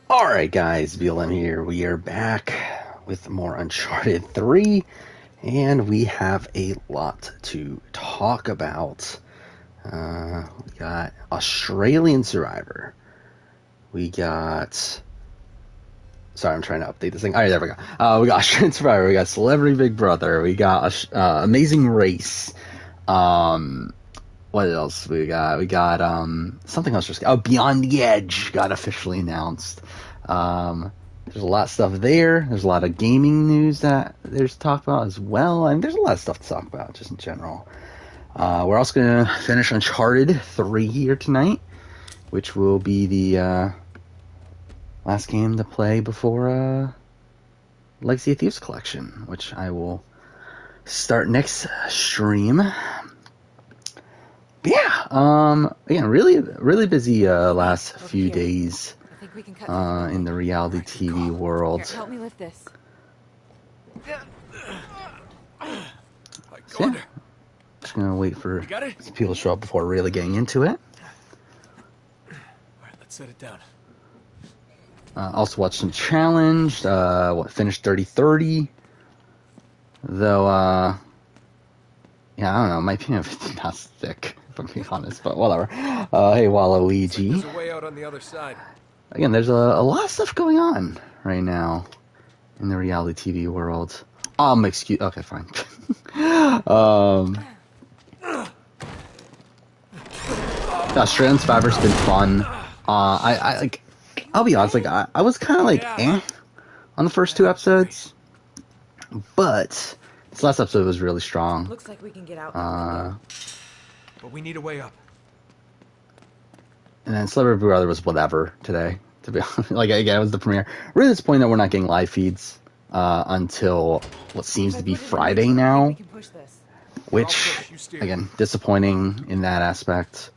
Alright guys, BLM here. We are back with more Uncharted 3, and we have a lot to talk about. We got Australian Survivor. We got... Sorry, I'm trying to update this thing. Alright, there we go. We got Australian Survivor, we got Celebrity Big Brother, we got Amazing Race. What else we got? We got something else just Beyond the Edge got officially announced. There's a lot of stuff there. There's a lot of gaming news that there's talk about as well. And there's a lot of stuff to talk about just in general. We're also going to finish Uncharted 3 here tonight, which will be the last game to play before Legacy of Thieves Collection, which I will start next stream. Yeah, again, really busy last few days in the reality TV world. Here, help me lift this. So, yeah, just gonna wait for some people to show up before really getting into it. Alright, let's set it down. Also watched some challenge. Finished 30-30. Though, yeah, I don't know. My opinion of it's not thick, if I'm being honest, but whatever. Hey, Waluigi. There's a way out on the other side. Again, there's a lot of stuff going on right now in the reality TV world. Okay, fine. Australian Survivor's been fun. I'll be honest, I was kind of on the first two episodes, but this last episode was really strong. Looks like we can get out. But we need a way up. And then Celebrity Big Brother was whatever today, to be honest. Again, it was the premiere. Really disappointed that we're not getting live feeds until what seems to be Friday now. Which, again, disappointing in that aspect.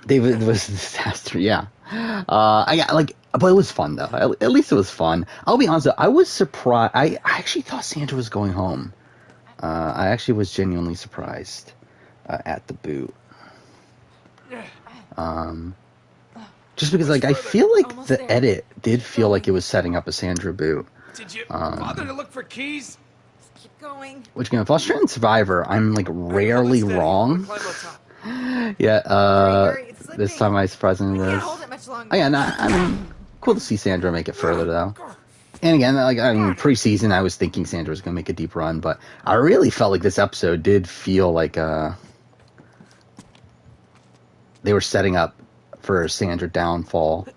David was a disaster, yeah. But it was fun, though. At least it was fun. I'll be honest, though, I was surprised. I actually thought Sandra was going home. I actually was genuinely surprised at the boot. Just because, I feel like the edit did feel like it was setting up a Sandra boot. Did you bother to look for keys? Just keep going. Which, again, if Australian Survivor, I'm, rarely wrong. Yeah, this time I surprisingly was. I mean, cool to see Sandra make it further, though. And again, pre-season, I was thinking Sandra was going to make a deep run, but I really felt like this episode did feel like they were setting up for a Sandra downfall,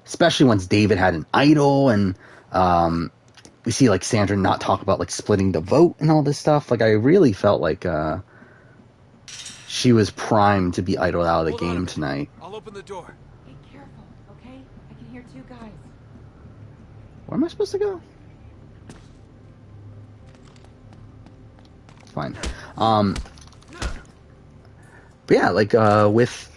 especially once David had an idol, and we see Sandra not talk about splitting the vote and all this stuff. I really felt like she was primed to be idled out of the game tonight. I'll open the door. Be careful, okay? I can hear two guys. Where am I supposed to go? It's fine. But yeah, with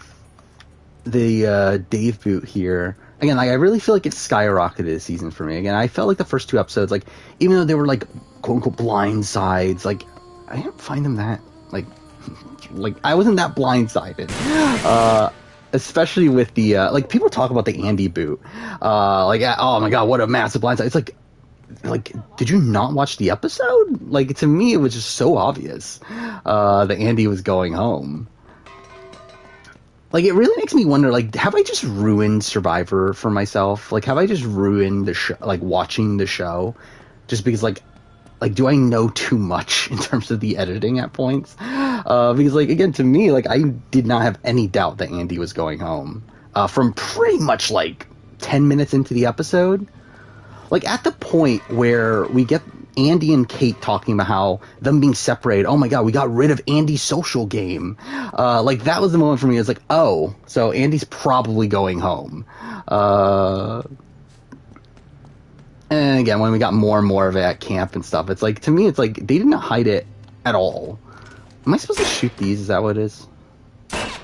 the Dave boot here, again, I really feel like it skyrocketed this season for me. Again, I felt like the first two episodes, even though they were quote-unquote blind sides, I didn't find them that, I wasn't that blindsided. Especially with the, people talk about the Andy boot. Oh my god, what a massive blindside. It's did you not watch the episode? To me, it was just so obvious that Andy was going home. It really makes me wonder, have I just ruined Survivor for myself? Have I just ruined the show, watching the show? Just because, do I know too much in terms of the editing at points? Because, again, to me, I did not have any doubt that Andy was going home. From pretty much, 10 minutes into the episode. At the point where we get Andy and Kate talking about how them being separated, oh my god, we got rid of Andy's social game. That was the moment for me. It's oh, so Andy's probably going home. And again, when we got more and more of it at camp and stuff, it's to me, it's they did not hide it at all. Am I supposed to shoot these? Is that what it is? It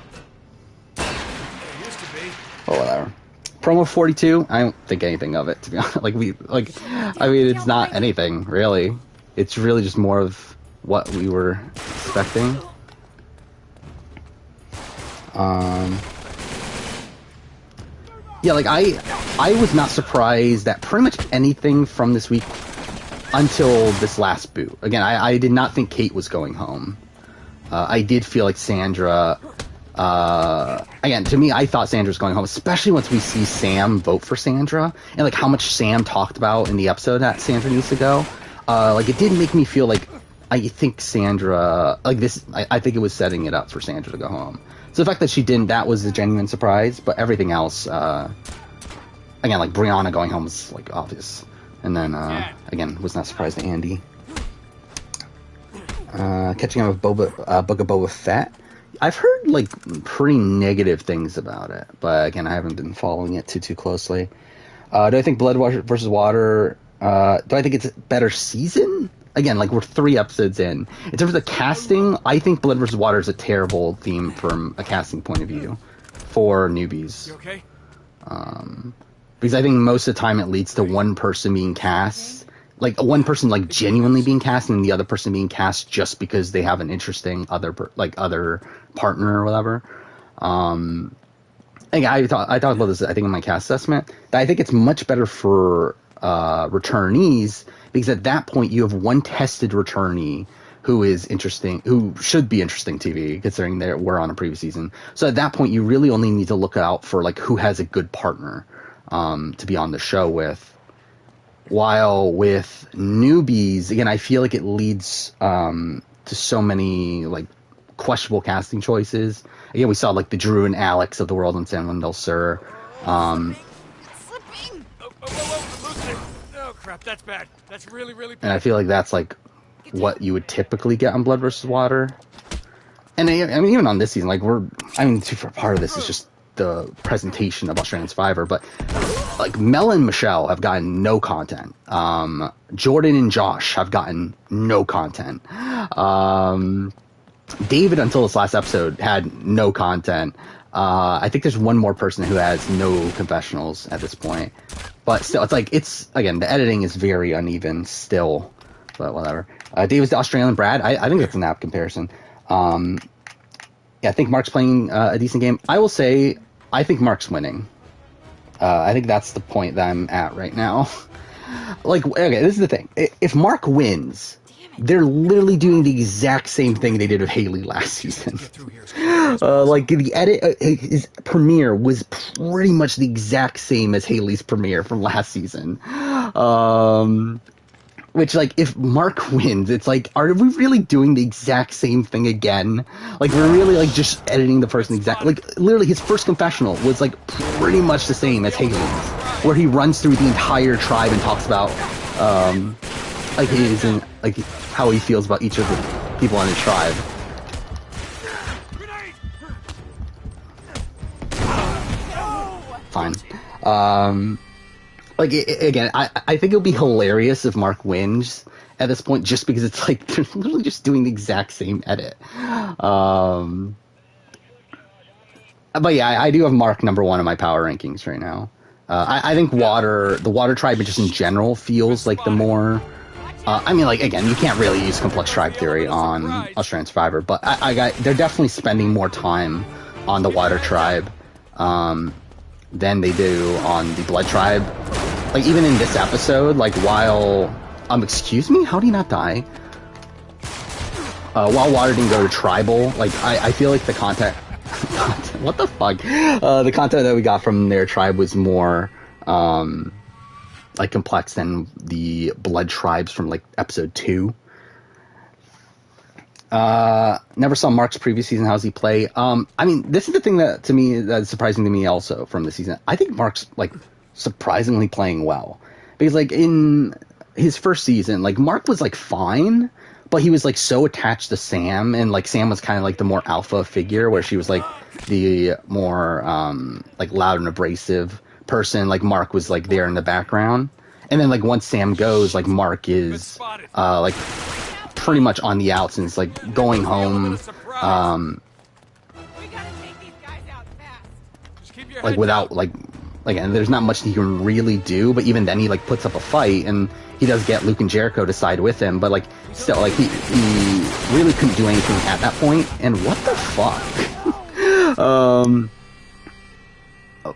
used to be. Oh, whatever. Promo 42, I don't think anything of it, to be honest. I mean, it's not anything, really. It's really just more of what we were expecting. Yeah, I was not surprised that pretty much anything from this week until this last boot. Again, I did not think Kate was going home. I did feel like Sandra... again, to me, I thought Sandra was going home, especially once we see Sam vote for Sandra, and like how much Sam talked about in the episode that Sandra needs to go. Like it did make me feel like I think Sandra, like this, I think it was setting it up for Sandra to go home. So the fact that she didn't, that was a genuine surprise, but everything else, again, like Brianna going home was like obvious. And then, again, was not surprised to Andy. Catching up with Book of Boba Fett. I've heard like pretty negative things about it, but again, I haven't been following it too closely. Do I think Blood versus Water? Do I think it's a better season? Again, like we're 3 episodes in. In terms of the casting, I think Blood versus Water is a terrible theme from a casting point of view for newbies. You okay? Because I think most of the time it leads to one person being cast, like one person like genuinely being cast, and the other person being cast just because they have an interesting other partner or whatever. I talked about this, I think, in my cast assessment, that I think it's much better for returnees, because at that point you have one tested returnee who is interesting, who should be interesting TV, considering they were on a previous season. So at that point you really only need to look out for like who has a good partner to be on the show with. While with newbies, again, I feel like it leads to so many like questionable casting choices. Again, we saw like the Drew and Alex of the world in San Juan del Sur. Slipping. Whoa, loosen it. Oh crap, that's bad. That's really bad. And I feel like that's like what you would typically get on Blood versus Water. And I mean, even on this season, like for part of this is just the presentation of Australian Survivor, but like Mel and Michelle have gotten no content. Jordan and Josh have gotten no content. David, until this last episode, had no content. I think there's one more person who has no confessionals at this point. But still, it's like, again, the editing is very uneven still, but whatever. David's the Australian Brad. I think that's an apt comparison. Yeah, I think Mark's playing a decent game. I will say, I think Mark's winning. I think that's the point that I'm at right now. Like, okay, this is the thing. If Mark wins, they're literally doing the exact same thing they did with Haley last season. Like, the edit, his premiere was pretty much the exact same as Haley's premiere from last season. Which, like, if Mark wins, it's like, are we really doing the exact same thing again? Like, we're really, like, just editing the person exactly. Like, literally, his first confessional was, like, pretty much the same as Haley's, where he runs through the entire tribe and talks about, like, how he feels about each of the people on his tribe. Fine. Like, again, I think it'll be hilarious if Mark wins at this point, just because it's like they're literally just doing the exact same edit. But yeah, I do have Mark number 1 in my power rankings right now. I think the Water Tribe just in general feels like the more... I mean, like, again, you can't really use complex tribe theory on Australian Survivor, but they're definitely spending more time on the Water Tribe than they do on the Blood Tribe. Like, even in this episode, like, while... excuse me? How did he not die? While Water didn't go to Tribal, like, I feel like the content... what the fuck? The content that we got from their tribe was more, like, complex than the Blood Tribes from, like, episode 2. Never saw Mark's previous season. How's he play? I mean, this is the thing that, to me, that's surprising to me also from the season. I think Mark's, like, surprisingly playing well. Because, like, in his first season, like, Mark was, like, fine, but he was, like, so attached to Sam, and, like, Sam was kind of, like, the more alpha figure, where she was, like, the more, like, loud and abrasive person. Like, Mark was, like, there in the background. And then, like, once Sam goes, like, Mark is, like, pretty much on the outs, and it's, like, going home, like, without, like, again, there's not much he can really do, but even then he, like, puts up a fight, and he does get Luke and Jericho to side with him, but, like, still, like, he really couldn't do anything at that point, and what the fuck?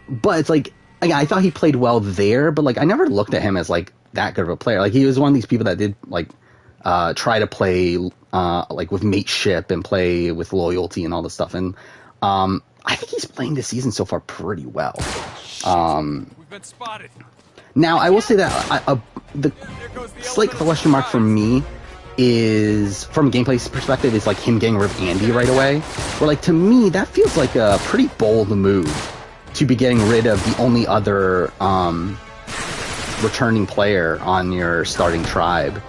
But it's, like, I thought he played well there, but like I never looked at him as like that good of a player. Like he was one of these people that did like try to play like with mateship and play with loyalty and all this stuff. And I think he's playing this season so far pretty well. We've been spotted. Now I will say that the slight question mark for me is, from a gameplay perspective, is like him getting rid of Andy right away. Where like to me that feels like a pretty bold move to be getting rid of the only other returning player on your starting tribe.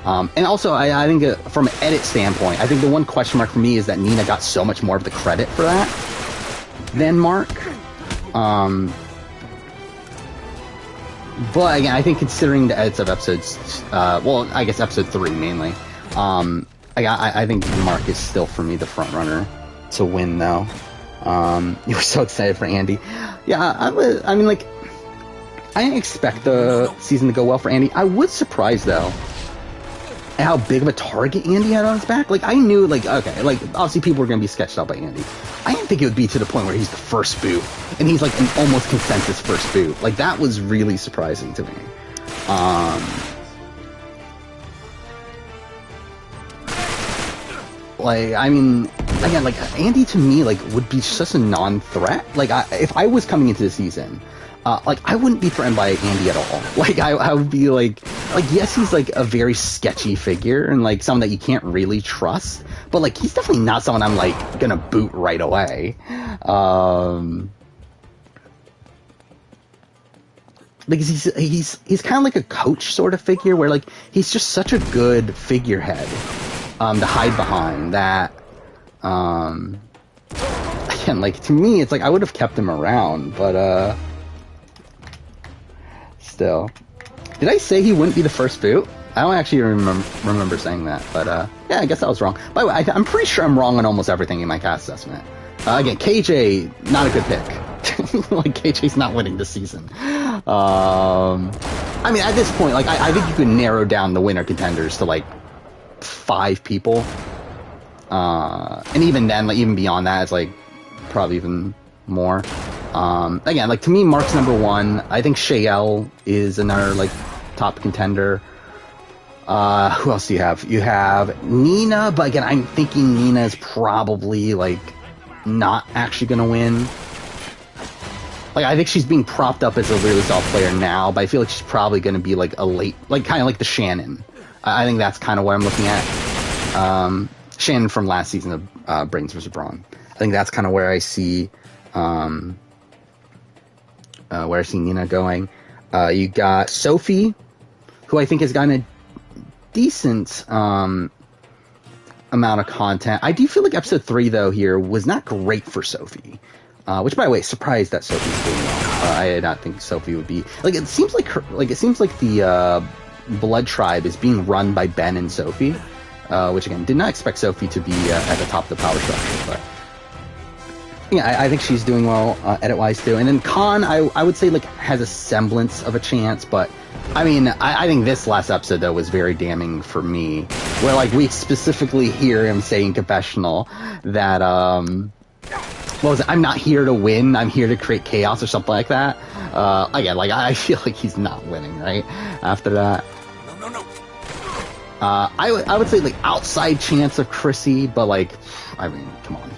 And also, I think from an edit standpoint, I think the one question mark for me is that Nina got so much more of the credit for that than Mark. But again, I think considering the edits of episodes, well, I guess episode 3 mainly, I think Mark is still for me the front runner to win, though. You were so excited for Andy. Yeah, I mean, like, I didn't expect the season to go well for Andy. I was surprised, though, at how big of a target Andy had on his back. Like, I knew, like, okay, like, obviously people were going to be sketched out by Andy. I didn't think it would be to the point where he's the first boot, and he's, like, an almost consensus first boot. Like, that was really surprising to me. Like, I mean, again, like, Andy to me, like, would be just a non-threat. Like, if I was coming into the season, like, I wouldn't be threatened by Andy at all. Like, I would be like, yes, he's, like, a very sketchy figure, and, like, someone that you can't really trust, but, like, he's definitely not someone I'm, like, gonna boot right away. Because he's kind of like a coach sort of figure, where, like, he's just such a good figurehead to hide behind that, again, like, to me, it's like, I would have kept him around, but, still. Did I say he wouldn't be the first boot? I don't actually remember saying that, but, yeah, I guess I was wrong. By the way, I'm pretty sure I'm wrong on almost everything in my cast assessment. Again, KJ, not a good pick. Like, KJ's not winning this season. I mean, at this point, like, I think you could narrow down the winner contenders to, like, 5 people, and even then, like, even beyond that, it's like probably even more. Again, like, to me, Mark's number 1. I think Shael is another, like, top contender. Who else do you have? You have Nina, but again, I'm thinking Nina is probably, like, not actually gonna win. Like, I think she's being propped up as a really solid player now, but I feel like she's probably gonna be, like, a late, like, kind of like the Shannon. I think that's kind of what I'm looking at. Shannon from last season of Brains vs. Brawn. I think that's kind of where I see Nina going. You got Sophie, who I think has gotten a decent amount of content. I do feel like episode 3 though here was not great for Sophie. Which, by the way, surprised that Sophie's doing well. I did not think Sophie would be, like, it seems like the Blood Tribe is being run by Ben and Sophie, which, again, did not expect Sophie to be at the top of the power structure, but yeah, I think she's doing well edit-wise too. And then Khan, I would say, like, has a semblance of a chance, but I mean, I think this last episode though was very damning for me, where, like, we specifically hear him say in confessional that what was it? I'm not here to win. I'm here to create chaos or something like that. Again, like, I feel like he's not winning, right? After that. No. I would say, like, outside chance of Chrissy, but, like, I mean, come on.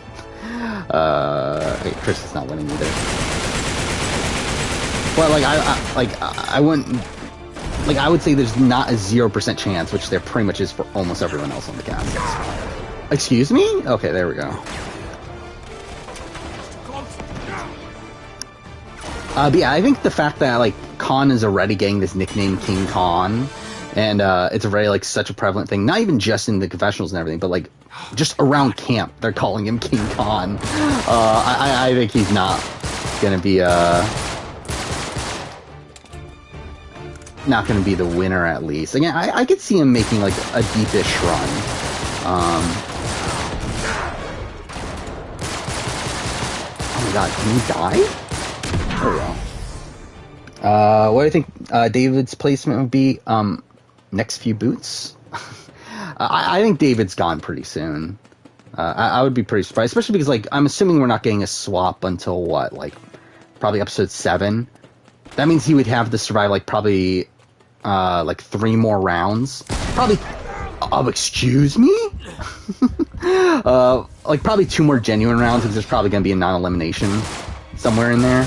Chris is not winning either. But, like, I wouldn't, like, I would say there's not a 0% chance, which there pretty much is for almost everyone else on the cast. Excuse me? Okay, there we go. But yeah, I think the fact that, like, Khan is already getting this nickname King Khan, and it's already, like, such a prevalent thing, not even just in the confessionals and everything, but, like, just around camp, they're calling him King Khan. I think he's not gonna be the winner, at least. Again, I could see him making, like, a deepish run. Oh my god, can he die? There we go. What do you think David's placement would be? Next few boots? I think David's gone pretty soon. I would be pretty surprised, especially because, like, I'm assuming we're not getting a swap until what, like, probably episode 7. that means he would have to survive like probably like 3 more rounds. Probably. Excuse me? Like probably 2 more genuine rounds because there's probably gonna be a non-elimination somewhere in there.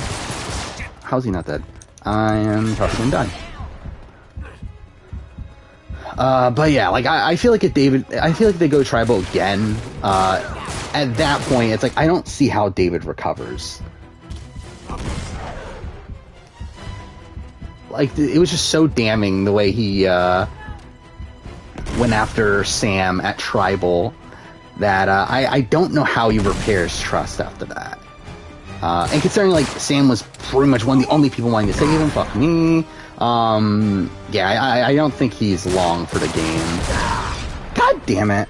How's he not dead? I am probably gonna die. But yeah, like I feel like if they go tribal again, at that point it's like I don't see how David recovers. Like it was just so damning the way he went after Sam at tribal that I don't know how he repairs trust after that. And considering like Sam was pretty much one of the only people wanting to save him, fuck me. Yeah, I don't think he's long for the game. God damn it.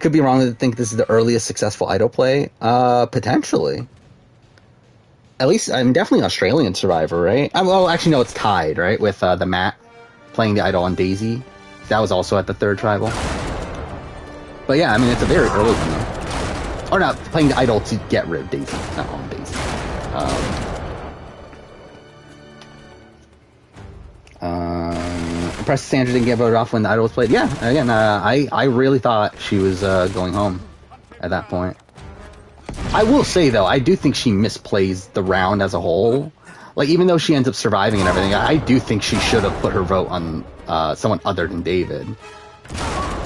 Could be wrong to think this is the earliest successful idol play. Potentially. At least, I'm definitely an Australian survivor, right? Well, actually, no, it's tied, right? With the Matt playing the idol on Daisy. That was also at the 3rd tribal. But yeah, I mean, it's a very early one, though. Or not, playing the idol to get rid of Daisy, not on Daisy. Impressed Sandra didn't get voted off when the idol was played. Yeah, again, I really thought she was going home at that point. I will say, though, I do think she misplays the round as a whole. Like, even though she ends up surviving and everything, I do think she should have put her vote on someone other than David.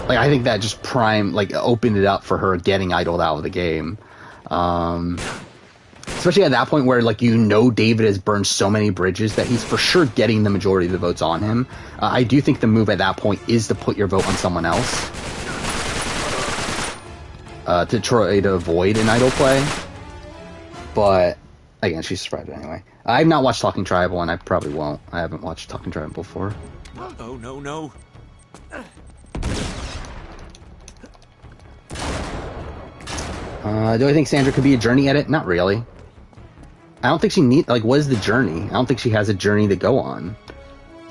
Like, I think that just opened it up for her getting idled out of the game. Especially at that point where, like, David has burned so many bridges that he's for sure getting the majority of the votes on him. I do think the move at that point is to put your vote on someone else. To try to avoid an idol play. But, again, she survived anyway. I've not watched Talking Tribal, and I probably won't. I haven't watched Talking Tribal before. Oh, no. Do I think Sandra could be a journey edit? Not really. I don't think she what is the journey? I don't think she has a journey to go on.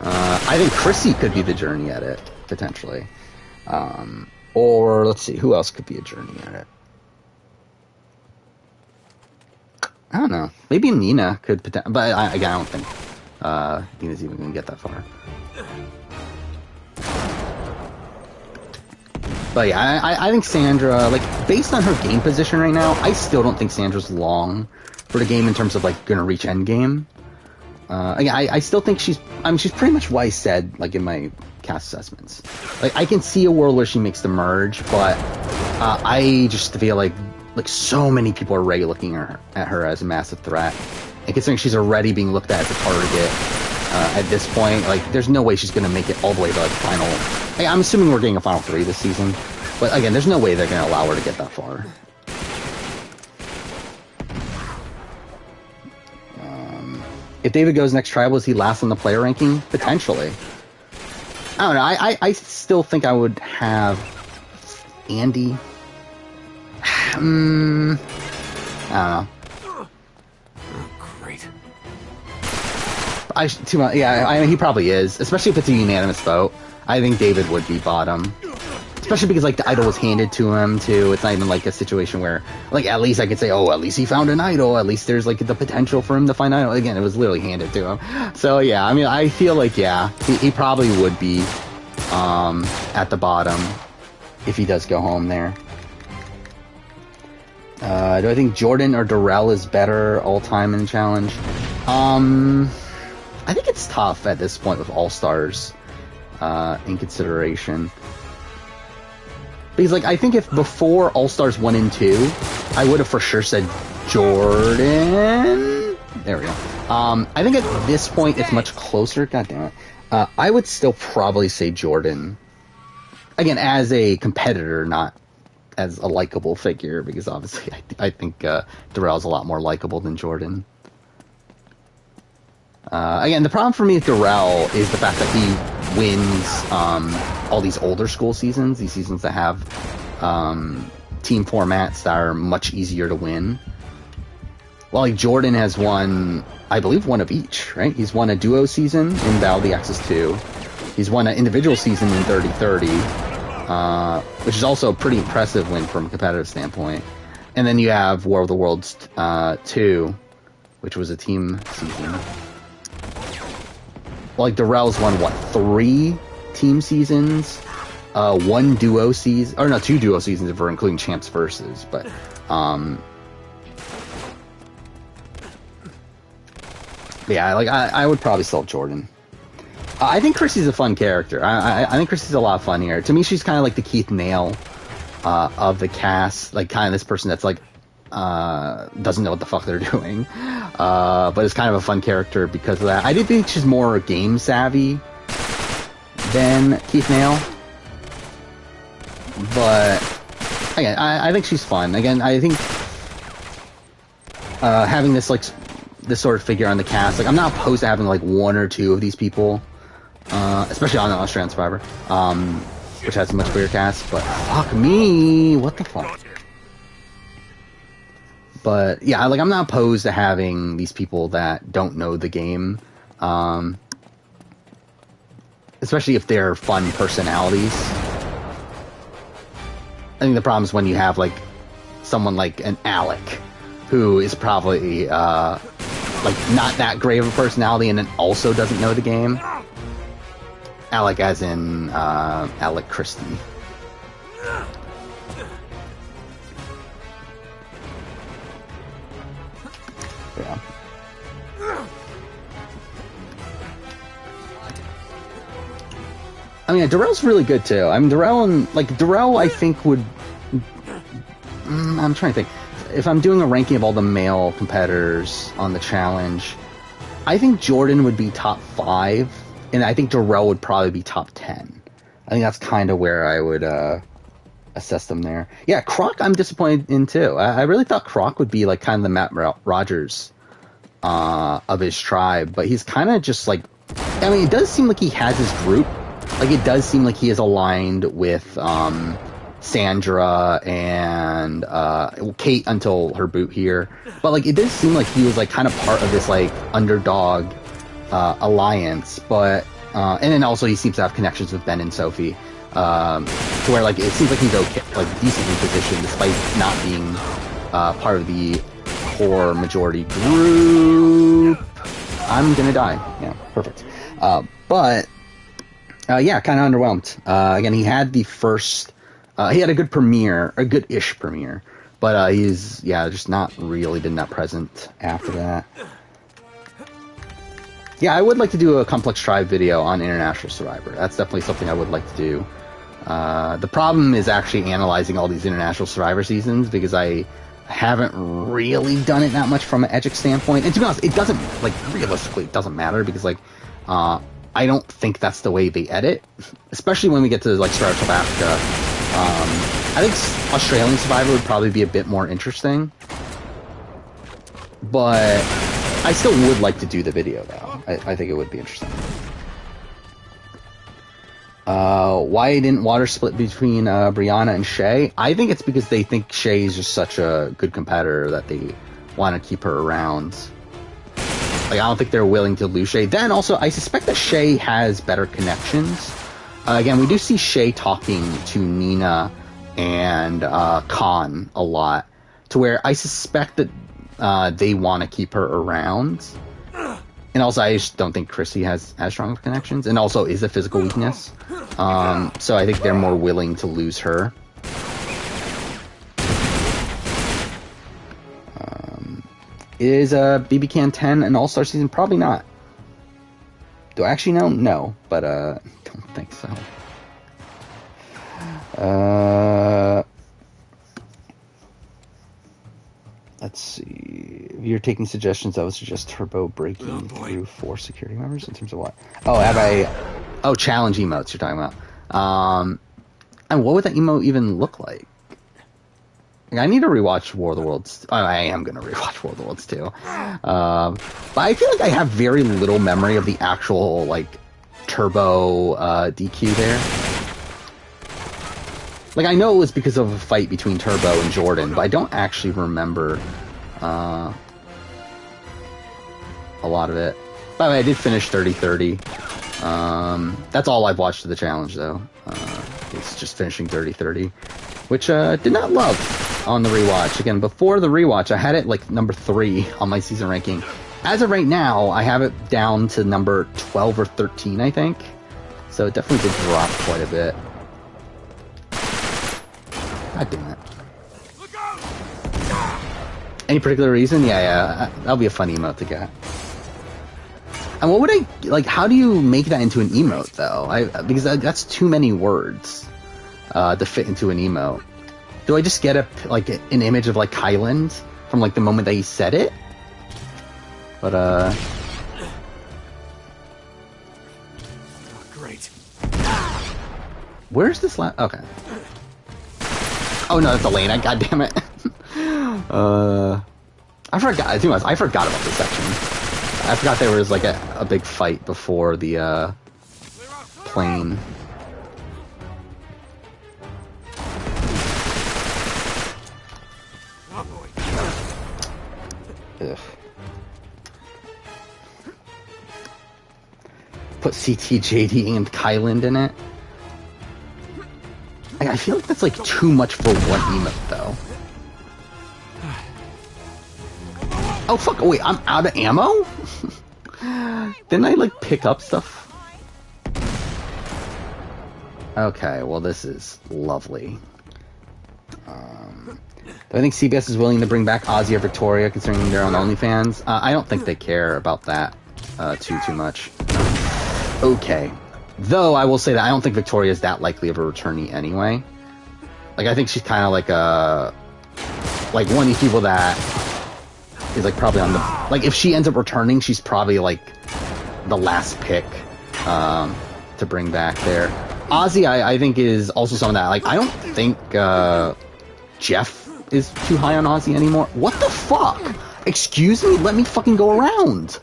I think Chrissy could be the journey edit, potentially. Or, let's see, who else could be a journey edit? I don't know. Maybe Nina could potentially, but I don't think Nina's even going to get that far. But yeah, I think Sandra, like, based on her game position right now, I still don't think Sandra's long for the game in terms of, like, going to reach endgame. Again, I still think she's pretty much what I said, like, in my cast assessments. Like, I can see a world where she makes the merge, but I just feel like so many people are already looking at her as a massive threat. And considering she's already being looked at as a target at this point, like, there's no way she's going to make it all the way to, like, final. Like, I'm assuming we're getting a final 3 this season. But again, there's no way they're going to allow her to get that far. If David goes next tribal, is he last on the player ranking? Potentially. I don't know. I still think I would have Andy. I don't know. Great. Yeah, I mean, he probably is. Especially if it's a unanimous vote. I think David would be bottom. Especially because, like, the idol was handed to him, too. It's not even, like, a situation where, like, at least I could say, oh, at least he found an idol. At least there's, like, the potential for him to find an idol. Again, it was literally handed to him. So, yeah, I mean, I feel like, yeah, he probably would be at the bottom if he does go home there. Do I think Jordan or Darrell is better all-time in Challenge? I think it's tough at this point with All-Stars in consideration. Because, like, I think if before All-Stars 1 and 2, I would have for sure said Jordan. There we go. I think at this point it's much closer. God damn it. I would still probably say Jordan. Again, as a competitor, not as a likable figure, because obviously I think Darrell's a lot more likable than Jordan. Again, the problem for me with Darrell is the fact that he wins all these older school seasons, these seasons that have team formats that are much easier to win. Well, like, Jordan has won, I believe, one of each, right? He's won a duo season in Battle of the Axis 2. He's won an individual season in 30-30, which is also a pretty impressive win from a competitive standpoint. And then you have War of the Worlds 2, which was a team season. Well, like Darrell's won what, 3 team seasons, 1 duo season, or no, 2 duo seasons if we're including champs versus. But yeah, like I would probably still have Jordan. I think Chrissy's a fun character. I think Chrissy's a lot of fun here. To me, she's kind of like the Keith Nail of the cast, like kind of this person that's like doesn't know what the fuck they're doing, but is kind of a fun character because of that. I do think she's more game savvy than Keith Nail, but again, I think she's fun. Again, I think having this like this sort of figure on the cast, like I'm not opposed to having like 1 or 2 of these people, especially on the Australian Survivor, which has a much bigger cast. But fuck me, what the fuck? But yeah, like I'm not opposed to having these people that don't know the game, especially if they're fun personalities. I think the problem is when you have like someone like an Alec, who is probably like not that great of a personality and then also doesn't know the game. Alec as in Alec Christie. Yeah. I mean, Darrell's really good too. I mean, Darrell, I think would. I'm trying to think. If I'm doing a ranking of all the male competitors on the challenge, I think Jordan would be top 5, and I think Darrell would probably be top 10. I think that's kind of where I would assess them there. Yeah, Croc, I'm disappointed in too. I really thought Croc would be like kind of the Matt Rogers of his tribe, but he's kind of just like. I mean, it does seem like he has his group. Like, it does seem like he is aligned with Sandra and Kate until her boot here. But, like, it does seem like he was, like, kind of part of this, like, underdog alliance. But, and then also he seems to have connections with Ben and Sophie. To where, like, it seems like he's okay, like, decently positioned despite not being part of the core majority group. I'm gonna die. Yeah, perfect. But... yeah, kind of underwhelmed. Again, he had the first... he had a good premiere, a good-ish premiere, but he's, yeah, just not really been that present after that. Yeah, I would like to do a Complex Tribe video on International Survivor. That's definitely something I would like to do. The problem is actually analyzing all these International Survivor seasons, because I haven't really done it that much from an Edgic standpoint. And to be honest, it doesn't, like, realistically, it doesn't matter, because, like, I don't think that's the way they edit, especially when we get to like Survivor South Africa. I think Australian Survivor would probably be a bit more interesting, but I still would like to do the video though. I think it would be interesting. Why didn't Water split between Brianna and Shay? I think it's because they think Shay is just such a good competitor that they want to keep her around. Like, I don't think they're willing to lose Shay. Then, also, I suspect that Shay has better connections. Again, we do see Shay talking to Nina and Khan a lot, to where I suspect that they want to keep her around. And also, I just don't think Chrissy has as strong of connections, and also is a physical weakness. So I think they're more willing to lose her. Is BB Can 10 an All-Star season? Probably not. Do I actually know? No, but don't think so. Let's see. If you're taking suggestions, I would suggest turbo breaking through 4 security members in terms of what? Oh, have I? Oh, challenge emotes you're talking about. And what would that emote even look like? I need to rewatch War of the Worlds. I am going to rewatch War of the Worlds too. But I feel like I have very little memory of the actual, like, turbo DQ there. Like, I know it was because of a fight between Turbo and Jordan, but I don't actually remember a lot of it. By the way, I did finish 30-30. That's all I've watched of the challenge, though. It's just finishing 30-30, which did not love. on the rewatch. Again, before the rewatch, I had it like number 3 on my season ranking. As of right now, I have it down to number 12 or 13, I think. So it definitely did drop quite a bit. God damn it. Any particular reason? Yeah, that'll be a fun emote to get. And what would I, like, how do you make that into an emote, though? Because that's too many words to fit into an emote. Do I just get an image of, like, Kyland from, like, the moment that he said it? But, Great. Where's this okay. Oh, no, that's Elena, goddammit. I forgot about this section. I forgot there was, like, a big fight before the, plane. Oh boy. Ugh. Put CTJD and Kyland in it. I feel like that's, like, too much for one emote, though. Oh, fuck. Wait, I'm out of ammo? Didn't I, like, pick up stuff? Okay, well, this is lovely. Do I think CBS is willing to bring back Ozzy or Victoria, considering they're on OnlyFans? I don't think they care about that too much. Okay. Though, I will say that I don't think Victoria is that likely of a returnee anyway. Like, I think she's kind of like one of these people that is, like, probably on the... Like, if she ends up returning, she's probably, like, the last pick to bring back there. Ozzy, I think, is also someone that, like, I don't think Jeff is too high on Ozzy anymore. What the fuck? Excuse me? Let me fucking go around.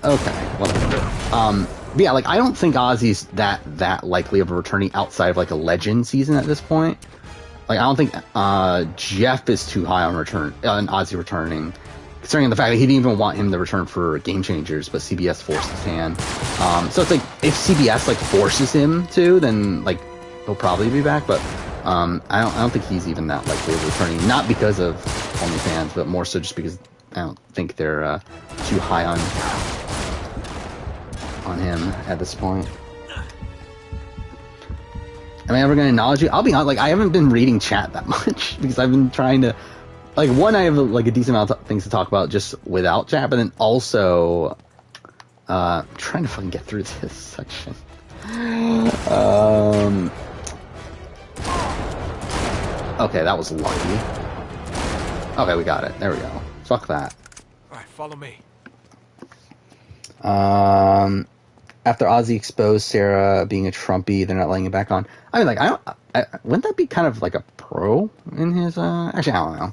Okay, whatever. But yeah, like, I don't think Ozzy's that likely of a returning outside of, like, a Legend season at this point. Like, I don't think Jeff is too high on Ozzy returning, considering the fact that he didn't even want him to return for Game Changers, but CBS forced his hand. So it's like, if CBS, like, forces him to, then, like, he'll probably be back, but I don't think he's even that likely of returning. Not because of OnlyFans, but more so just because I don't think they're too high on him at this point. Am I ever going to acknowledge you? I'll be honest, like, I haven't been reading chat that much because I've been trying to, like, one, I have, like, a decent amount of things to talk about just without chat, but then also trying to fucking get through this section. Okay, that was lucky. Okay, we got it. There we go. Fuck that. Alright, follow me. After Ozzy exposed Sarah being a Trumpy, they're not letting it back on. I mean, like, wouldn't that be kind of like a pro in his, actually, I don't know.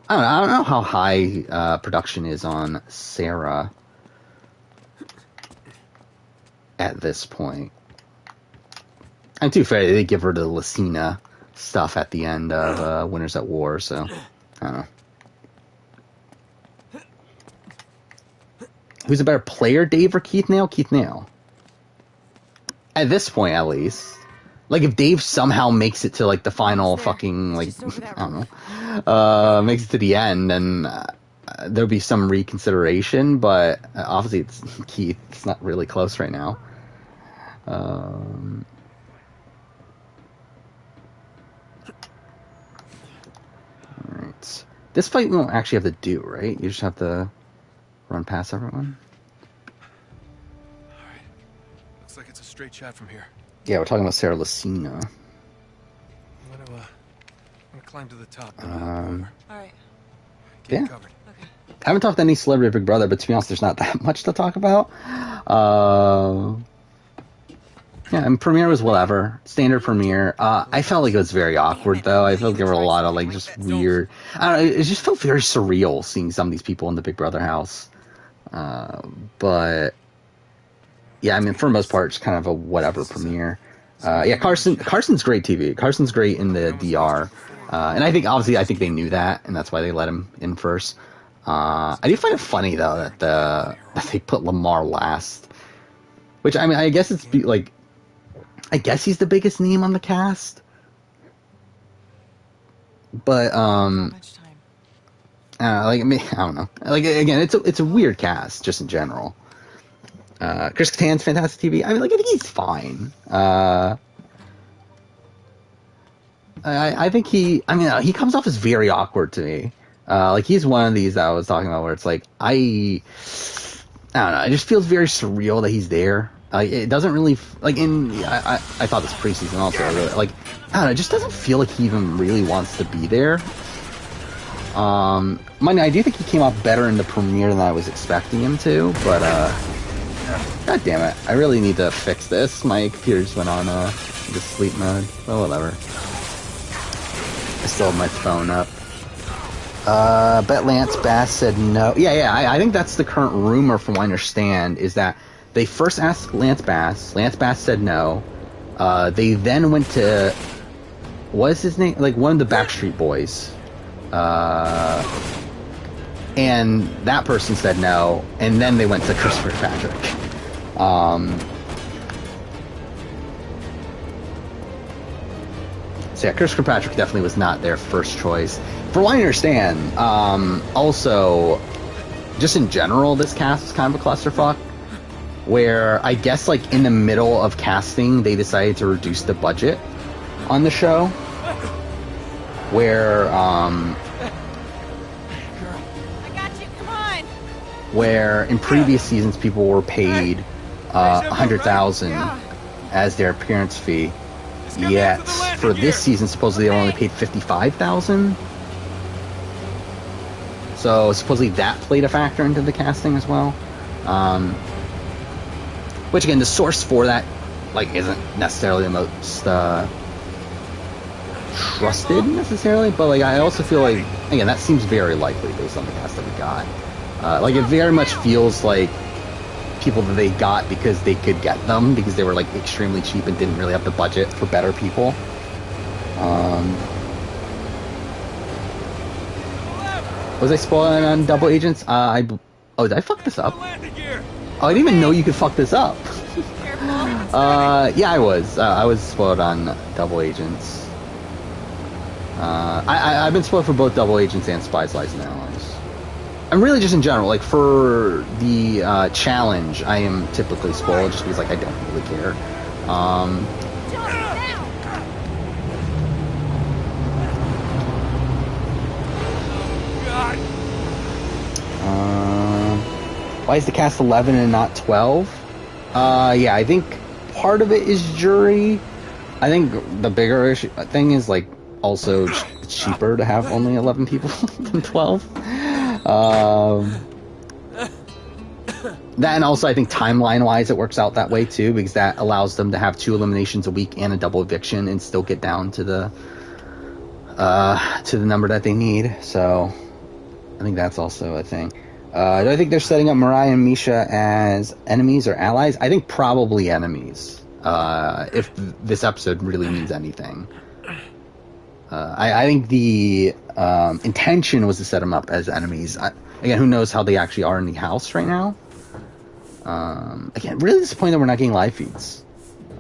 I don't know how high, production is on Sarah at this point. And to be fair, they give her the Lucina stuff at the end of, Winners at War, so, I don't know. Who's a better player, Dave or Keith Nail? Keith Nail. At this point, at least. Like, if Dave somehow makes it to, like, the final fucking, like, I don't know, makes it to the end, then there'll be some reconsideration, but obviously it's Keith. It's not really close right now. Alright. This fight we don't actually have to do, right? You just have to run past everyone? Alright. Looks like it's a straight shot from here. Yeah, we're talking about Sarah Lucina. I'm gonna climb to the top. Alright. Yeah. Covered. Okay. I haven't talked to any celebrity Big Brother, but to be honest, there's not that much to talk about. Yeah, and premiere was whatever. Standard premiere. I felt like it was very awkward, though. I felt like there were a lot of, like, just weird... I don't know, it just felt very surreal seeing some of these people in the Big Brother house. But... yeah, I mean, for the most part, it's kind of a whatever premiere. Yeah, Carson's great TV. Carson's great in the DR. And I think they knew that, and that's why they let him in first. I do find it funny, though, that they put Lamar last. Which, I mean, I guess it's, like... I guess he's the biggest name on the cast. But Not much time. like I mean, I don't know. Like again, it's a weird cast just in general. Chris Kattan's fantastic TV. I mean, like I think he's fine. I think I mean, he comes off as very awkward to me. Like he's one of these that I was talking about where it's like I don't know. It just feels very surreal that he's there. It doesn't really like I thought this preseason also really, like I don't know. It just doesn't feel like he even really wants to be there. I do think he came off better in the premiere than I was expecting him to, but god damn it, I really need to fix this. My computer just went on the sleep mode. Well, whatever. I still have my phone up. Bet Lance Bass said no. Yeah, I think that's the current rumor from what I understand, is that they first asked Lance Bass. Lance Bass said no. They then went to, what is his name? Like one of the Backstreet Boys. And that person said no, and then they went to Christopher Patrick. So yeah, Christopher Patrick definitely was not their first choice. For what I understand, also, just in general, this cast is kind of a clusterfuck, where I guess like in the middle of casting, they decided to reduce the budget on the show, where I got you. Come on. where in previous seasons people were paid $100,000 as their appearance fee. Yet for this season, supposedly they were only paid $55,000. So supposedly that played a factor into the casting as well. Which again, the source for that like isn't necessarily the most trusted necessarily, but like I also feel like again that seems very likely based on the cast that we got. Like it very much feels like people that they got because they could get them because they were like extremely cheap and didn't really have the budget for better people. Was I spoiling on Double Agents? Did I fuck this up? Oh, I didn't even know you could fuck this up. Yeah, I was. I was spoiled on Double Agents. I've been spoiled for both Double Agents and Spies, Lies, and Allies. I'm really just in general, like for the challenge, I am typically spoiled just because like I don't really care. Why is the cast 11 and not 12? Yeah, I think part of it is jury. I think the bigger thing is like also it's cheaper to have only 11 people than 12. That and also I think timeline-wise it works out that way too because that allows them to have 2 eliminations a week and a double eviction and still get down to the number that they need. So I think that's also a thing. Do I think they're setting up Mariah and Misha as enemies or allies? I think probably enemies. If this episode really means anything. I think the intention was to set them up as enemies. Again, who knows how they actually are in the house right now. Again, really disappointed that we're not getting live feeds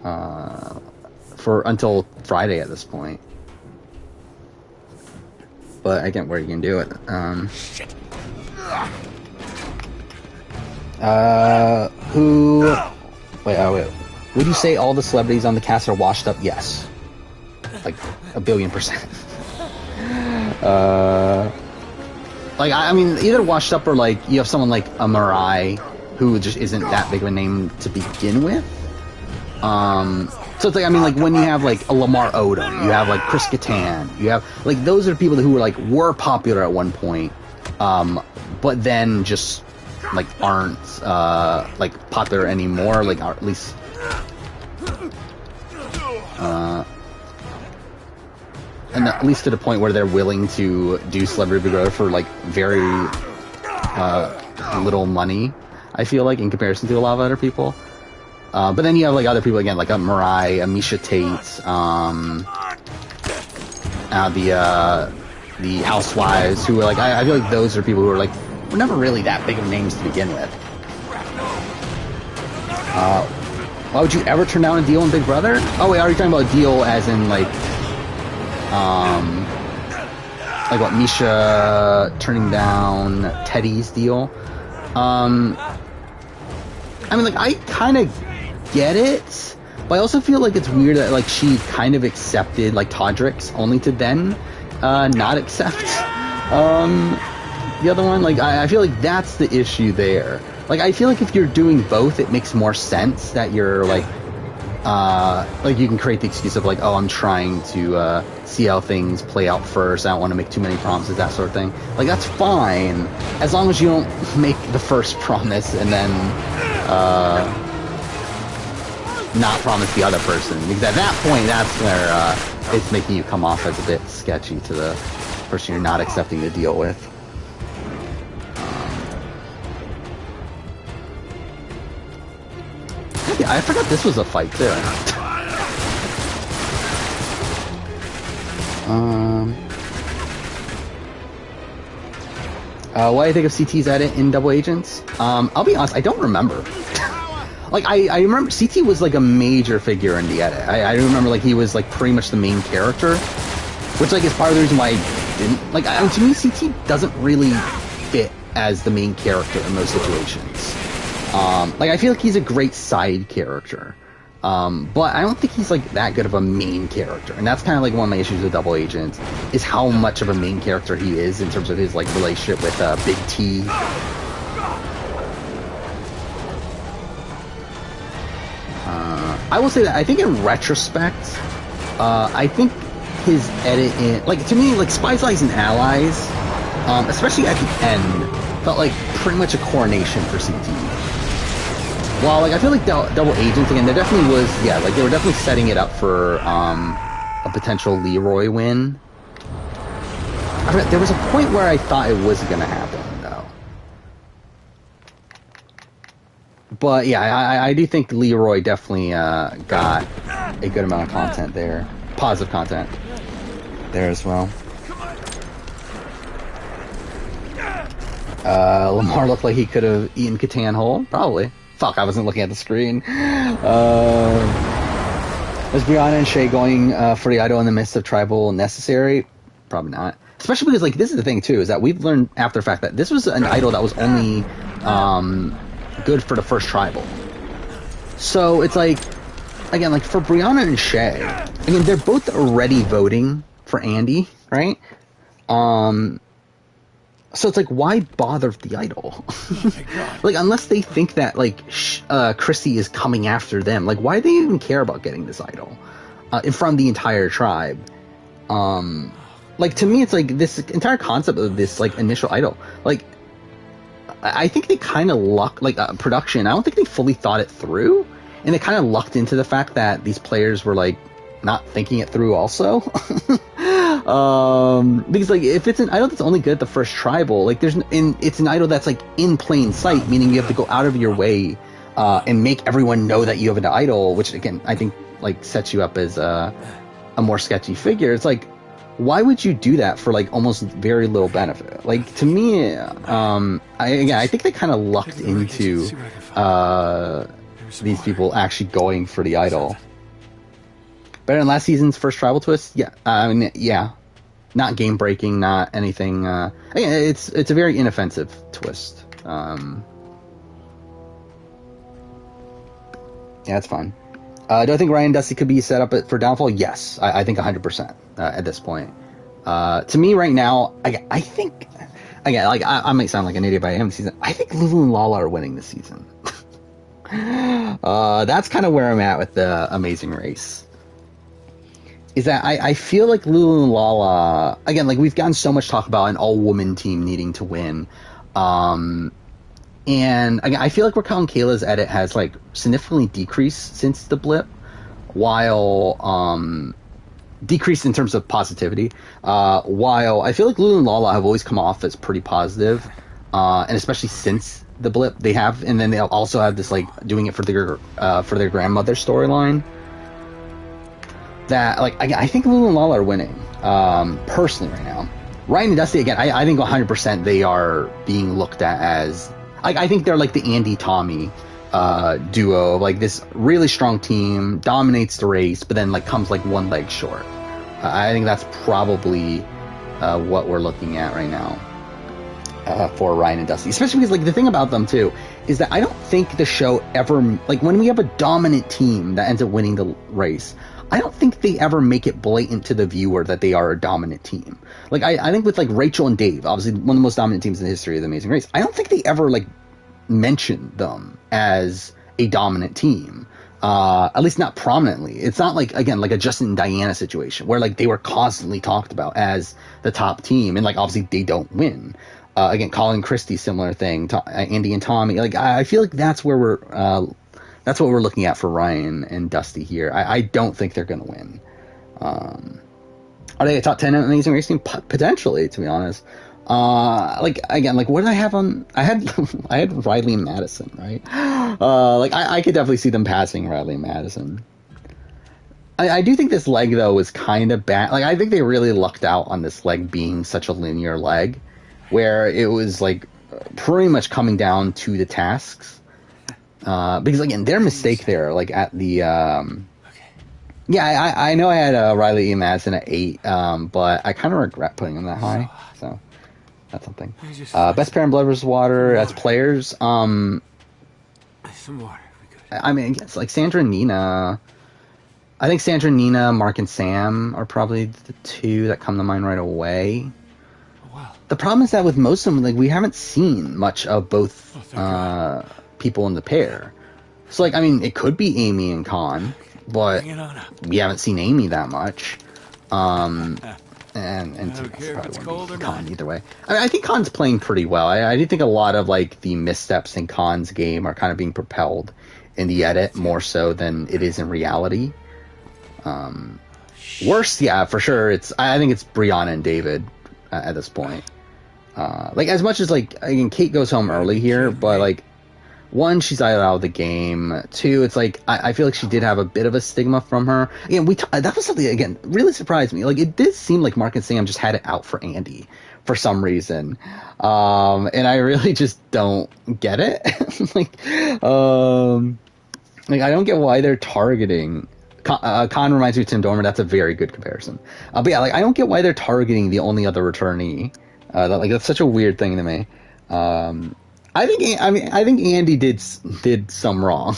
until Friday at this point. But again, where you can do it. Wait. Would you say all the celebrities on the cast are washed up? Yes. Like 1,000,000,000%. Like I mean, either washed up or like you have someone like a Mariah who just isn't that big of a name to begin with. So it's like I mean, like when you have like a Lamar Odom, you have like Chris Kattan, you have like those are people who were popular at one point, but then just like aren't like popular anymore, like or at least. And at least to the point where they're willing to do Celebrity Big Brother for like very little money, I feel like, in comparison to a lot of other people. But then you have like other people again, like a Mariah, a Misha Tate, the Housewives, who are like I feel like those are people who are like were never really that big of names to begin with. Why would you ever turn down a deal in Big Brother? Oh wait, are you talking about a deal as in like like what Misha turning down Teddy's deal. I mean, like, I kind of get it, but I also feel like it's weird that, like, she kind of accepted, like, Todrick's only to then not accept the other one. Like, I feel like that's the issue there. Like, I feel like if you're doing both, it makes more sense that you're, like, you can create the excuse of, like, oh, I'm trying to see how things play out first, I don't want to make too many promises, that sort of thing. Like, that's fine, as long as you don't make the first promise and then not promise the other person. Because at that point, that's where it's making you come off as a bit sketchy to the person you're not accepting the deal with. Yeah, I forgot this was a fight too. What do you think of CT's edit in Double Agents? I'll be honest, I don't remember. Like, I remember CT was, like, a major figure in the edit. I remember, like, he was, like, pretty much the main character, which, like, is part of the reason why I didn't... Like, to me, CT doesn't really fit as the main character in most situations. Like, I feel like he's a great side character, but I don't think he's, like, that good of a main character, and that's kind of, like, one of my issues with Double Agents, is how much of a main character he is in terms of his, like, relationship with Big T. I will say that I think in retrospect, I think his edit in, like, to me, like, Spies, Lies, and Allies, especially at the end, felt like pretty much a coronation for CT. While, like, I feel like Double Agents, again, there definitely was, yeah, like, they were definitely setting it up for a potential Leroy win. There was a point where I thought it was going to happen, though. But, yeah, I do think Leroy definitely got a good amount of content there. Positive content there as well. Lamar looked like he could have eaten Catan whole. Probably. Fuck, I wasn't looking at the screen. Is Brianna and Shay going for the idol in the midst of tribal necessary? Probably not. Especially because, like, this is the thing, too, is that we've learned after the fact that this was an idol that was only good for the first tribal. So it's like, again, like, for Brianna and Shay, I mean, they're both already voting for Andy, right? So it's like, why bother with the idol? Like, unless they think that, like, Chrissy is coming after them, like, why do they even care about getting this idol in front of the entire tribe? Like, to me, it's like this entire concept of this, like, initial idol. Like, I think they kind of lucked, like, production. I don't think they fully thought it through, and they kind of lucked into the fact that these players were, like, not thinking it through also. Because, like, if it's an idol that's only good at the first tribal, like, it's an idol that's, like, in plain sight, meaning you have to go out of your way and make everyone know that you have an idol, which, again, I think, like, sets you up as a more sketchy figure. It's like, why would you do that for, like, almost very little benefit? Like, to me, I think they kind of lucked into these people actually going for the idol. Better than last season's first tribal twist? Yeah. I mean, yeah. Not game breaking, not anything. Again, it's a very inoffensive twist. Yeah, it's fine. Do I think Ryan Dusty could be set up for downfall? Yes, I think 100% at this point. To me, right now, I think, again, like, I might sound like an idiot by the end of the season. I think Lulu and Lala are winning this season. That's kind of where I'm at with the Amazing Race. Is that I feel like Lulu and Lala, again, like, we've gotten so much talk about an all-woman team needing to win. And again, I feel like Raquel and Kayla's edit has, like, significantly decreased since the blip, while decreased in terms of positivity, while I feel like Lulu and Lala have always come off as pretty positive, and especially since the blip they have, and then they'll also have this, like, doing it for their grandmother storyline. That, like, I think Lulu and Lala are winning, personally right now. Ryan and Dusty, again, I think 100% they are being looked at as, I think they're like the Andy Tommy duo, like this really strong team, dominates the race, but then, like, comes, like, one leg short. I think that's probably what we're looking at right now for Ryan and Dusty. Especially because, like, the thing about them, too, is that I don't think the show ever... Like, when we have a dominant team that ends up winning the race, I don't think they ever make it blatant to the viewer that they are a dominant team. Like, I think with, like, Rachel and Dave, obviously one of the most dominant teams in the history of The Amazing Race, I don't think they ever, like, mention them as a dominant team. At least not prominently. It's not like, again, like a Justin and Diana situation where, like, they were constantly talked about as the top team, and, like, obviously they don't win. Again, Colin Christie, similar thing. Andy and Tommy. Like, I feel like that's where that's what we're looking at for Ryan and Dusty here. I don't think they're going to win. Are they a top 10 Amazing Race team? Potentially, to be honest. Like, again, like, what did I have on? I had Riley and Madison, right? Like, I could definitely see them passing Riley and Madison. I do think this leg, though, is kind of bad. Like, I think they really lucked out on this leg being such a linear leg, where it was, like, pretty much coming down to the tasks. Because, again, their mistake there, like, at the... Yeah, I know I had Riley E. Madison at 8, but I kind of regret putting him that high, so that's something. Best pair in Blood vs. Water as players. Some water, if we could. I mean, it's like Sandra and Nina. I think Sandra, Nina, Mark, and Sam are probably the two that come to mind right away. The problem is that with most of them, like, we haven't seen much of both people in the pair. So, like, I mean, it could be Amy and Con, but we haven't seen Amy that much. And probably Con either way. I mean, I think Con's playing pretty well. I do think a lot of, like, the missteps in Con's game are kind of being propelled in the edit more so than it is in reality. Worse, yeah, for sure. I think it's Brianna and David at this point. Like, as much as, like, again, Kate goes home early here, but, like, one, she's out of the game. Two, it's like, I feel like she did have a bit of a stigma from her. Again, that was something, again, really surprised me. Like, it did seem like Mark and Sam just had it out for Andy for some reason. And I really just don't get it. like, I don't get why they're targeting... Con reminds me of Tim Dormer. That's a very good comparison. But yeah, like, I don't get why they're targeting the only other returnee. That's such a weird thing to me. I think Andy did some wrong.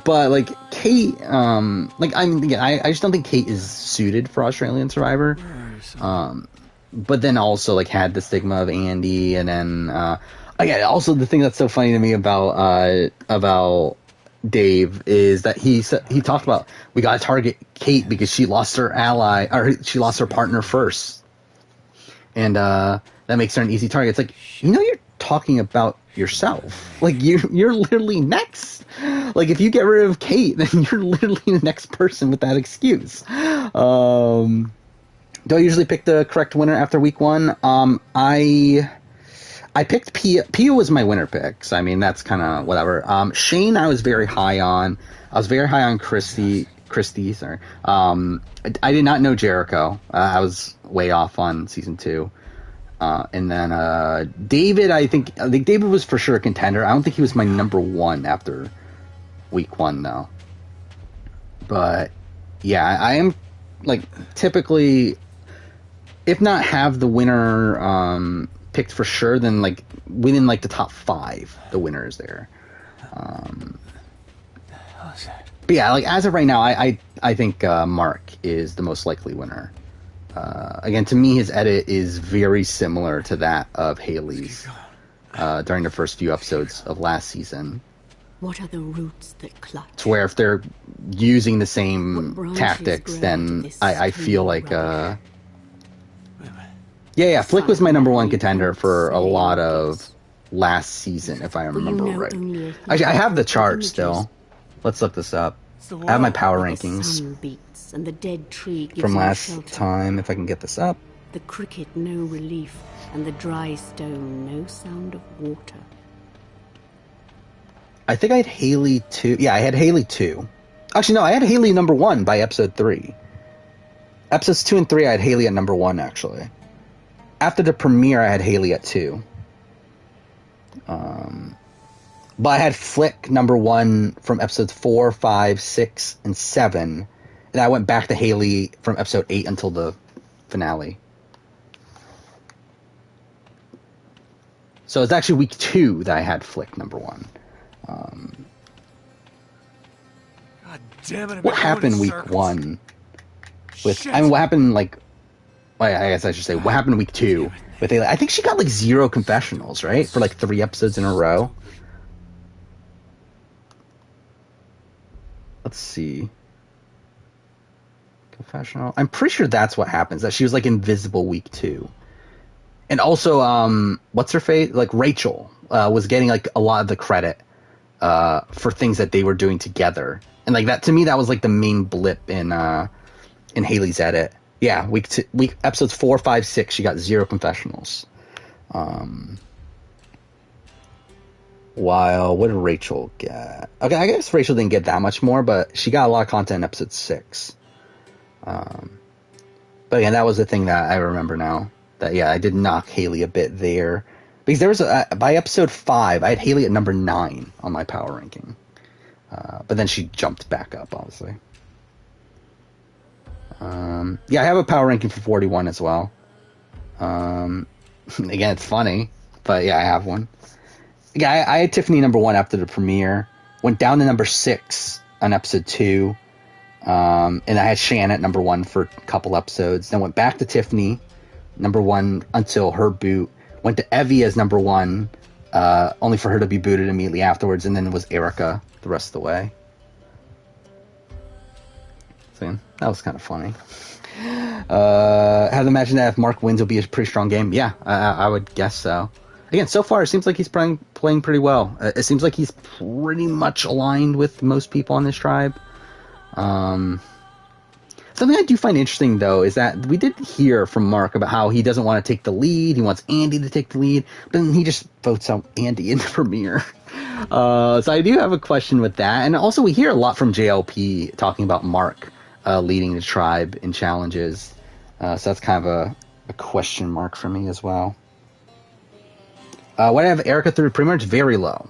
But, like, Kate, like, I mean, again, I just don't think Kate is suited for Australian Survivor. But then also, like, had the stigma of Andy, and then again, also the thing that's so funny to me about Dave is that he talked about, we gotta target Kate because she lost her ally, or she lost her partner first, and that makes her an easy target. It's like, you're talking about yourself. Like, you're literally next. Like, if you get rid of Kate, then you're literally the next person with that excuse. Do I usually pick the correct winner after week 1? I picked Pia. Pia was my winner pick, so I mean, that's kind of whatever. Shane, I was very high on. I was very high on Christy, sorry. I did not know Jericho. I was way off on season 2. And then David, I think David was for sure a contender. I don't think he was my number 1 after week 1, though. But yeah, I am, like, typically, if not have the winner picked for sure, then, like, within, like, the top 5, the winner is there. But yeah, like, as of right now, I think Mark is the most likely winner. Again, to me, his edit is very similar to that of Haley's during the first few episodes of last season. What are the roots that clutch? To where if they're using the same tactics, then I feel like... Yeah, Flick was my number 1 contender for a lot of last season, if I remember right. Actually, I have the chart still. Let's look this up. I have my power rankings and the dead tree gives from last shelter. time, if I can get this up. The cricket no relief, and the dry stone no sound of water. I think I had Haley 2. Yeah, I had Haley 2. Actually, no, I had Haley number 1 by episode 3. Episodes 2 and 3, I had Haley at number 1, actually. After the premiere, I had Haley at 2. But I had Flick number 1 from episodes 4, 5, 6, and 7. and I went back to Haley from episode 8 until the finale. So it's actually week 2 that I had Flick number 1. God damn it! What happened week 1 with? I mean, what happened like? Well, I guess I should say what happened week 2 with Haley. I think she got like 0 confessionals, right, for like 3 episodes in a row. Let's see. Confessional. I'm pretty sure that's what happens. That she was like invisible week 2. And also, what's her face? Like Rachel was getting like a lot of the credit for things that they were doing together, and like that to me, that was like the main blip in Haley's edit. Yeah, week episodes 4, 5, 6, she got 0 confessionals. While what did Rachel get? Okay, I guess Rachel didn't get that much more, but she got a lot of content in episode 6. But again, that was the thing that I remember now. That yeah, I did knock Haley a bit there because there was by episode 5, I had Haley at number 9 on my power ranking, but then she jumped back up, obviously. Yeah, I have a power ranking for 41 as well. Again, it's funny, but yeah, I have one. Yeah, I had Tiffany number 1 after the premiere. Went down to number 6 on episode 2, and I had Shan at number 1 for a couple episodes. Then went back to Tiffany number 1 until her boot. Went to Evie as number 1, only for her to be booted immediately afterwards, and then it was Erica the rest of the way. So that was kind of funny. Have imagined that if Mark wins, it'll be a pretty strong game. Yeah, I would guess so. Again, so far it seems like he's playing pretty well. It seems like he's pretty much aligned with most people on this tribe. Something I do find interesting, though, is that we did hear from Mark about how he doesn't want to take the lead. He wants Andy to take the lead, but then he just votes out Andy in the premiere. So I do have a question with that. And also we hear a lot from JLP talking about Mark leading the tribe in challenges. So that's kind of a question mark for me as well. What I have Erica through pretty much very low.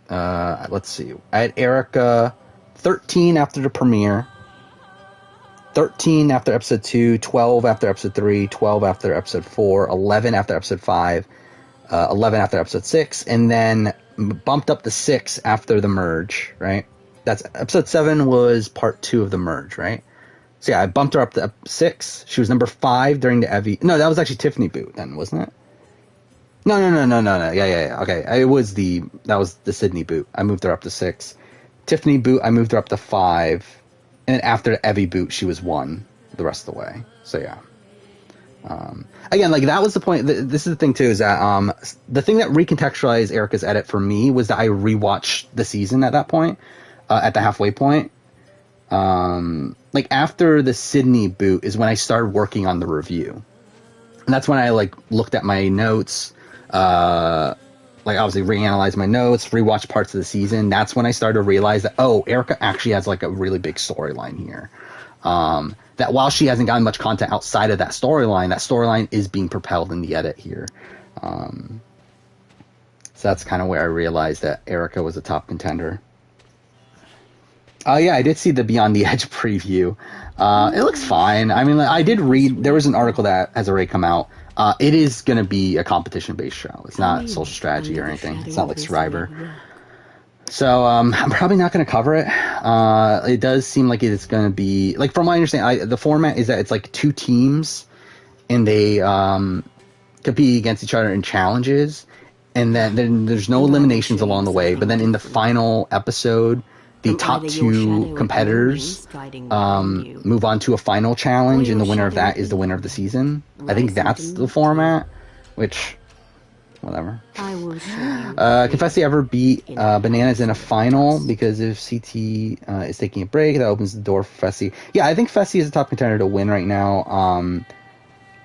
Let's see. I had Erica 13 after the premiere. 13 after episode 2, 12 after episode 3, 12 after episode 4, 11 after episode 5, 11 after episode 6, and then bumped up to 6 after the merge, right? That's episode 7 was part 2 of the merge, right? So yeah, I bumped her up to 6. She was number 5 during the Evie. No, that was actually Tiffany boot then, wasn't it? No. Yeah. Okay, that was the Sydney boot. I moved her up to 6. Tiffany boot, I moved her up to 5. And then after the Evie boot, she was 1 the rest of the way. So yeah. Again, like that was the point. This is the thing too, is that the thing that recontextualized Erica's edit for me was that I rewatched the season at that point, at the halfway point. Like after the Sydney boot is when I started working on the review, and that's when I like looked at my notes, like obviously reanalyzed my notes, rewatched parts of the season. That's when I started to realize that, oh, Erica actually has like a really big storyline here. That while she hasn't gotten much content outside of that storyline is being propelled in the edit here. So that's kind of where I realized that Erica was a top contender. Yeah, I did see the Beyond the Edge preview. It looks fine. I mean, I did read, there was an article that has already come out. It is going to be a competition-based show. It's not social strategy or anything. It's not like Survivor. So I'm probably not going to cover it. It does seem like it's going to be, like from my understanding, the format is that it's like 2 teams, and they compete against each other in challenges, and then there's no eliminations along the way. But then in the final episode, the top 2 competitors move on to a final challenge, and the winner of that is the winner of the season. I think that's the format, which, whatever. Can Fessy ever beat Bananas in a final? Because if CT is taking a break, that opens the door for Fessy. Yeah, I think Fessy is a top contender to win right now.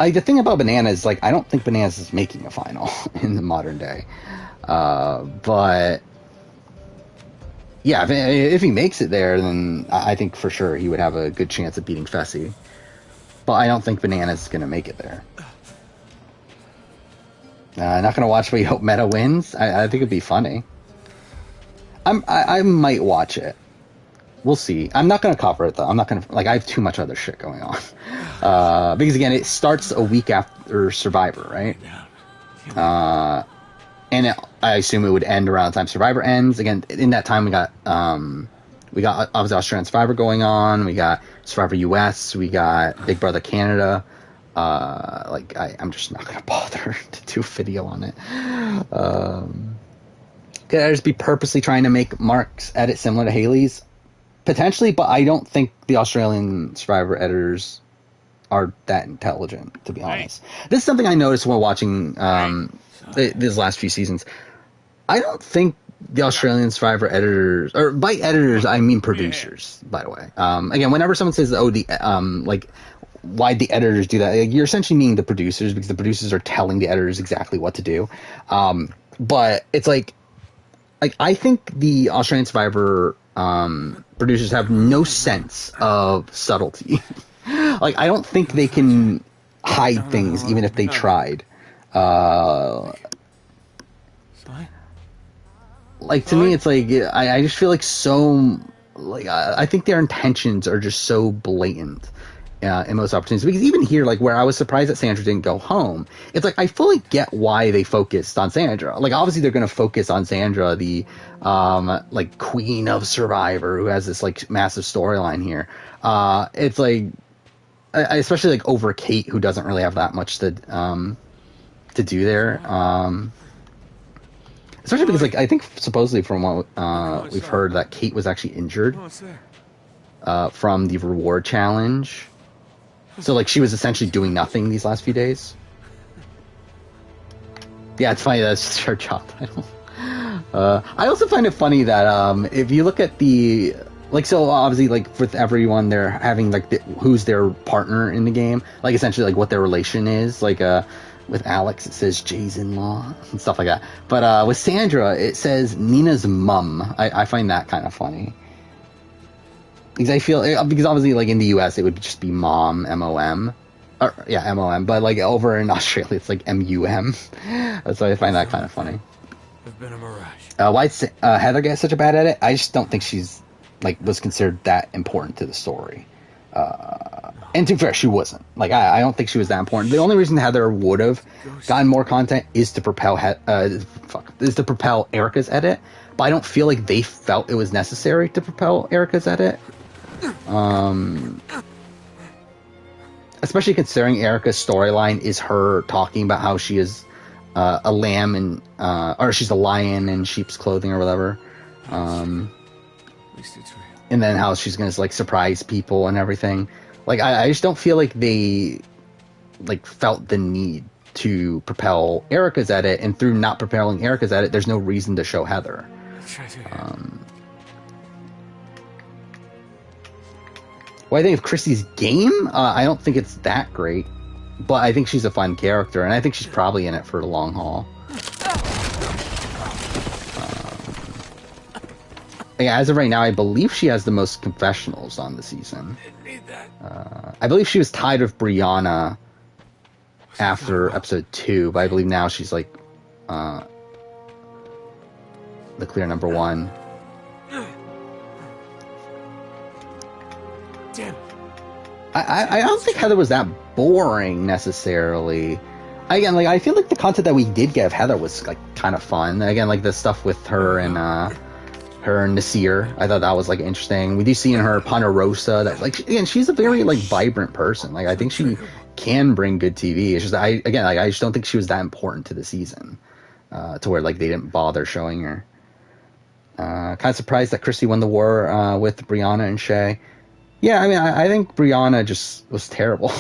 The thing about Bananas, like, I don't think Bananas is making a final in the modern day. But yeah, if he makes it there, then I think for sure he would have a good chance of beating Fessy. But I don't think Bananas is going to make it there. Not going to watch We Hope Meta wins. I think it'd be funny. I might watch it. we'll see. I'm not going to cover it though. I'm not going to I have too much other shit going on. Because again, it starts a week after Survivor, right? And I assume it would end around the time Survivor ends. Again, in that time we got obviously Australian Survivor going on. We got Survivor US. We got Big Brother Canada. I'm just not going to bother to do a video on it. Could I just be purposely trying to make Mark's edit similar to Haley's? Potentially, but I don't think the Australian Survivor editors are that intelligent, to be honest. This is something I noticed while watching these last few seasons. I don't think the Australian Survivor editors, or by editors I mean producers, by the way. Again, whenever someone says, why'd the editors do that? You're essentially meaning the producers, because the producers are telling the editors exactly what to do. But it's I think the Australian Survivor producers have no sense of subtlety. I don't think they can hide things, even if they tried. To me, it's I just feel I think their intentions are just so blatant in most opportunities. Because even here, where I was surprised that Sandra didn't go home, it's I fully get why they focused on Sandra. Obviously they're going to focus on Sandra, the queen of Survivor, who has this massive storyline here. It's especially over Kate, who doesn't really have that much to do there. Especially because I think supposedly from what we've heard, that Kate was actually injured from the reward challenge. So she was essentially doing nothing these last few days. Yeah, it's funny, that's her job title. I also find it funny that if you look at the so obviously with everyone, they're having who's their partner in the game, essentially what their relation is. With Alex it says Jay's in-law and stuff like that, but with Sandra it says Nina's mum. I find that kind of funny, because I feel, because obviously in the US it would just be mom, M-O-M, or yeah, M-O-M, but over in Australia it's M-U-M. So I find that kind of funny. It's been a mirage. Why Heather get such a bad edit? I just don't think she's was considered that important to the story. And to be fair, she wasn't. I don't think she was that important. The only reason Heather would have gotten more content is to propel Erica's edit. But I don't feel like they felt it was necessary to propel Erica's edit. Especially considering Erica's storyline is her talking about how she is a lamb and or she's a lion in sheep's clothing or whatever. At least it's real. And then how she's gonna surprise people and everything. I just don't feel like they felt the need to propel Erica's edit, and through not propelling Erica's edit, there's no reason to show Heather. Well, I think of Chrissy's game, I don't think it's that great, but I think she's a fun character, and I think she's probably in it for the long haul. Yeah, as of right now, I believe she has the most confessionals on the season. I believe she was tied with Brianna after episode 2, but I believe now she's the clear number 1. Damn. I don't think Heather was that boring necessarily. Again, I feel like the content that we did get of Heather was kind of fun. Again, the stuff with her and Nasir, I thought that was interesting. We do see in her Ponderosa that again, she's a very vibrant person. I think she can bring good TV. It's just I just don't think she was that important to the season to where they didn't bother showing her. Kind of surprised that Chrissy won the war with Brianna and Shay. Yeah, I mean, I think Brianna just was terrible.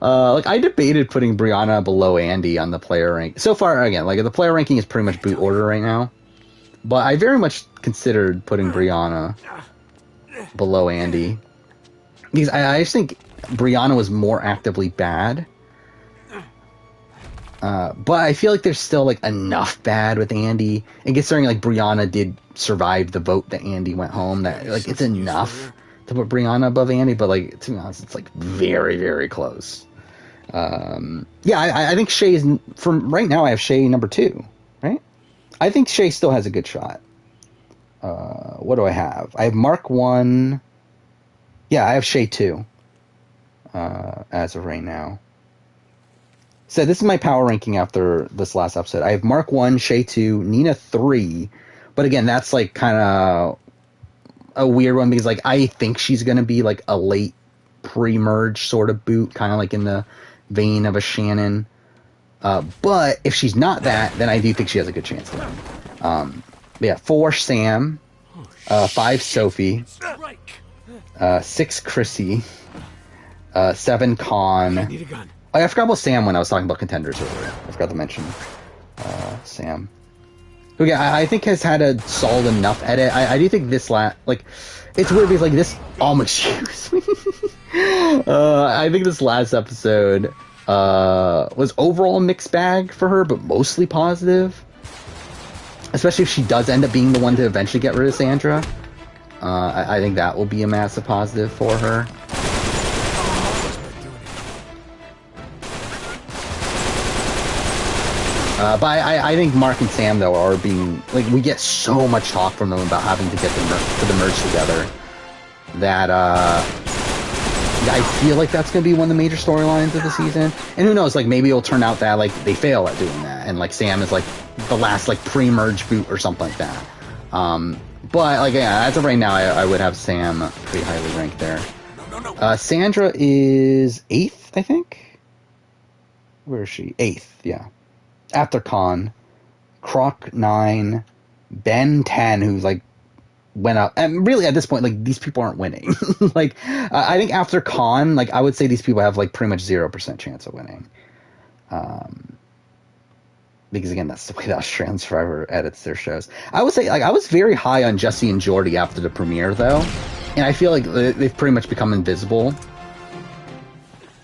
I debated putting Brianna below Andy on the player rank. So far, again, the player ranking is pretty much boot order right now. But I very much considered putting Brianna below Andy. Because I just think Brianna was more actively bad. But I feel like there's still enough bad with Andy. And considering Brianna did survive the vote that Andy went home, that it's enough to put Brianna above Andy. But to be honest, it's very, very close. Yeah, I think Shay is, from right now, I have Shay number 2, right? I think Shay still has a good shot. What do I have? I have Mark 1. Yeah, I have Shay 2 as of right now. So this is my power ranking after this last episode. I have Mark 1, Shay 2, Nina 3. But again, that's like kind of a weird one because like I think she's going to be like a late pre-merge sort of boot, kind of like in the vein of a Shannon. But if she's not that, then I do think she has a good chance to win. Yeah, 4 Sam, 5 Sophie, 6 Chrissy, 7 Con. I need a gun. Oh, I forgot about Sam when I was talking about contenders earlier. I forgot to mention Sam. Who, yeah, I think has had a solid enough edit. I do think this like, it's weird because like this. Excuse me. I think this last episode was overall a mixed bag for her, but mostly positive. Especially if she does end up being the one to eventually get rid of Sandra. I think that will be a massive positive for her. But I think Mark and Sam, though, are being... Like, we get so much talk from them about having to get the merge together that I feel like that's going to be one of the major storylines of the season. And who knows, like, maybe it'll turn out that, like, they fail at doing that. And, like, Sam is, like, the last, like, pre-merge boot or something like that. But, like, yeah, as of right now, I would have Sam pretty highly ranked there. Sandra is 8th, I think? Where is she? 8th, yeah. After Khan, Croc 9, Ben 10, who's like went up, and really at this point, like these people aren't winning. Like I think after Khan, like I would say these people have like pretty much 0% chance of winning, because again that's the way the Australian Survivor edits their shows. I would say like I was very high on Jesse and Jordy after the premiere though, and I feel like they've pretty much become invisible,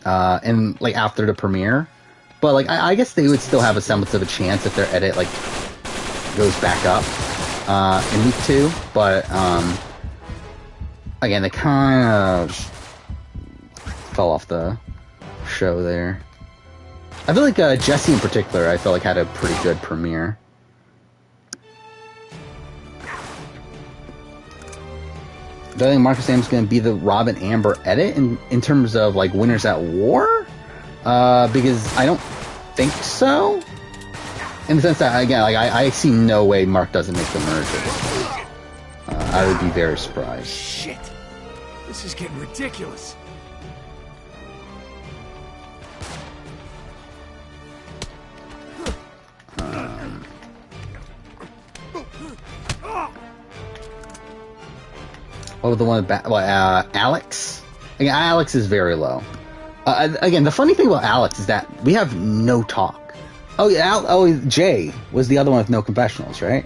and like after the premiere. But, like, I guess they would still have a semblance of a chance if their edit, like, goes back up in week 2. But, again, they kind of fell off the show there. I feel like Jesse in particular, I felt like had a pretty good premiere. Do I think Marcus Sam's going to be the Robin Amber edit in terms of, like, winners at war? Because I don't think so. In the sense that, again, like I see no way Mark doesn't make the merge at this point. I would be very surprised. Shit. This is getting ridiculous. Oh, the one with Alex? Again, Alex is very low. Again, the funny thing about Alex is that we have no talk. Oh, yeah, Jay was the other one with no confessionals, right?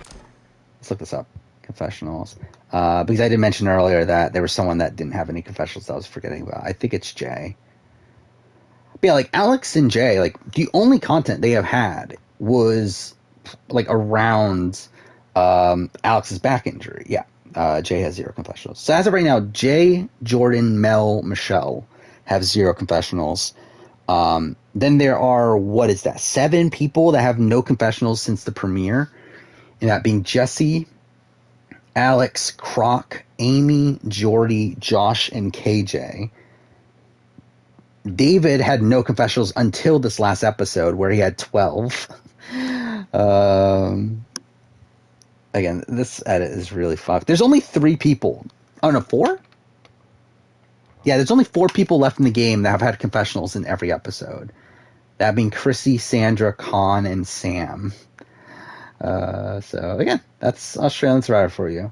Let's look this up. Confessionals. Because I did mention earlier that there was someone that didn't have any confessionals that I was forgetting about. I think it's Jay. But yeah, like, Alex and Jay, like, the only content they have had was, like, around Alex's back injury. Yeah, Jay has 0 confessionals. So as of right now, Jay, Jordan, Mel, Michelle have 0 confessionals. Then there are, 7 people that have no confessionals since the premiere. And that being Jesse, Alex, Croc, Amy, Jordy, Josh, and KJ. David had no confessionals until this last episode where he had 12. Again, this edit is really fucked. There's only 3 people. Oh, no, 4? Yeah, there's only 4 people left in the game that have had confessionals in every episode. That being Chrissy, Sandra, Con, and Sam. So, again, that's Australian Survivor for you.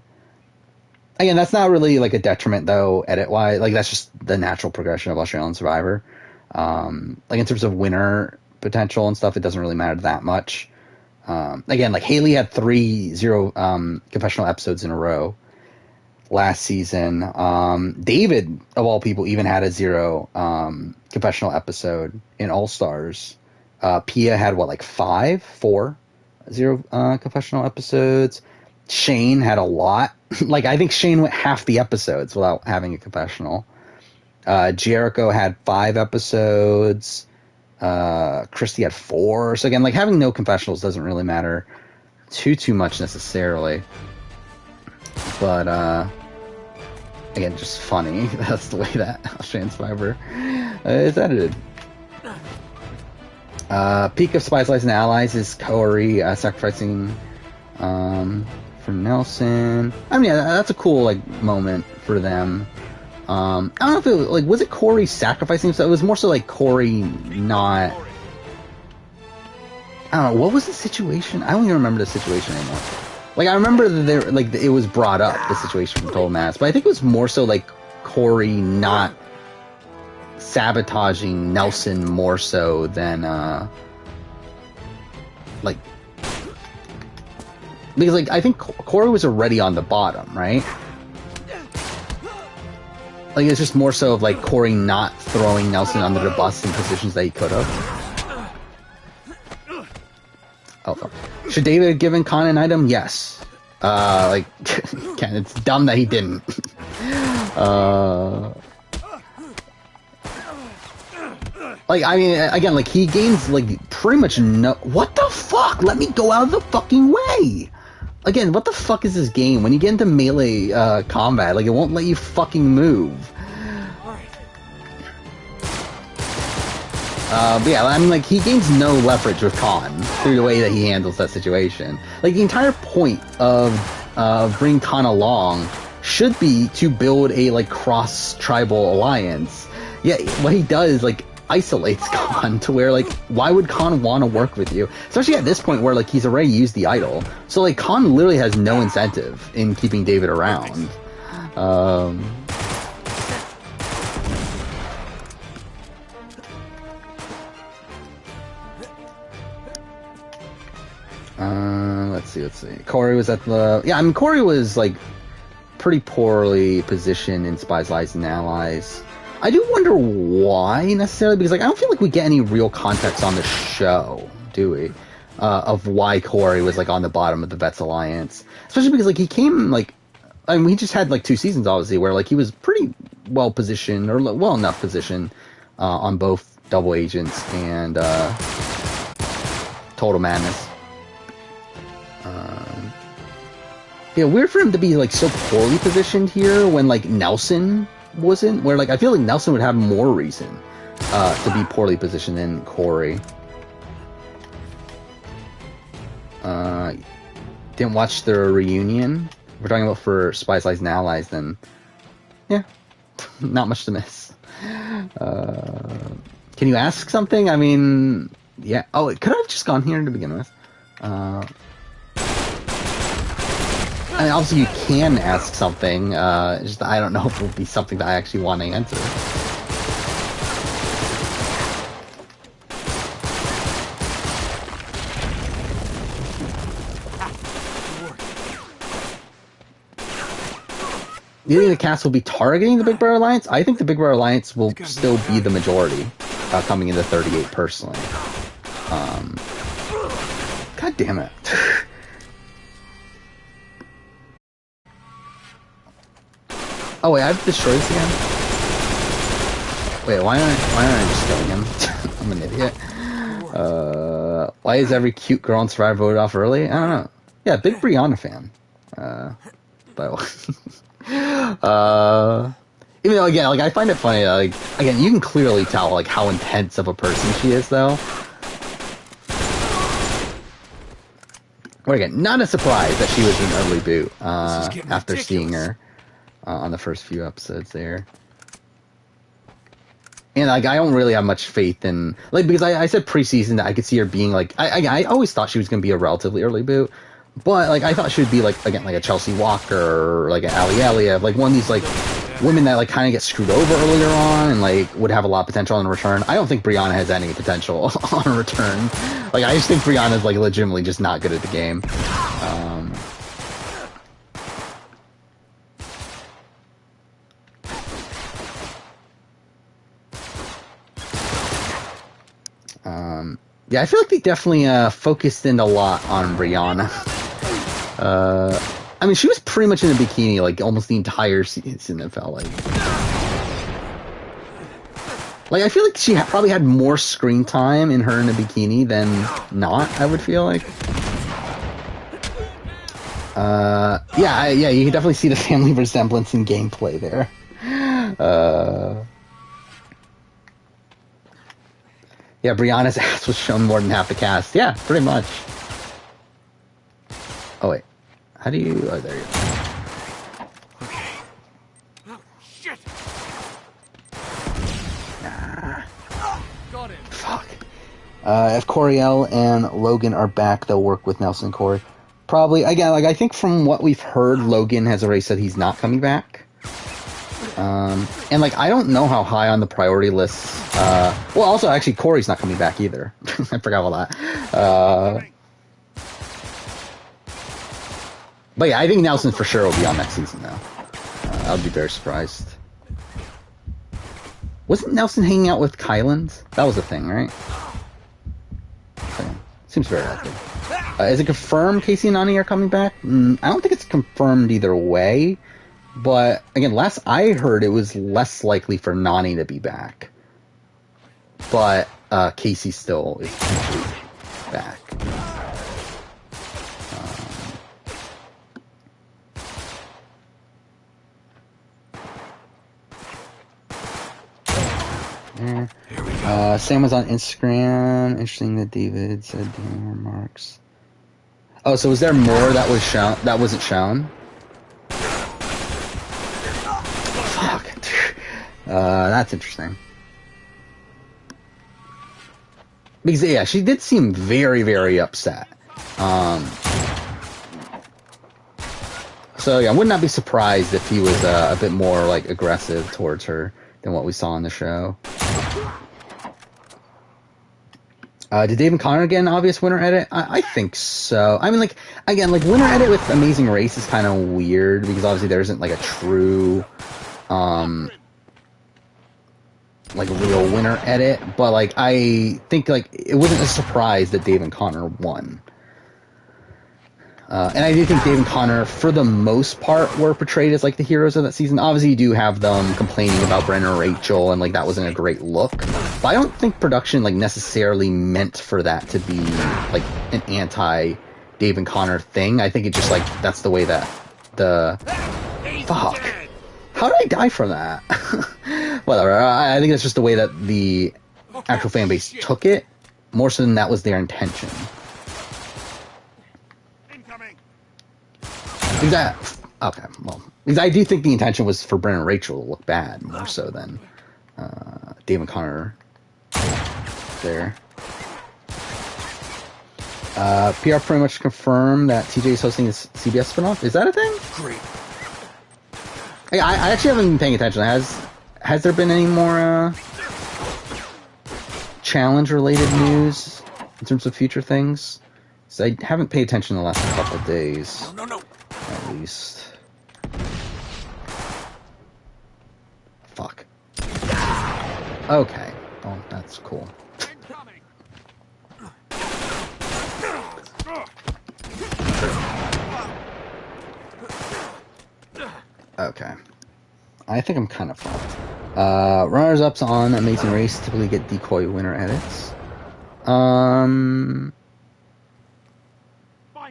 Again, that's not really, like, a detriment, though, edit-wise. Like, that's just the natural progression of Australian Survivor. Like, in terms of winner potential and stuff, it doesn't really matter that much. Again, like, Haley had 3 0 confessional episodes in a row last season. David, of all people, even had a 0 confessional episode in All Stars. Pia had, 4 0 confessional episodes. Shane had a lot. Like, I think Shane went half the episodes without having a confessional. Jericho had 5 episodes. Christy had 4. So again, like, having no confessionals doesn't really matter too much necessarily. but again, just funny. That's the way that Australian Survivor is edited. Peak of Spies, Lies, and Allies is Corey sacrificing for Nelson. I mean, yeah, that's a cool like moment for them. I don't know if it was, like, was it Corey sacrificing himself? It was more so like Corey not. I don't know, what was the situation? I don't even remember the situation anymore. Like, I remember that there, like, it was brought up, the situation from Total Mass, but I think it was more so like Corey not sabotaging Nelson more so than like, because like I think Corey was already on the bottom, right? Like, it's just more so of like Corey not throwing Nelson under the bus in positions that he could have. Oh, fuck. Should David have given Khan an item? Yes. Like, Ken, it's dumb that he didn't. Like, I mean, again, like, he gains, like, pretty much no... What the fuck? Let me go out of the fucking way! Again, what the fuck is this game? When you get into melee combat, like, it won't let you fucking move. But yeah, I mean, like, he gains no leverage with Khan through the way that he handles that situation. Like, the entire point of bringing Khan along should be to build a, like, cross-tribal alliance. Yeah, what he does, like, isolates Khan to where, like, why would Khan want to work with you? Especially at this point where, like, he's already used the idol. So, like, Khan literally has no incentive in keeping David around. Let's see. Corey was at the... Yeah, I mean, Corey was, like, pretty poorly positioned in Spies, Lies, and Allies. I do wonder why, necessarily, because, like, I don't feel like we get any real context on the show, do we? Of why Corey was, like, on the bottom of the Vets Alliance. Especially because, like, he came, like... I mean, we just had, like, 2 seasons, obviously, where, like, he was pretty well-positioned, or well enough positioned, on both Double Agents and, Total Madness. Yeah, weird for him to be, like, so poorly positioned here when, like, Nelson wasn't. Where, like, I feel like Nelson would have more reason to be poorly positioned than Corey. Didn't watch the reunion. We're talking about for Spies, Lies, and Allies, then... Yeah, not much to miss. Can you ask something? I mean... Yeah. Oh, could I have just gone here to begin with? I mean, obviously you can ask something, just I don't know if it will be something that I actually want to answer. Do you think the cast will be targeting the Big Brother Alliance? I think the Big Brother Alliance will still be the majority, coming into 38 personally. God damn it. Oh wait, I've destroyed this again? Wait, why aren't I just killing him? I'm an idiot. Why is every cute girl on Survivor voted off early? I don't know. Yeah, big Brianna fan. But even though, again, like, I find it funny, like, again, you can clearly tell, like, how intense of a person she is, though. But again, not a surprise that she was an early boot, after seeing her. On the first few episodes there. And, like, I don't really have much faith in... Like, because I said preseason that I could see her being, like... I always thought she was going to be a relatively early boot. But, like, I thought she would be, like, again, like a Chelsea Walker or, like, an Ali Aliev. Like, one of these, like, women that, like, kind of get screwed over earlier on and, like, would have a lot of potential on return. I don't think Brianna has any potential on return. Like, I just think Brianna's, like, legitimately just not good at the game. Yeah, I feel like they definitely focused in a lot on Brianna. I mean, she was pretty much in a bikini, like, almost the entire season, it felt like. Like, I feel like she probably had more screen time in her in a bikini than not, I would feel like. Yeah, you can definitely see the family resemblance in gameplay there. Yeah, Brianna's ass was shown more than half the cast. Yeah, pretty much. Oh, wait. How do you... Oh, there you go. Okay. Oh, shit! Got it. Fuck. If Coriel and Logan are back, they'll work with Nelson and Corey. Probably. Again, like, I think from what we've heard, Logan has already said he's not coming back. And, like, I don't know how high on the priority list... well, also, actually, Corey's not coming back either. I forgot all that. But yeah, I think Nelson for sure will be on next season, though. I'll be very surprised. Wasn't Nelson hanging out with Kylan's? That was a thing, right? Okay. Seems very likely. Is it confirmed Casey and Nani are coming back? I don't think it's confirmed either way. But, again, last I heard it was less likely for Nani to be back. But Casey still is potentially back. Sam was on Instagram. Interesting that David said damn remarks. Oh, so was there more that was shown that wasn't shown? Fuck. That's interesting. Because yeah, she did seem very, very upset. So yeah, I would not be surprised if he was a bit more like aggressive towards her than what we saw in the show. Did Dave and Connor get an obvious winner edit? I think so. I mean, like, again, like, winner edit with Amazing Race is kind of weird, because obviously there isn't, like, a true, like, real winner edit, but, like, I think, like, it wasn't a surprise that Dave and Connor won. And I do think Dave and Connor, for the most part, were portrayed as, like, the heroes of that season. Obviously, you do have them complaining about Brennan and Rachel, and, like, that wasn't a great look. But I don't think production, like, necessarily meant for that to be, like, an anti-Dave and Connor thing. I think it just, like, that's the way that the... Fuck. How did I die from that? Whatever. I think that's just the way that the actual fan base took it, more so than that was their intention. Okay, well, because I do think the intention was for Brennan and Rachel to look bad, more so than Dave and Connor there. PR pretty much confirmed that TJ is hosting his CBS spinoff. Is that a thing? Great. Hey, I actually haven't been paying attention. Has there been any more challenge-related news in terms of future things? So I haven't paid attention the last couple of days. No. At least. Fuck. Okay. Oh, that's cool. Okay. I think I'm kind of fucked. Runners-ups on Amazing Race typically get decoy winner edits.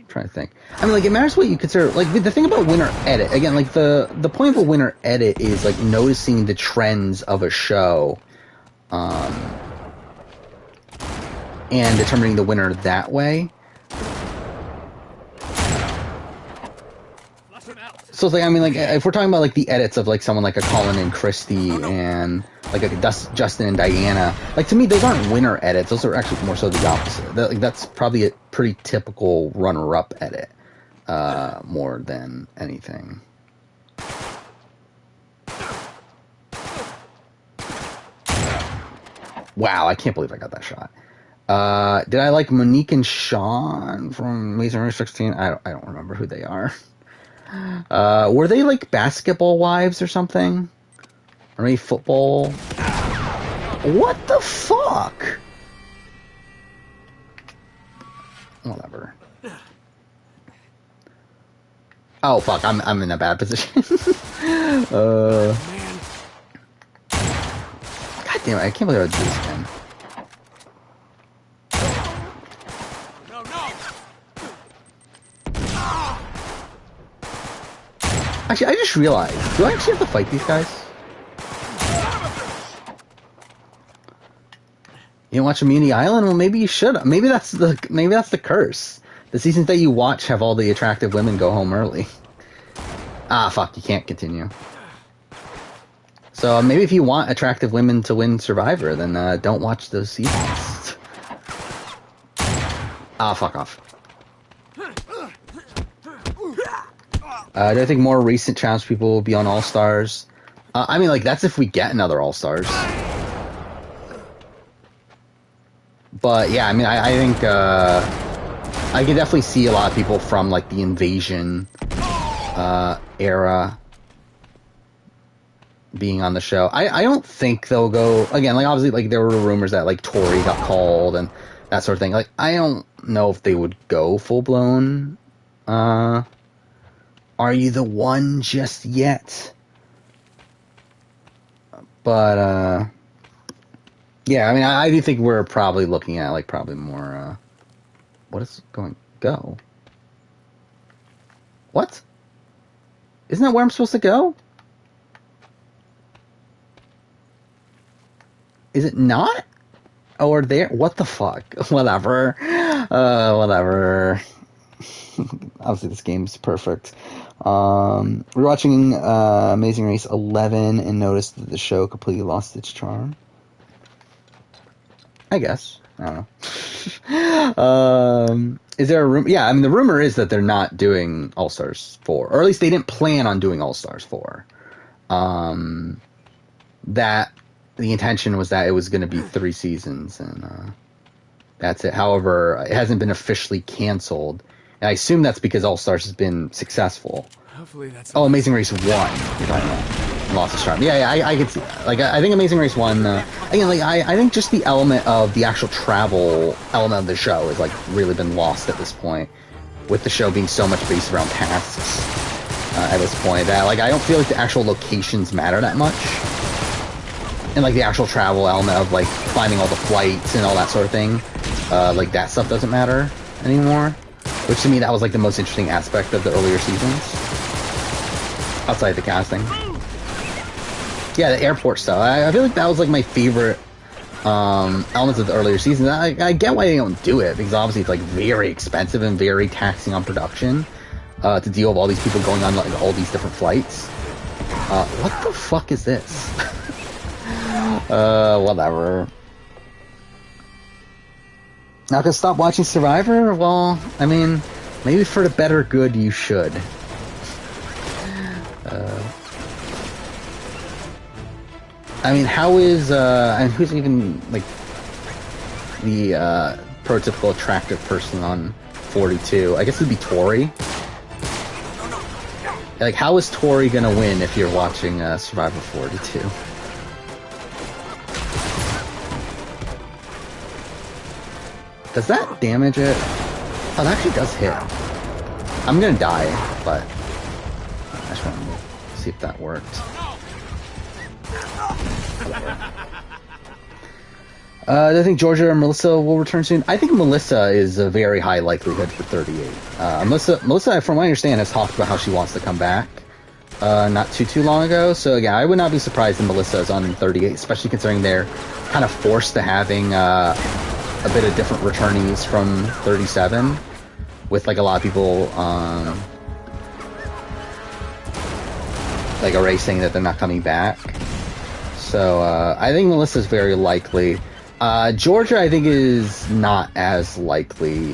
Trying to think. I mean, like, it matters what you consider. Like, the thing about winner edit, again, like, the point of a winner edit is, like, noticing the trends of a show, and determining the winner that way. So it's like, I mean, like, if we're talking about, like, the edits of, like, someone like a Colin and Christy and, like, a Justin and Diana, like, to me, those aren't winner edits. Those are actually more so the opposite. That's probably a pretty typical runner-up edit, more than anything. Wow, I can't believe I got that shot. Did I like Monique and Sean from Amazing Race 16? I don't remember who they are. Were they like basketball wives or something? Or maybe football? What the fuck? Whatever. Oh fuck, I'm in a bad position. God damn it, I can't believe I would do this again. Actually, I just realized, do I actually have to fight these guys? You didn't watch Immunity Island? Well, maybe you should. Maybe that's the curse. The seasons that you watch have all the attractive women go home early. Ah, fuck, you can't continue. So maybe if you want attractive women to win Survivor, then don't watch those seasons. Ah, fuck off. Do I think more recent challenge people will be on All Stars? I mean, like, that's if we get another All Stars. But yeah, I mean, I think I can definitely see a lot of people from like the Invasion era being on the show. I don't think they'll go again. Like obviously, like there were rumors that like Tori got called and that sort of thing. Like I don't know if they would go full blown. Are you the one just yet? But yeah, I mean, I do think we're probably looking at like probably more. What is going go? What? Isn't that where I'm supposed to go? Is it not? Or there? What the fuck? Whatever. Whatever. Obviously, this game's perfect. We're watching Amazing Race 11 and noticed that the show completely lost its charm. I guess. I don't know. Is there a rumor? Yeah, I mean, the rumor is that they're not doing All-Stars 4. Or at least they didn't plan on doing All-Stars 4. That the intention was that it was going to be 3 seasons, and that's it. However, it hasn't been officially canceled. And I assume that's because All-Stars has been successful. Hopefully that's... Oh, Amazing Race 1, you're talking about. Lost its charm. Yeah, I can see that. Like, I think Amazing Race 1, again, like, I think just the element of the actual travel element of the show has, like, really been lost at this point. With the show being so much based around tasks at this point, that, like, I don't feel like the actual locations matter that much. And, like, the actual travel element of, like, finding all the flights and all that sort of thing, like, that stuff doesn't matter anymore. Which, to me, that was, like, the most interesting aspect of the earlier seasons. Outside the casting. Yeah, the airport stuff. I feel like that was like my favorite elements of the earlier seasons. I get why they don't do it, because obviously it's like very expensive and very taxing on production to deal with all these people going on like all these different flights. What the fuck is this? Whatever. Not gonna stop watching Survivor? Well, I mean, maybe for the better good you should. I mean, how is, and who's even, like, the, prototypical attractive person on 42? I guess it'd be Tori. Like, how is Tori gonna win if you're watching, Survivor 42? Does that damage it? Oh, it actually does hit. I'm gonna die, but I just want to see if that worked. I think Georgia or Melissa will return soon. I think Melissa is a very high likelihood for 38. Melissa, from what I understand, has talked about how she wants to come back not too long ago. So, yeah, I would not be surprised if Melissa is on 38, especially considering they're kind of forced to having a bit of different returnees from 37, with, like, a lot of people, like, erasing that they're not coming back. So, I think Melissa's very likely. Georgia, I think, is not as likely.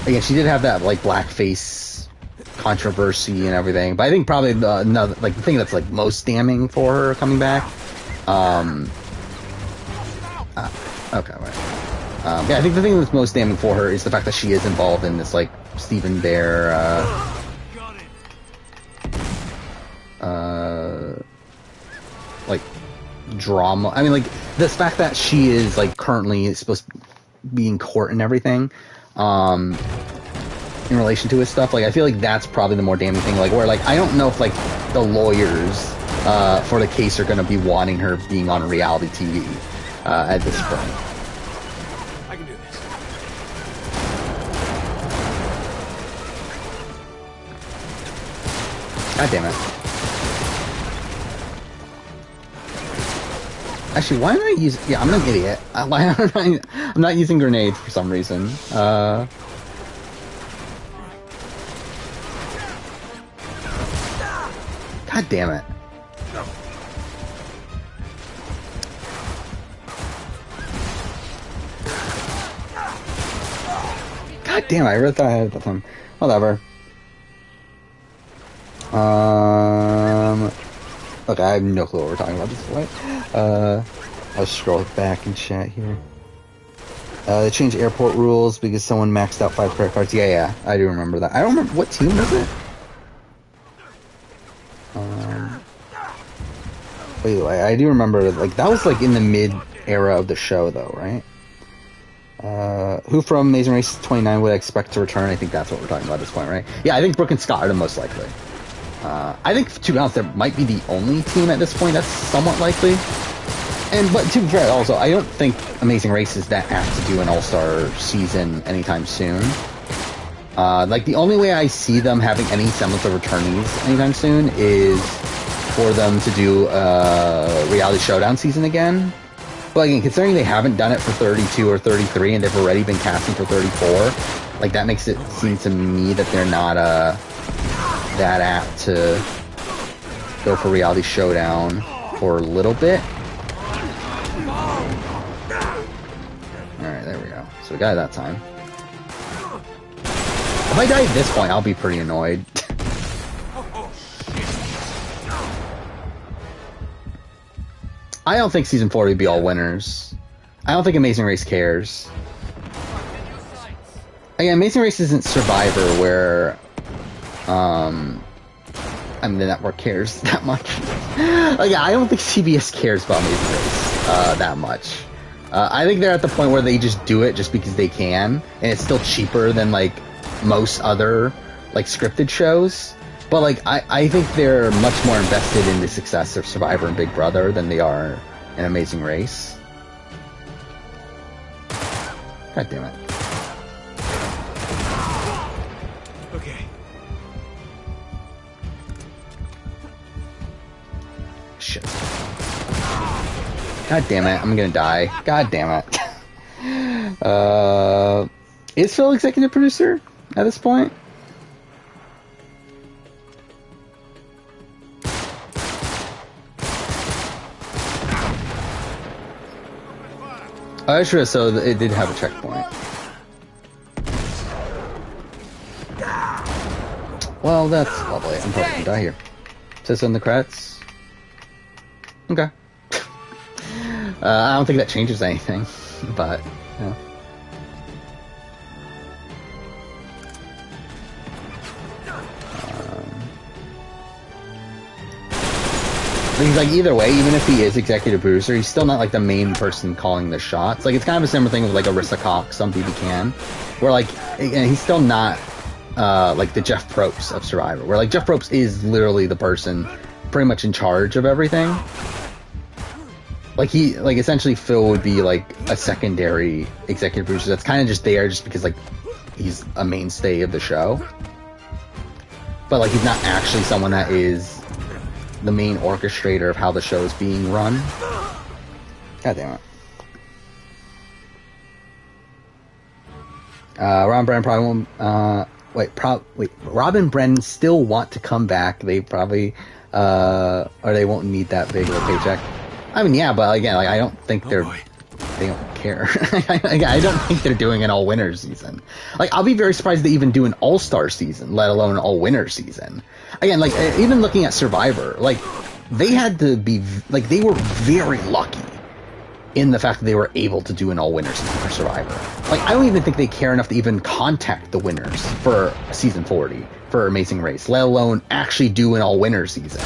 Again, she did have that, like, blackface controversy and everything, but I think probably the thing that's, like, most damning for her coming back. Okay, right. Yeah, I think the thing that's most damning for her is the fact that she is involved in this, like, Stephen Bear, like, drama. I mean, like, this fact that she is, like, currently supposed to be in court and everything, in relation to his stuff, like, I feel like that's probably the more damning thing, like, where, like, I don't know if, like, the lawyers, for the case are gonna be wanting her being on reality TV, at this point. I can do this. God damn it. Actually, why am I using... Yeah, I'm an idiot. Why am I'm not using grenades for some reason. God damn it. God damn it, I really thought I had it that time. Whatever. Okay, I have no clue what we're talking about this point. I'll scroll back and chat here. They changed airport rules because someone maxed out 5 credit cards. Yeah, I do remember that. I don't remember, what team was it? Wait, I do remember, like, that was, like, in the mid-era of the show, though, right? Who from Amazing Race 29 would I expect to return? I think that's what we're talking about at this point, right? Yeah, I think Brooke and Scott are the most likely. I think, to be honest, there might be the only team at this point that's somewhat likely. But to be fair, also, I don't think Amazing Race is that apt to do an all-star season anytime soon. Like, the only way I see them having any semblance of returnees anytime soon is for them to do a reality showdown season again. But again, considering they haven't done it for 32 or 33 and they've already been casting for 34, like, that makes it seem to me that they're not that apt to go for reality showdown for a little bit. Alright, there we go. So we got it that time. If I die at this point, I'll be pretty annoyed. I don't think Season 40 would be all winners. I don't think Amazing Race cares. Again, Amazing Race isn't Survivor where, I mean, the network cares that much. Like, I don't think CBS cares about Amazing Race that much. I think they're at the point where they just do it just because they can, and it's still cheaper than, like, most other, like, scripted shows. But, like, I think they're much more invested in the success of Survivor and Big Brother than they are in Amazing Race. God damn it. Okay. Shit. God damn it, I'm gonna die. God damn it. Is Phil executive producer at this point? Oh, sure, so it did have a checkpoint. Well, that's lovely. I'm probably gonna die here. Says in the credits. Okay. I don't think that changes anything, but, yeah. Because, like, either way, even if he is executive producer, he's still not, like, the main person calling the shots. Like, it's kind of a similar thing with, like, Arissa Cox on BB Can, where, like, he's still not, like, the Jeff Probst of Survivor, where, like, Jeff Probst is literally the person pretty much in charge of everything. Like, essentially Phil would be, like, a secondary executive producer that's kind of just there just because, like, he's a mainstay of the show. But, like, he's not actually someone that is the main orchestrator of how the show is being run. God damn it. Rob and Brennan probably won't, Rob and Brennan still want to come back. They probably, or they won't need that big of a paycheck. I mean, yeah, but again, like, I don't think they don't care. I don't think they're doing an all-winner season. Like, I'll be very surprised they even do an all-star season, let alone an all-winner season. Again, like, even looking at Survivor, like, they had to be, like, they were very lucky in the fact that they were able to do an all-winner season for Survivor. Like, I don't even think they care enough to even contact the winners for Season 40, for Amazing Race, let alone actually do an all-winner season.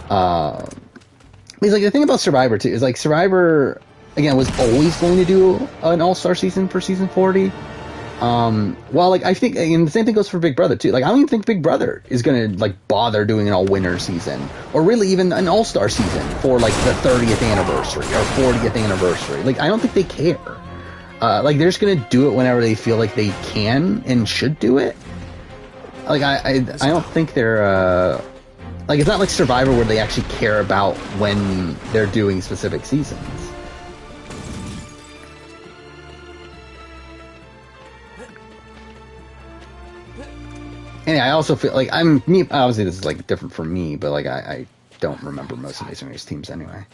Because, like, the thing about Survivor, too, is, like, Survivor, again, was always going to do an all-star season for Season 40. Well, like, I think, and the same thing goes for Big Brother, too. Like, I don't even think Big Brother is gonna, like, bother doing an all-winner season. Or really even an all-star season for, like, the 30th anniversary or 40th anniversary. Like, I don't think they care. Like, they're just gonna do it whenever they feel like they can and should do it. Like, I don't think they're, Like, it's not like Survivor where they actually care about when they're doing specific seasons. And I also feel like obviously this is like different for me, but like I don't remember most Amazing Race teams anyway.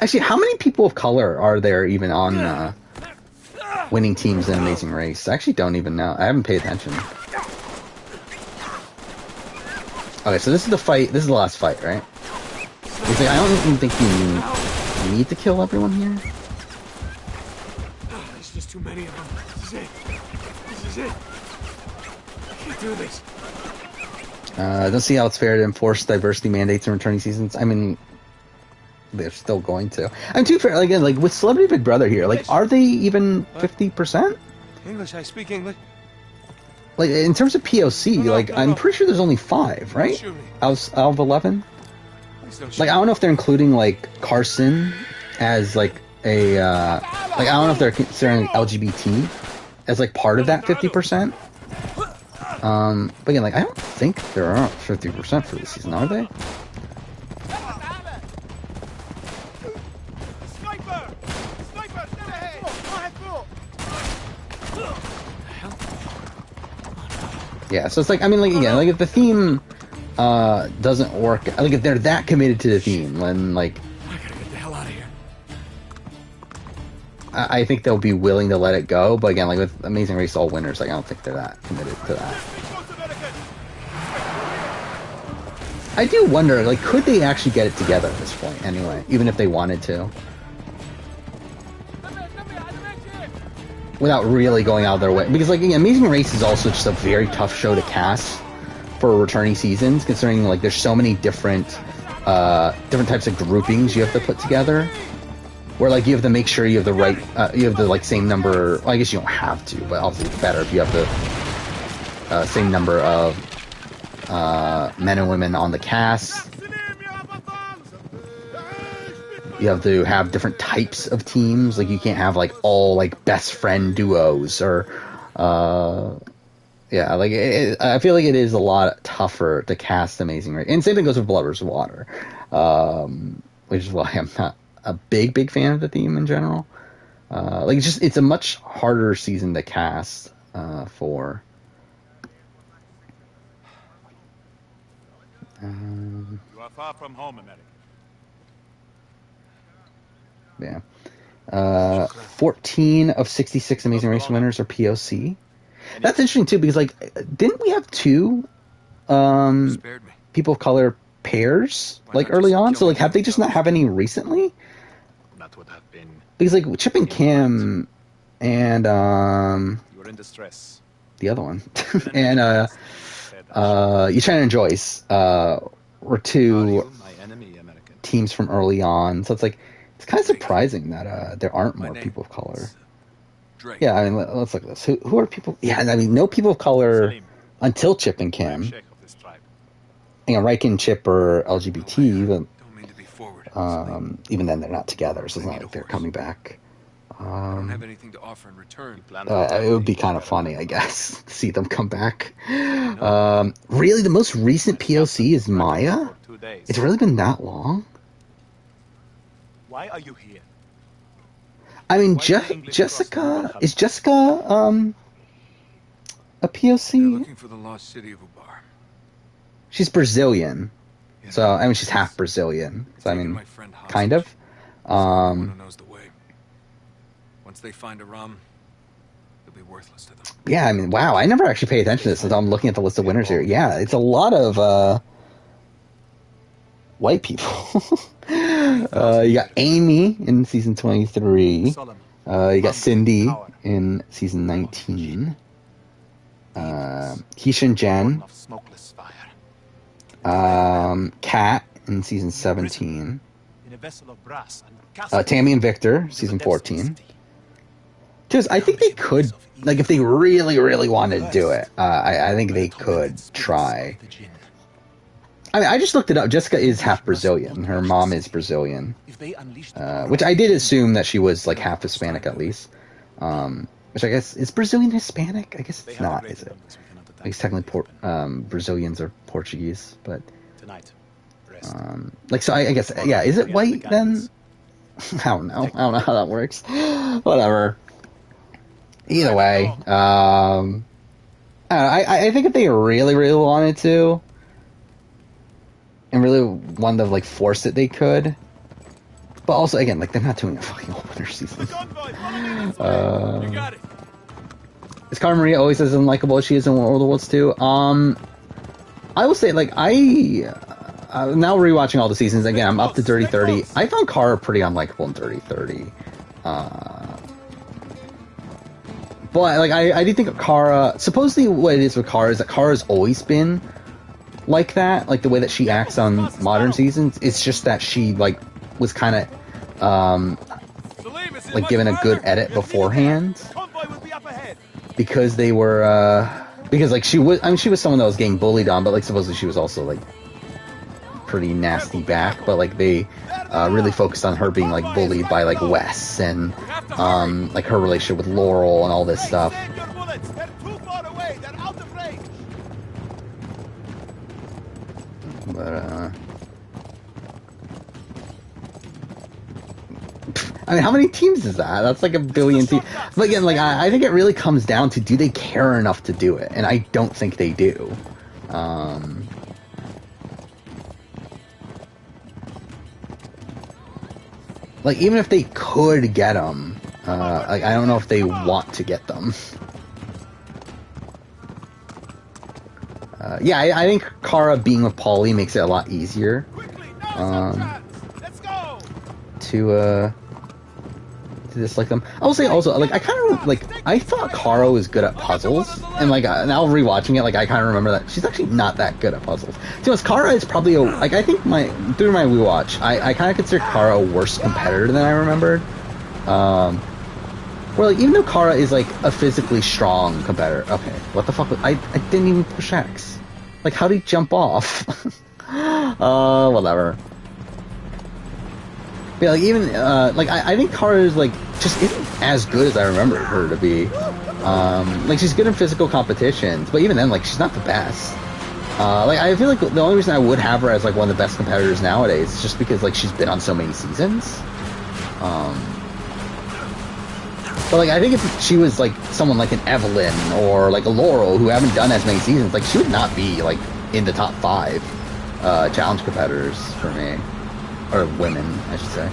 Actually, how many people of color are there even on winning teams in Amazing Race? I actually don't even know. I haven't paid attention. Okay, so this is the fight. This is the last fight, right? Like, I don't even think you need to kill everyone here. There's just too many of them. This is it. This is it. I can't do this. Don't see how it's fair to enforce diversity mandates in returning seasons. I mean, they're still going to. I'm too fair. Again, like with Celebrity Big Brother here, like, are they even 50%? English, I speak English. Like in terms of POC, like I'm pretty sure there's only 5, right? Out of 11. Like I don't know if they're including like Carson as like a like I don't know if they're considering LGBT as like part of that 50%. But again, like I don't think there are 50% for this season, are they? Yeah, so it's like, I mean, like, again, like, if the theme, doesn't work, like, if they're that committed to the theme, then, like, I gotta get the hell out of here. I think they'll be willing to let it go, but again, like, with Amazing Race All Winners, like, I don't think they're that committed to that. I do wonder, like, could they actually get it together at this point, anyway, even if they wanted to? Without really going out of their way. Because, like, Amazing Race is also just a very tough show to cast for returning seasons, considering, like, there's so many different types of groupings you have to put together. Where, like, you have to make sure you have the right, you have the, like, same number, well, I guess you don't have to, but obviously it's better if you have the same number of men and women on the cast. You have to have different types of teams. Like, you can't have, like, all, like, best friend duos or, yeah, like, I feel like it is a lot tougher to cast Amazing Race. And same thing goes with Blood vs. Water, which is why I'm not a big fan of the theme in general. Like, it's a much harder season to cast, for. You are far from home, America. Yeah. 14 of 66 Amazing Race winners are POC. That's interesting too, because like, didn't we have 2 people of color pairs like early on? So like, have they just not have any recently? That would have been. Because like Chip and Kim and You were in distress. the other one and Yuchen and Joyce were 2 teams from early on. So it's like, it's kind of surprising that there aren't more people of color. Yeah, I mean, let's look at this. Who are people? Yeah, I mean, no people of color until Chip and Kim. You know, Reich and Chip are LGBT, but even then they're not together, so it's not like they're coming back. I don't have anything to offer in return. It would be kind of funny, I guess, to see them come back. Really, the most recent POC is Maya? It's really been that long? Why are you here? I mean, Jessica... Is Jessica, a POC? They're looking for the lost city of Ubar. She's Brazilian. So, I mean, she's half Brazilian. So, I mean, kind of. Who knows the way. Once they find Aram, they'll be worthless to them. Yeah, I mean, wow. I never actually paid attention to this until I'm looking at the list of winners here. Yeah, it's a lot of, white people. You got Amy in season 23. You got Cindy in season 19. Keisha and Jen. Kat in season 17. Tammy and Victor, season 14. Just, I think they could, like, if they really wanted to do it, I think they could try. I mean, I just looked it up. Jessica is half Brazilian. Her mom is Brazilian. Which I did assume that she was, like, half Hispanic at least. Which I guess, is Brazilian Hispanic? I guess it's not, is it? He's technically Brazilians or Portuguese, but Tonight, rest. like so. I guess yeah. Is it white then? I don't know. I don't know how that works. Whatever. Either way, I think if they really wanted to, and really wanted to like force it, they could. But also, again, like they're not doing a fucking whole winter season. You got it. Is Cara Maria always as unlikable as she is in World of Worlds 2? I will say, like, now rewatching all the seasons, again, I'm up to Dirty 30. I found Cara pretty unlikable in Dirty 30. But, like, I do think Cara, supposedly what it is with Cara is that Cara's always been like that, like the way that she acts on modern seasons. It's just that she, like, was kind of, like, given a good edit beforehand. Because they were, because, like, she was someone that was getting bullied on, but, like, supposedly she was also, like, pretty nasty back, but, like, they, really focused on her being, like, bullied by, like, Wes, and, like, her relationship with Laurel and all this stuff. But, I mean, how many teams is that? That's like a billion teams. But again, like, I think it really comes down to, do they care enough to do it? And I don't think they do. Like, even if they could get them, like, I don't know if they want to get them. Yeah, I think Cara being with Paulie makes it a lot easier. To dislike them. I will say also, like, I kind of, like, I thought Cara was good at puzzles, and, like, now rewatching it, like, I kind of remember that she's actually not that good at puzzles. To be honest, Cara is probably, like, I think through my rewatch, I kind of consider Cara a worse competitor than I remembered. Where, like, even though Cara is, like, a physically strong competitor, okay, what the fuck, I didn't even push X. Like, how did he jump off? Whatever. Yeah, like, even, like, I think Cara is, like, just isn't as good as I remember her to be. Like, she's good in physical competitions, but even then, like, she's not the best. Like, I feel like the only reason I would have her as, like, one of the best competitors nowadays is just because, like, she's been on so many seasons. But, like, I think if she was, like, someone like an Evelyn or, like, a Laurel who haven't done as many seasons, like, she would not be, like, in the top 5 challenge competitors for me. Or women, I should say.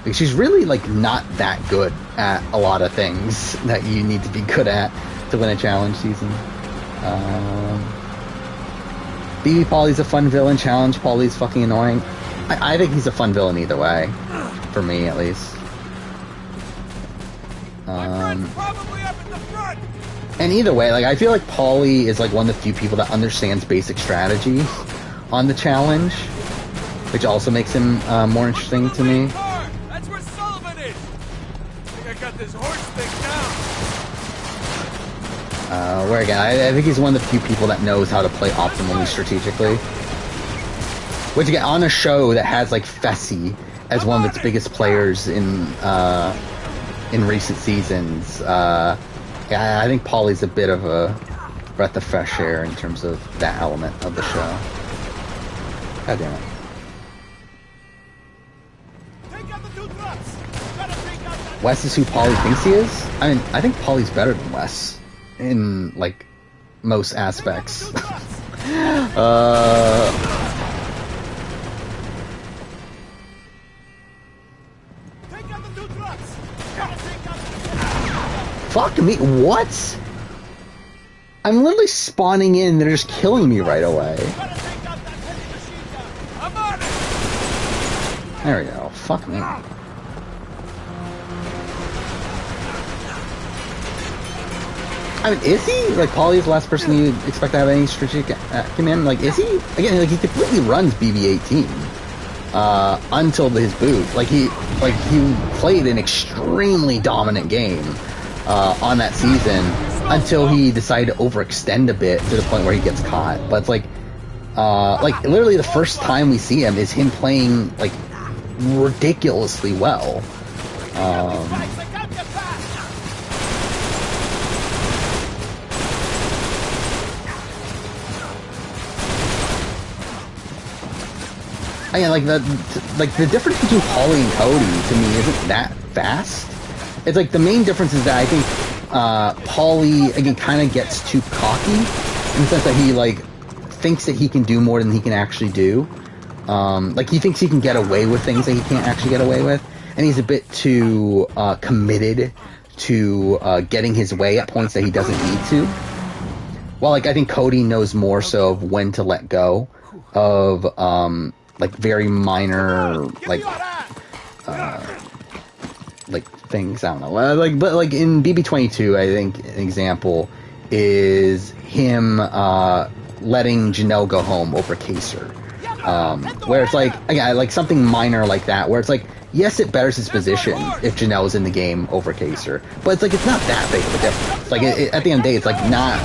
Like, she's really, like, not that good at a lot of things that you need to be good at to win a challenge season. BB Paulie's a fun villain. Challenge Paulie's fucking annoying. I think he's a fun villain either way. For me, at least. And either way, like, I feel like Paulie is, like, one of the few people that understands basic strategy on the challenge, which also makes him more interesting to me. That's where Sullivan is. I think I got this horse thing down. Where again, I think he's one of the few people that knows how to play optimally strategically. Which again, on a show that has, like, Fessy as one of its biggest players in recent seasons, yeah, I think Paulie's a bit of a breath of fresh air in terms of that element of the show. God damn it. Wes is who Paulie thinks he is? I mean, I think Paulie's better than Wes in, like, most aspects. Fuck me, what? I'm literally spawning in, they're just killing me right away. There we go, fuck me. I mean, is he? Like, Paulie's the last person you'd expect to have any strategic acumen? Like, is he? Again, like, he completely runs BB-18. Until his boot. Like, he played an extremely dominant game. On that season, until he decided to overextend a bit to the point where he gets caught. But it's like literally the first time we see him is him playing, like, ridiculously well. Again, like the difference between Paulie and Cody to me isn't that vast. It's like the main difference is that I think Paulie again kind of gets too cocky in the sense that he like thinks that he can do more than he can actually do. Like he thinks he can get away with things that he can't actually get away with, and he's a bit too committed to getting his way at points that he doesn't need to. While like I think Cody knows more so of when to let go of like very minor like things. I don't know. But like in BB-22, I think an example is him letting Janelle go home over Kaser. Where it's like, again, like something minor like that, where it's like, yes, it betters his position if Janelle is in the game over Kaser, but it's like, it's not that big of a difference. Like, at the end of the day, it's like not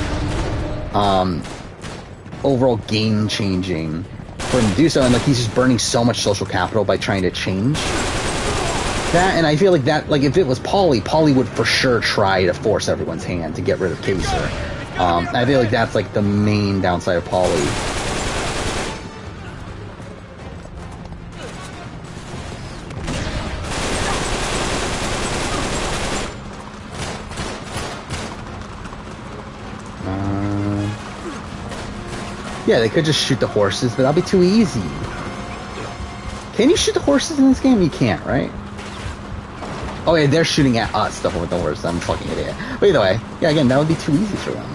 overall game-changing for him to do so, and like, he's just burning so much social capital by trying to change that, and I feel like that, like, if it was Paulie would for sure try to force everyone's hand to get rid of Kaser. I feel like that's like the main downside of Paulie. Yeah, they could just shoot the horses, but that'll be too easy. Can you shoot the horses in this game? You can't, right? Oh yeah, they're shooting at us, the horses. I'm a fucking idiot. But either way, yeah, again, that would be too easy for them.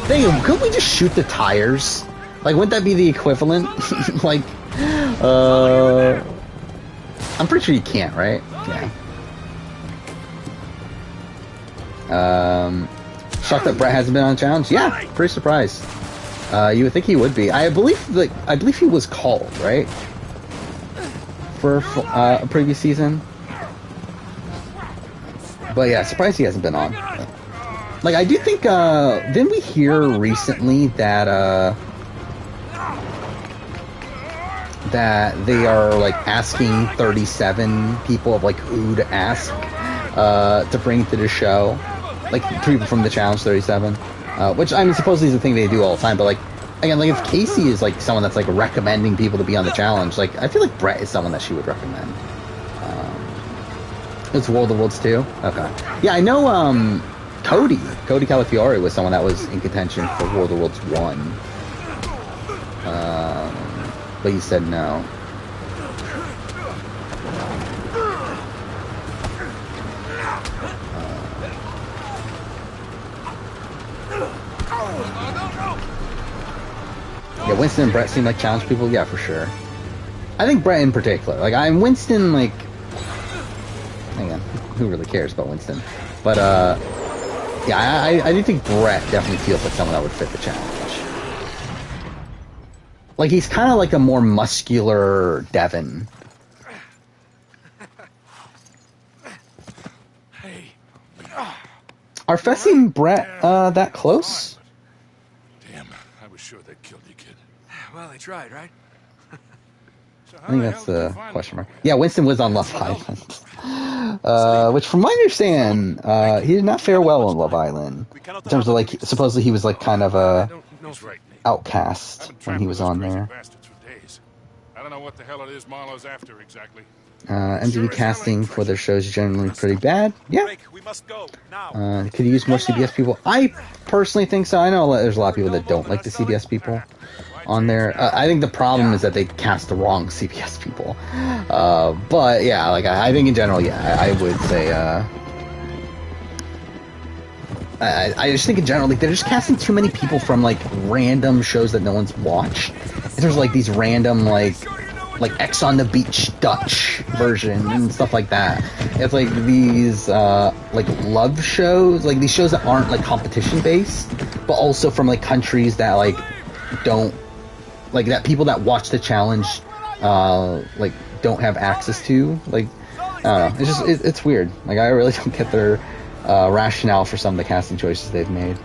Dang, couldn't we just shoot the tires? Like, wouldn't that be the equivalent? Like, I'm pretty sure you can't, right? Yeah. Shocked that Brett hasn't been on a challenge? Yeah, pretty surprised. You would think he would be. I believe he was called, right? For a previous season. But yeah, surprised he hasn't been on. Like, I do think, didn't we hear recently that, that they are, like, asking 37 people of, like, who to ask, to bring to the show? Like, people from the Challenge 37. Which, I mean, supposedly is a thing they do all the time, but, like, again, like, if Casey is, like, someone that's, like, recommending people to be on the challenge, like, I feel like Brett is someone that she would recommend. It's World of Worlds 2? Okay. Yeah, I know, Cody Calafiore was someone that was in contention for World of Worlds 1. But he said no. Yeah, Winston and Brett seem like challenge people. Yeah, for sure. I think Brett in particular. Like, I'm Winston, like... Hang on. Who really cares about Winston? But, yeah, I do think Brett definitely feels like someone that would fit the challenge. Like, he's kind of like a more muscular Devin. Hey. Are Fessy and Brett, that close? Damn, I was sure they killed you, kid. Well, they tried, right? I think that's the question mark. Yeah, Winston was on Love Island. Which, from my understanding, he did not fare well on Love Island. In terms of, like, supposedly he was, like, kind of a outcast when he was on there. I don't know what the hell it is Marlowe's after exactly. MTV casting for their shows is generally pretty bad. Yeah. Could use more CBS people. I personally think so. I know there's a lot of people that don't like the CBS people on there. I think the problem is that they cast the wrong CBS people. But yeah, like I think in general, yeah, I would say. I just think in general, like they're just casting too many people from like random shows that no one's watched. In terms of like these random like X on the Beach Dutch version and stuff like that. It's like these like love shows, like these shows that aren't like competition based, but also from like countries that like don't like that people that watch the challenge like don't have access to. Like I don't know, it's just it's weird. Like I really don't get their rationale for some of the casting choices they've made.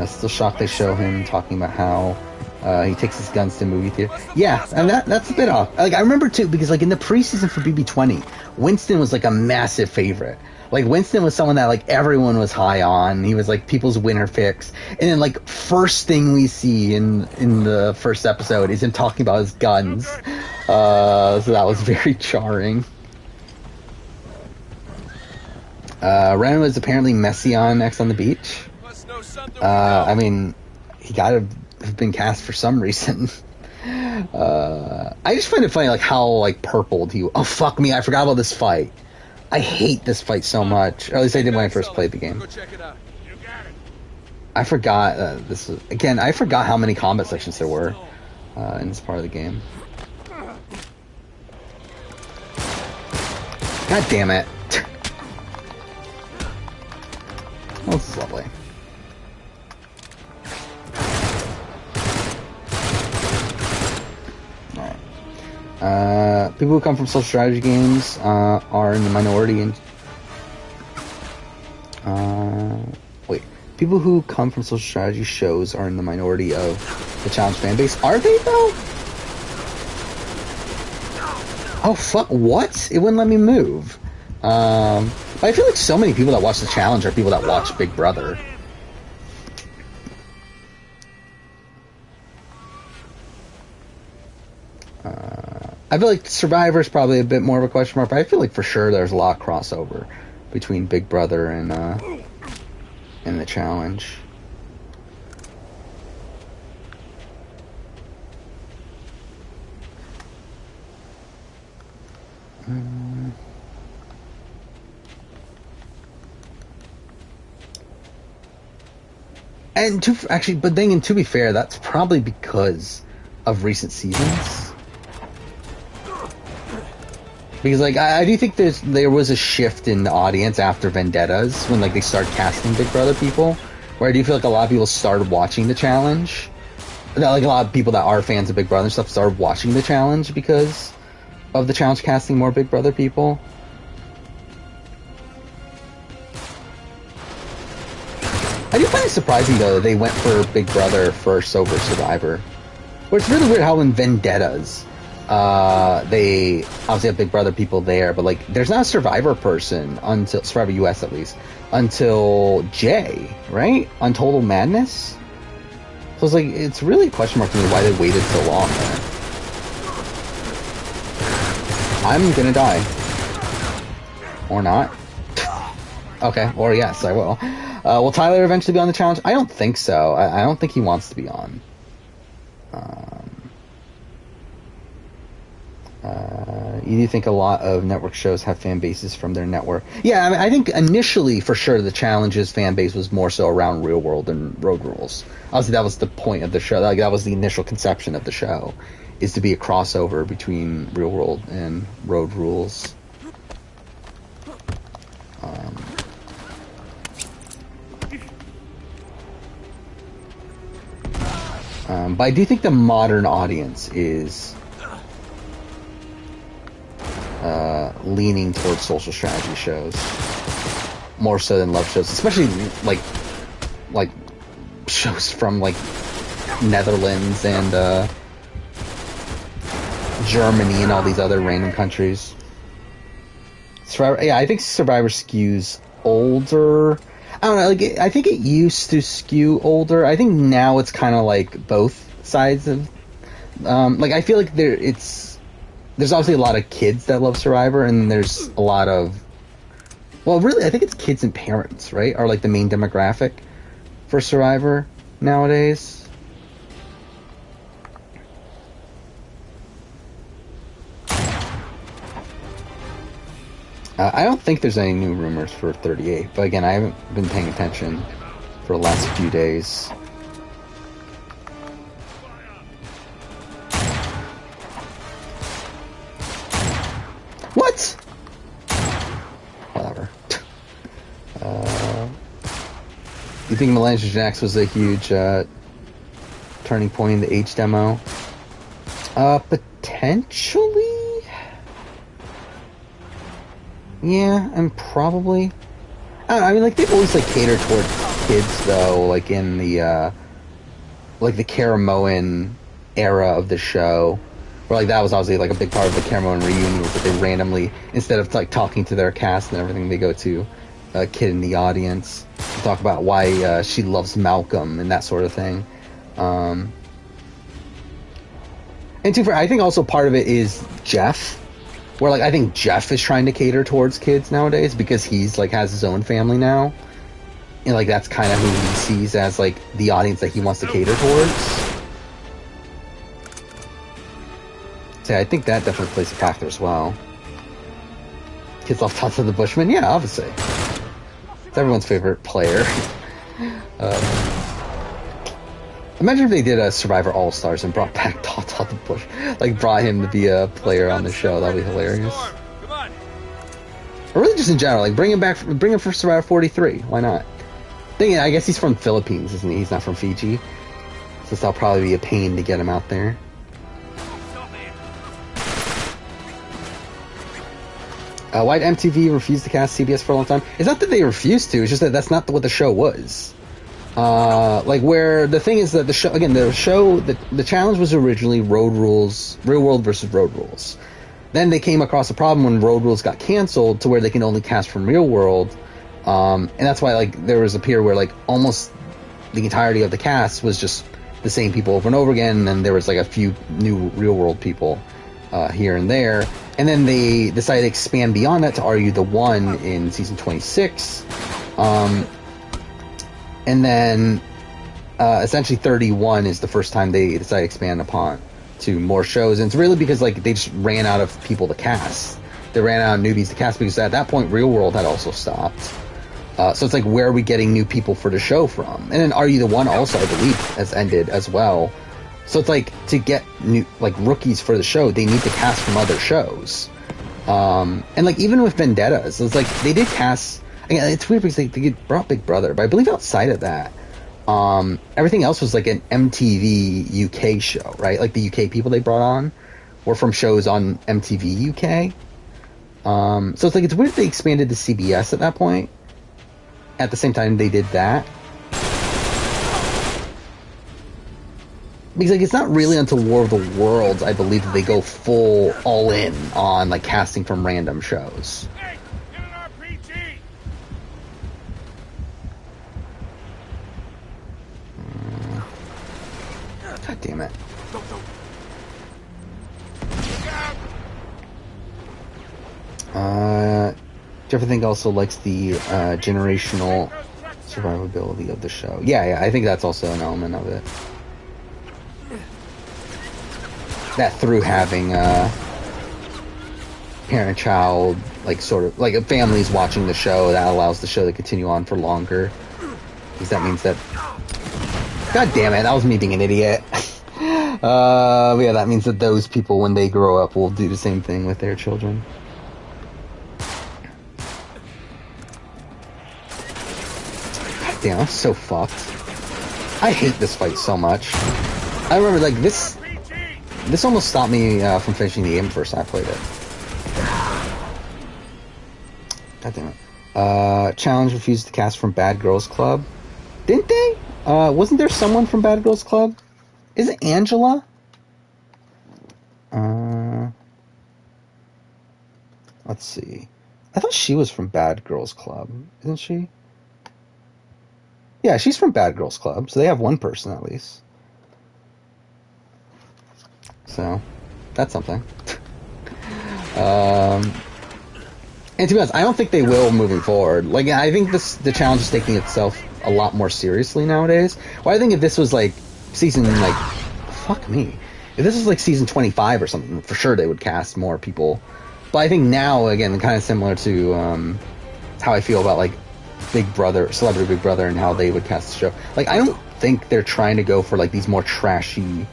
Still shocked they show him talking about how He takes his guns to movie theater. Yeah, and that's a bit off. Like I remember too, because like in the preseason for BB20, Winston was like a massive favorite. Like Winston was someone that like everyone was high on. He was like people's winner fix. And then like first thing we see in the first episode is him talking about his guns. So that was very jarring. Ren was apparently messy on X on the Beach. I mean, he gotta have been cast for some reason. I just find it funny, like how like purpled he. Oh fuck me! I forgot about this fight. I hate this fight so much. Or at least I did when I first played the game. I forgot this was, again. I forgot how many combat sections there were in this part of the game. God damn it! Oh, this is lovely. People who come from social strategy games are in the minority. People who come from social strategy shows are in the minority of the challenge fan base. Are they though? Oh fuck! What? It wouldn't let me move. I feel like so many people that watch the challenge are people that watch Big Brother. I feel like Survivor is probably a bit more of a question mark, but I feel like for sure there's a lot of crossover between Big Brother and the challenge. And to be fair, that's probably because of recent seasons. Because like I do think there was a shift in the audience after Vendettas when like they started casting Big Brother people, where I do feel like a lot of people started watching the challenge. Like a lot of people that are fans of Big Brother and stuff started watching the challenge because of the challenge casting more Big Brother people. I do find it surprising though that they went for Big Brother first over Survivor. But it's really weird how in Vendettas they obviously have Big Brother people there, but like there's not a Survivor person until Survivor US at least until Jay, right? On Total Madness. So it's like it's really a question mark to me why they waited so long there. I'm gonna die. Or not. Okay, or yes, I will. Will Tyler eventually be on the challenge? I don't think so. I don't think he wants to be on. You do think a lot of network shows have fan bases from their network? Yeah, I mean, I think initially, for sure, the Challenge's fan base was more so around Real World and Road Rules. Obviously, that was the point of the show. Like, that was the initial conception of the show, is to be a crossover between Real World and Road Rules. But I do think the modern audience is leaning towards social strategy shows more so than love shows, especially like shows from like Netherlands and Germany and all these other random countries. Survivor, yeah, I think Survivor skews older. I don't know, like I think it used to skew older. I think now it's kind of like both sides of like I feel like there's obviously a lot of kids that love Survivor, and there's a lot of, well, really, I think it's kids and parents, right, are like the main demographic for Survivor nowadays. I don't think there's any new rumors for 38, but again, I haven't been paying attention for the last few days. What? Whatever. You think Millennium Jax was a huge turning point in the H demo? Potentially? Yeah, and probably. I don't know, I mean, like, they always, like, cater toward kids, though, like, in the like the Caramoan era of the show, where like that was obviously like a big part of the Caramoan reunion, was that they randomly, instead of like talking to their cast and everything, they go to a kid in the audience to talk about why she loves Malcolm and that sort of thing. And two, I think also part of it is Jeff, where like I think Jeff is trying to cater towards kids nowadays because he's like has his own family now, and like that's kind of who he sees as like the audience that he wants to cater towards. So I think that definitely plays a factor as well. Kids love Tots of the Bushman, yeah, obviously. It's everyone's favorite player. Imagine if they did a Survivor All-Stars and brought back Tots of the Bush, like brought him to be a player on the show. That'd be hilarious. Or really just in general, like bring him for Survivor 43. Why not? Thing, I guess he's from Philippines, isn't he? He's not from Fiji. So that'll probably be a pain to get him out there. Why did MTV refuse to cast CBS for a long time? It's not that they refused to, it's just that that's not what the show was. Like where the thing is that the challenge was originally Road Rules, Real World versus Road Rules. Then they came across a problem when Road Rules got canceled to where they can only cast from Real World. And that's why like there was a period where like almost the entirety of the cast was just the same people over and over again, and then there was like a few new Real World people here and there. And then they decided to expand beyond that to Are You the One in season 26. And then essentially 31 is the first time they decided to expand upon to more shows. And it's really because like they just ran out of people to cast. They ran out of newbies to cast because at that point Real World had also stopped. So it's like, where are we getting new people for the show from? And then Are You the One also, I believe, has ended as well. So it's like, to get new, like, rookies for the show, they need to cast from other shows. And like, even with Vendettas, it's like, they did cast, again, it's weird because they brought Big Brother, but I believe outside of that, everything else was like an MTV UK show, right? Like the UK people they brought on were from shows on MTV UK. So it's like, it's weird they expanded to CBS at that point. At the same time they did that. Because like, it's not really until War of the Worlds, I believe, that they go full all in on like casting from random shows. Hey, get an RPG! God damn it. Do you ever think also likes the generational survivability of the show? Yeah, I think that's also an element of it. That through having parent-child, like sort of like families watching the show, that allows the show to continue on for longer. Because that means that. God damn it! That was me being an idiot. Yeah, that means that those people, when they grow up, will do the same thing with their children. God damn, I'm so fucked. I hate this fight so much. I remember like this almost stopped me from finishing the game the first time I played it. God damn it. Challenge refused to cast from Bad Girls Club. Didn't they? Wasn't there someone from Bad Girls Club? Is it Angela? Let's see. I thought she was from Bad Girls Club. Isn't she? Yeah, she's from Bad Girls Club, so they have one person at least. So, that's something. And to be honest, I don't think they will moving forward. Like, I think the challenge is taking itself a lot more seriously nowadays. Well, I think if this was like season, like, fuck me. If this was like season 25 or something, for sure they would cast more people. But I think now, again, kind of similar to how I feel about like Big Brother, Celebrity Big Brother, and how they would cast the show. Like, I don't think they're trying to go for like these more trashy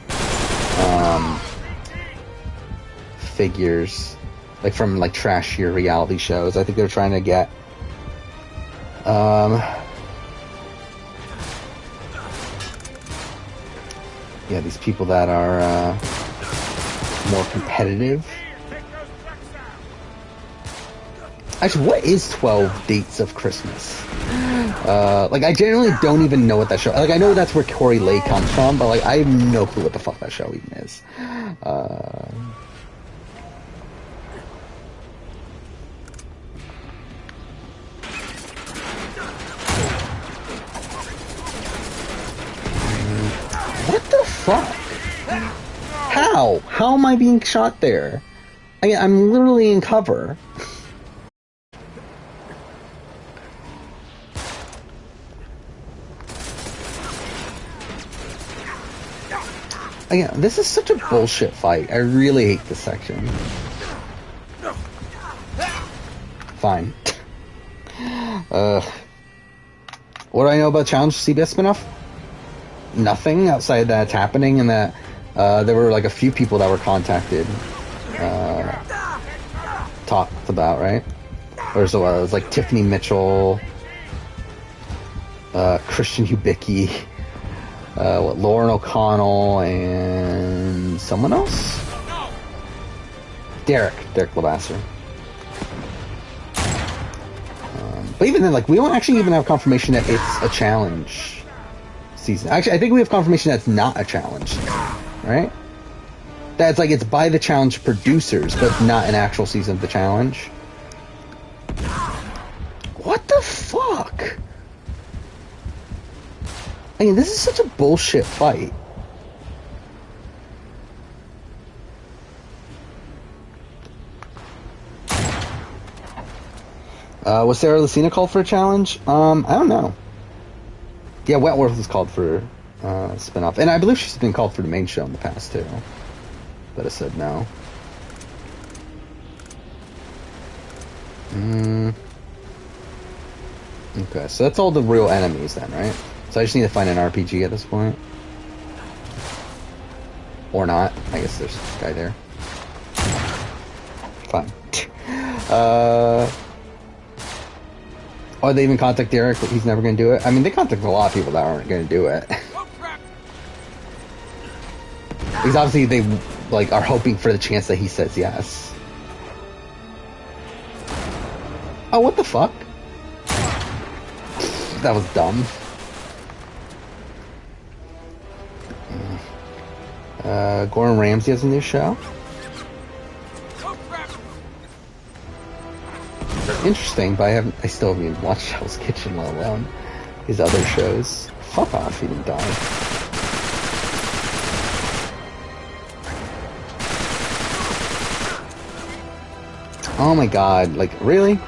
figures, like from like trashier reality shows. I think they're trying to get yeah, these people that are more competitive. Actually, what is 12 Dates of Christmas? Like, I genuinely don't even know what that show... Like, I know that's where Corey Lay comes from, but, like, I have no clue what the fuck that show even is. What the fuck? How? How am I being shot there? I'm literally in cover. Again, this is such a bullshit fight. I really hate this section. Fine. What do I know about Challenge CBS spinoff? Nothing outside that's happening, and that there were like a few people that were contacted, talked about, right? Or so it was like Tiffany Mitchell, Christian Hubicki, Lauren O'Connell, and someone else? Derek Lavasser. But even then, like, we don't actually even have confirmation that it's a challenge season. Actually, I think we have confirmation that it's not a challenge, right? That's like, it's by the challenge producers, but not an actual season of the challenge. What the fuck? I mean, this is such a bullshit fight. Was Sarah Lucina called for a challenge? I don't know. Yeah, Wentworth was called for a spin-off. And I believe she's been called for the main show in the past, too. But I said no. Okay, so that's all the real enemies then, right? So I just need to find an RPG at this point. Or not. I guess there's this guy there. Fine. Oh, they even contact Derek, but he's never going to do it? I mean, they contact a lot of people that aren't going to do it. Because obviously they, like, are hoping for the chance that he says yes. Oh, what the fuck? That was dumb. Gordon Ramsay has a new show. Interesting, but I still haven't even watched Hell's Kitchen, let alone his other shows. Fuck off, he didn't die. Oh my god, like, really?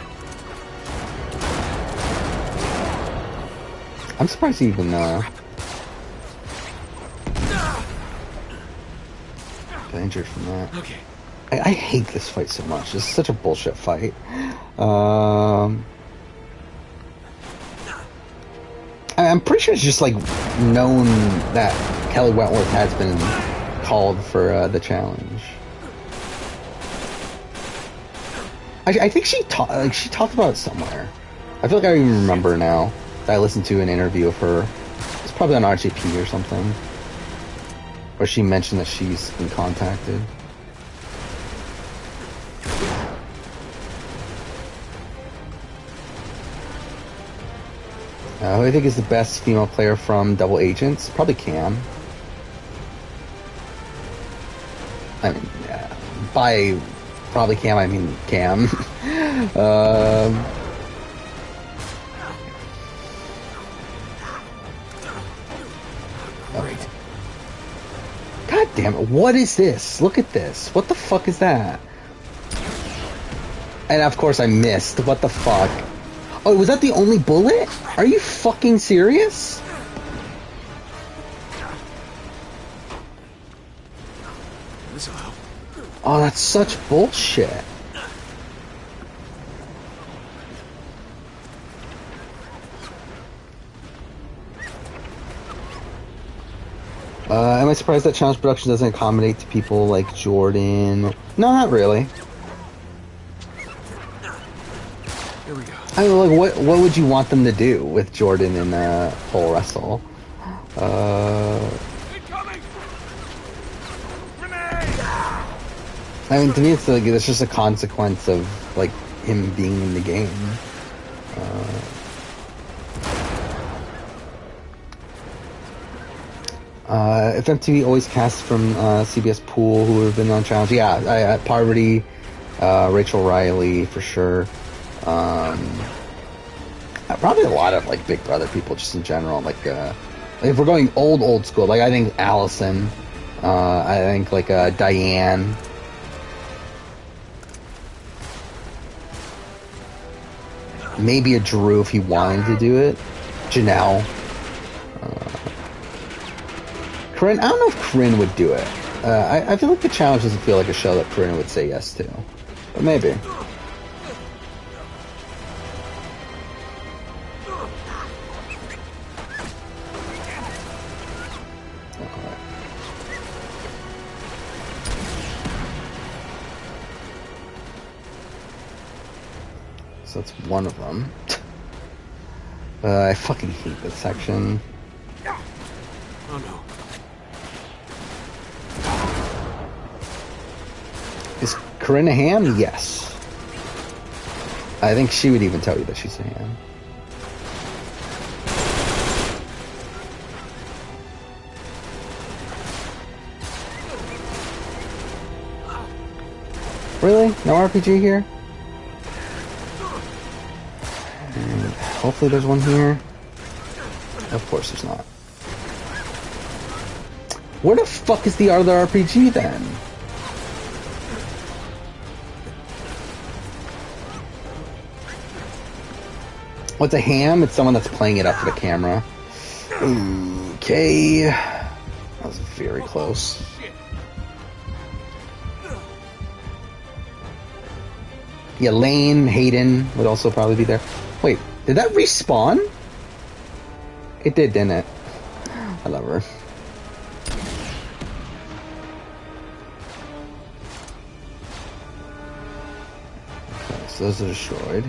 I'm surprised he even, got injured from that. Okay. I hate this fight so much. This is such a bullshit fight. I'm pretty sure it's just, like, known that Kelly Wentworth has been called for the challenge. I think she talked about it somewhere. I feel like I even remember now that I listened to an interview of her. It's probably on RJP or something, where she mentioned that she's been contacted. Who I think is the best female player from Double Agents? Probably Cam. I mean, by probably Cam, I mean Cam. God damn it, what is this? Look at this. What the fuck is that? And of course I missed. What the fuck? Oh, was that the only bullet? Are you fucking serious? This'll help. Oh, that's such bullshit. Am I surprised that Challenge Production doesn't accommodate to people like Jordan? No, not really. Here we go. I mean, like, what would you want them to do with Jordan and Pole Wrestle? Incoming! I mean, to me, it's like it's just a consequence of like him being in the game. If MTV always casts from CBS Pool, who have been on challenge, yeah, Parvati, Rachel Riley for sure. Probably a lot of like Big Brother people just in general. Like if we're going old school, like I think Allison, I think like Diane. Maybe a Drew if he wanted to do it. Janelle. Corinne, I don't know if Corinne would do it. I feel like the challenge doesn't feel like a show that Corinne would say yes to. But maybe. So that's one of them. I fucking hate this section. Oh no. Is Corinne a ham? Yes. I think she would even tell you that she's a ham. Really? No RPG here? And hopefully there's one here. Of course there's not. Where the fuck is the other RPG then? What's a ham? It's someone that's playing it up for the camera. Okay. That was very close. Yeah, Lane, Hayden would also probably be there. Wait, did that respawn? It did, didn't it? I love her. Okay, so those are destroyed.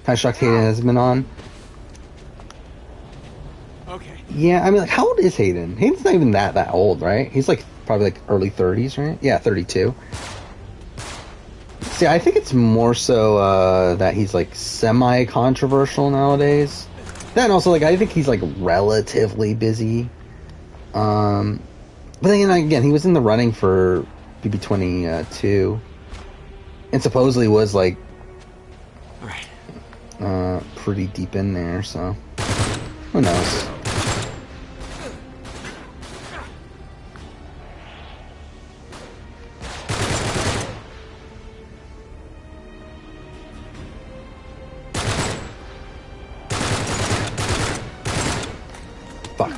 Kind of shocked Hayden hasn't been on. Okay. Yeah, I mean, like, how old is Hayden? Hayden's not even that old, right? He's like probably like early 30s, right? Yeah, 32. See, I think it's more so that he's like semi-controversial nowadays. Then also, like, I think he's like relatively busy. But then again, he was in the running for BB22, and supposedly was like pretty deep in there. So who knows? Fuck.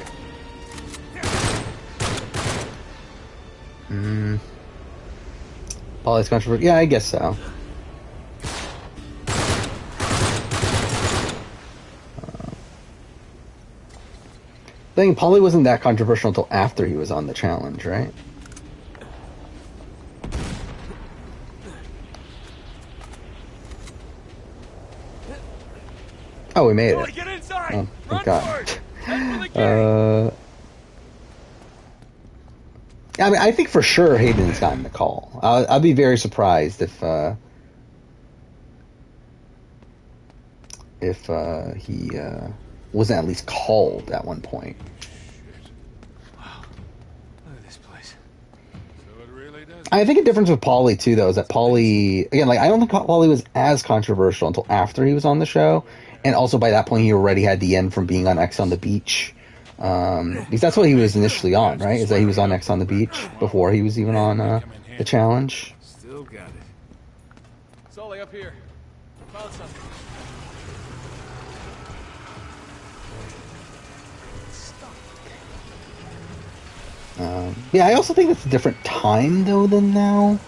Polly's controversial. Yeah, I guess so. I think Polly wasn't that controversial until after he was on the challenge, right? Oh, we made it. Get inside. Oh, thank Run God. for it. Head for the gate. I mean, I think for sure Hayden's gotten the call. I'd be very surprised if he wasn't at least called at one point. Wow. Look at this place. So it really does. I think a difference with Paulie too, though, is that Paulie, again, like, I don't think Paulie was as controversial until after he was on the show, and also by that point he already had the end from being on X on the Beach, because that's what he was initially on, right? Is that he was on X on the Beach before he was even on the challenge. Still got it. Sully, up here. Found something. Yeah, I also think it's a different time though than now.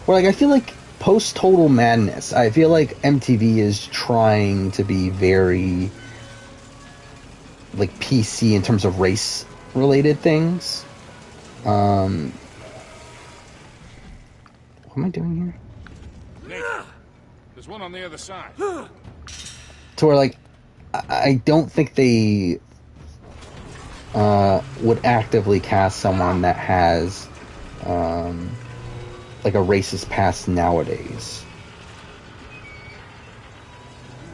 Where, like, I feel like post Total Madness, I feel like MTV is trying to be very like PC in terms of race related things. What am I doing here? Nick, there's one on the other side. To where, like, I don't think they would actively cast someone that has like a racist past nowadays.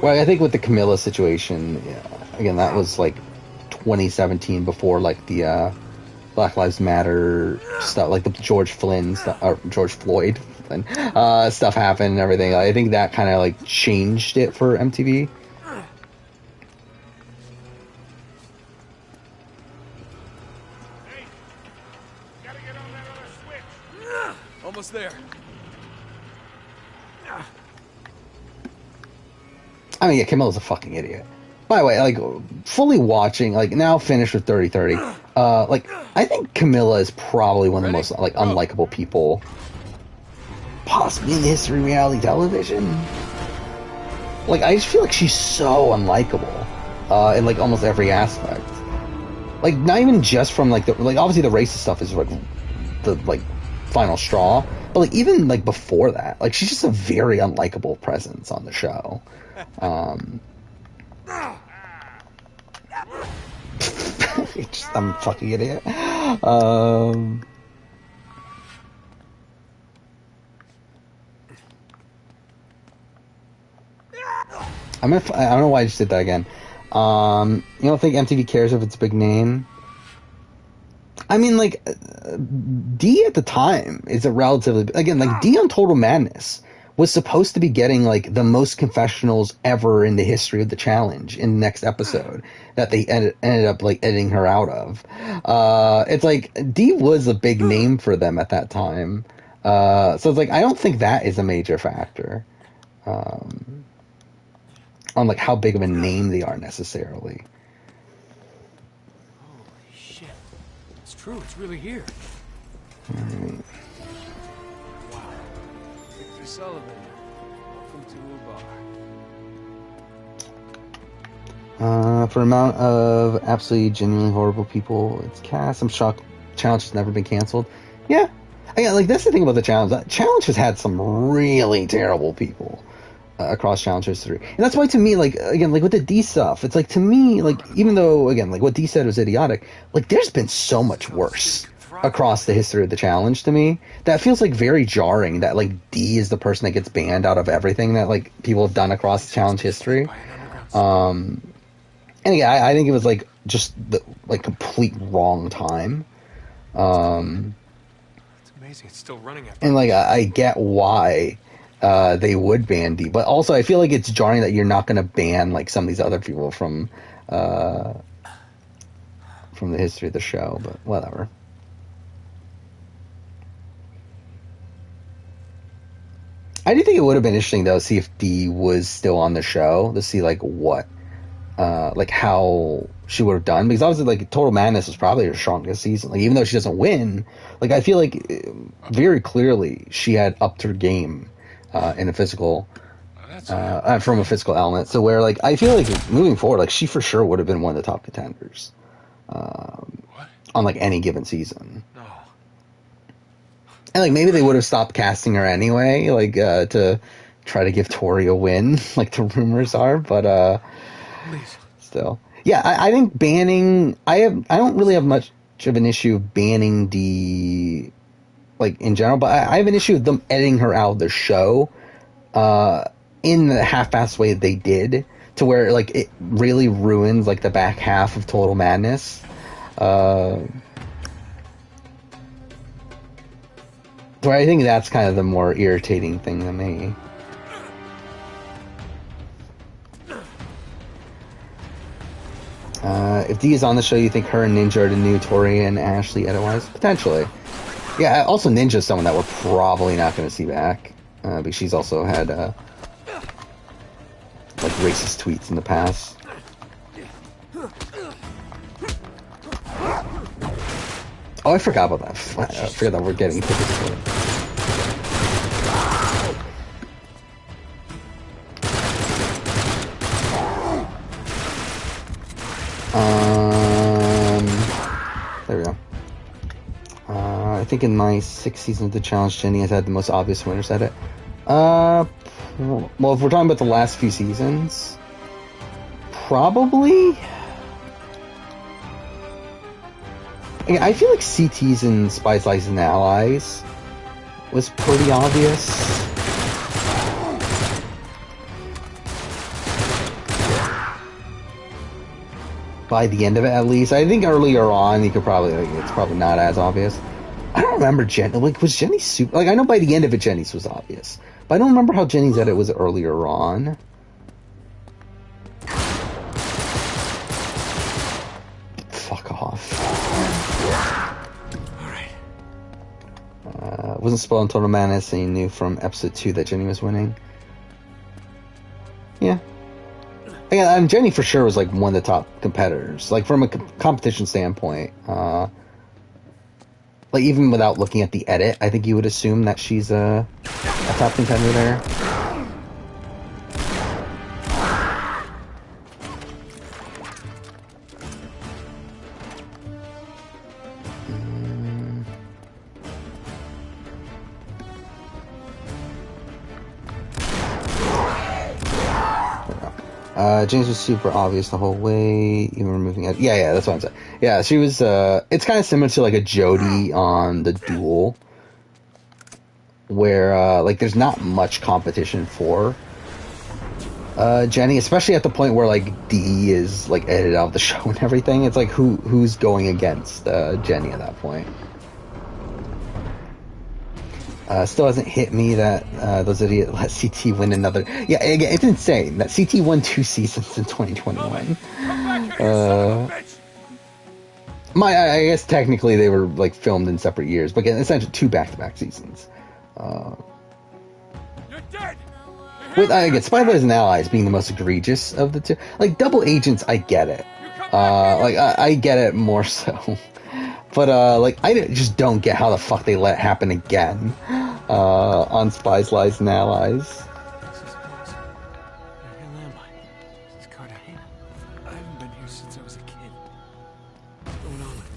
Well, I think with the Camilla situation, yeah. again, that was like 2017 before like the Black Lives Matter stuff, like the George Flynn stuff, or George Floyd Flynn, stuff happened and everything. I think that kind of like changed it for MTV. Hey, gotta get on that other switch. Almost there. I mean, yeah, Camilla's a fucking idiot. By the way, like, fully watching, like, now finished with 30-30, like, I think Camilla is probably one of the most, like, unlikable people possibly in the history of reality television. Like, I just feel like she's so unlikable, in, like, almost every aspect. Like, not even just from, like, obviously the racist stuff is, like, the, like, final straw, but, like, even, like, before that, like, she's just a very unlikable presence on the show. I'm a fucking idiot. I don't know why I just did that again. You don't think MTV cares if it's a big name? I mean, like, D at the time is a relatively... Again, like, D on Total Madness was supposed to be getting, like, the most confessionals ever in the history of the challenge in the next episode that they ended up, like, editing her out of. It's like, D was a big name for them at that time. So it's like, I don't think that is a major factor. On, like, how big of a name they are necessarily. Holy shit. It's true, it's really here. Alright. Wow. Victor Sullivan. Welcome to a bar. For amount of absolutely genuinely horrible people it's cast, I'm shocked challenge has never been canceled. Yeah. Again, like, that's the thing about the challenge. That challenge has had some really terrible people across challenge history. And that's why, to me, like, again, like, with the D stuff, it's like, to me, like, even though, again, like, what D said was idiotic, like, there's been so much worse across the history of the challenge to me that feels, like, very jarring that, like, D is the person that gets banned out of everything that, like, people have done across the challenge history. And again, I think it was, like, just the, like, complete wrong time. It's amazing it's still running after. And, like, I get why they would ban D, but also I feel like it's jarring that you're not going to ban, like, some of these other people from the history of the show, but whatever. I do think it would have been interesting, though, to see if D was still on the show, to see, like, what, like, how she would have done, because obviously, like, Total Madness was probably her strongest season. Like, even though she doesn't win, like, I feel like very clearly she had upped her game in a physical, from a physical element. So where, like, I feel like moving forward, like, she for sure would have been one of the top contenders on, like, any given season. No. And, like, maybe they would have stopped casting her anyway, like, to try to give Tori a win, like the rumors are, but, Please. still. Yeah, I think banning... I don't really have much of an issue of banning D, like, in general, but I have an issue with them editing her out of the show, in the half-assed way they did, to where, like, it really ruins, like, the back half of Total Madness. So I think that's kind of the more irritating thing to me. If D is on the show, you think her and Ninja are the new Tori and Ashley edit-wise? Potentially. Yeah, also Ninja's someone that we're probably not going to see back. Because she's also had, like, racist tweets in the past. Oh, I forgot about that. I forgot that we're getting tickets for it. There we go. I think in my 6 seasons of the challenge, Jenny has had the most obvious winners at it. Well, if we're talking about the last few seasons, probably. I feel like CT's and Spies, Lies, and Allies was pretty obvious. by the end of it at least. I think earlier on you could probably it's probably not as obvious. I don't remember was Jenny super I know by the end of it Jenny's was obvious, but I don't remember how Jenny's edit was earlier on. Fuck off. Alright. Wasn't spoiled until Romanus and you knew from episode 2 that Jenny was winning. Yeah. Again, Jenny for sure was like one of the top competitors. Like from a competition standpoint, like even without looking at the edit, I think you would assume that she's a top contender there. James was super obvious the whole way, even removing it. Yeah, that's what I'm saying. Yeah, she was, it's kind of similar to like a Jody on the Duel, where, like, there's not much competition for, Jenny, especially at the point where, like, Dee is, like, edited out of the show and everything. It's like, who's going against, Jenny at that point? Still hasn't hit me that those idiots let CT win another. Yeah, again, it's insane that CT won 2 seasons in 2021. I guess technically they were like filmed in separate years, but again, essentially 2 back-to-back seasons. You're dead. With I get Spy Brothers and Allies being the most egregious of the two. Like Double Agents, I get it. Like I get it more so. But, like, I just don't get how the fuck they let it happen again, on Spies, Lies, and Allies. This is close. Where the hell am I? This is Cartagena. I haven't been here since I was a kid. What's going on with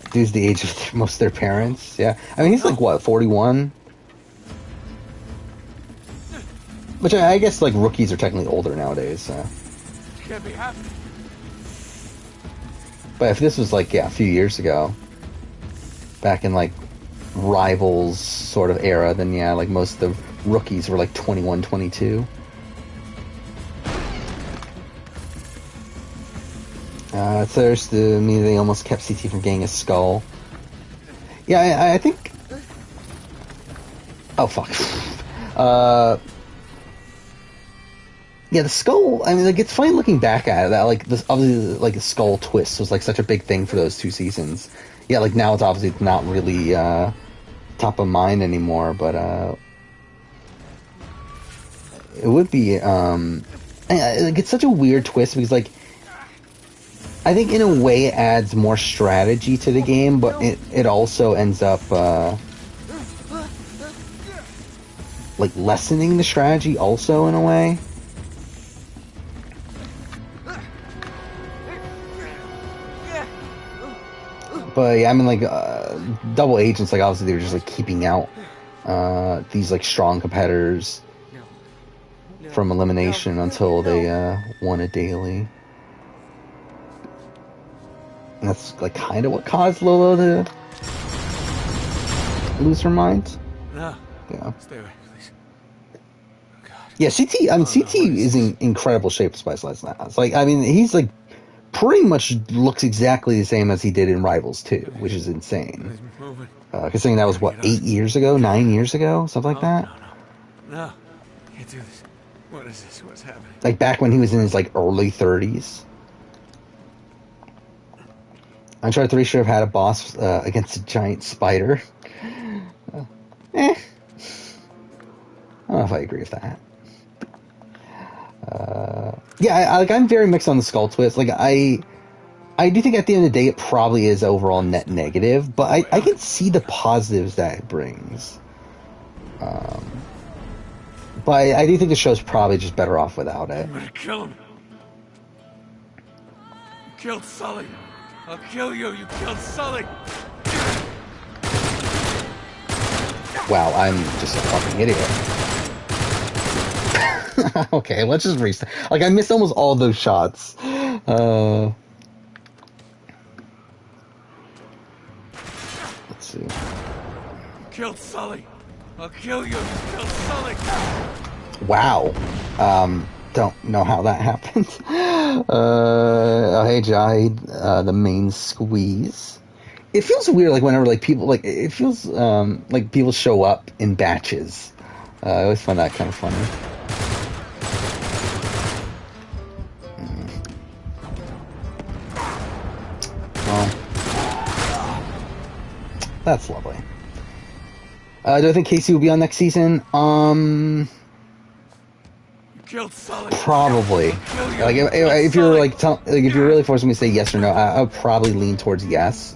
me? Dude's the age of most of their parents, yeah. I mean, he's like, what, 41? Which I guess, like, rookies are technically older nowadays, so. Can't be happening. But if this was like, yeah, a few years ago, back in like Rivals sort of era, then yeah, like most of the rookies were like 21, 22. Thirst to me, they almost kept CT from getting a skull. Yeah, I think. Oh fuck. Yeah, the skull. I mean, like it's funny looking back at it. That like this obviously like the skull twist was like such a big thing for those 2 seasons. Yeah, like now it's obviously not really top of mind anymore, but it would be. Like it's such a weird twist because like I think in a way it adds more strategy to the game, but it also ends up like lessening the strategy also in a way. But yeah, I mean, like, Double Agents, like, obviously they were just, like, keeping out, these, like, strong competitors from elimination until they, won a daily. And that's, like, kind of what caused Lolo to lose her mind. No. Yeah. Stay away, please. Oh, God. Yeah, CT, I mean, CT is in incredible shape for Spice Lights now. It's like, I mean, he's, like, pretty much looks exactly the same as he did in Rivals 2, which is insane. Considering that was, what, 8 years ago? 9 years ago? Something like that? No. Can't do this. What is this? What's happening? Like, back when he was in his, like, early 30s. Uncharted 3 should have had a boss against a giant spider. I don't know if I agree with that. Yeah, I'm very mixed on the skull twist. Like, I do think at the end of the day it probably is overall net negative, but I can see the positives that it brings. But I do think the show's probably just better off without it. I'm gonna kill him. You killed Sully. I'll kill you. You killed Sully. Wow, I'm just a fucking idiot. Okay, let's just restart. Like, I missed almost all those shots. Let's see. You killed Sully. I'll kill you. You killed Sully. Wow. don't know how that happened. Oh, hey, Jai, the main squeeze. It feels weird, like whenever like people like it feels like people show up in batches. I always find that kind of funny. Well, that's lovely. Do I think Casey will be on next season? Killed Sully. Probably. Like if you're like if you're really forcing me to say yes or no, I would probably lean towards yes.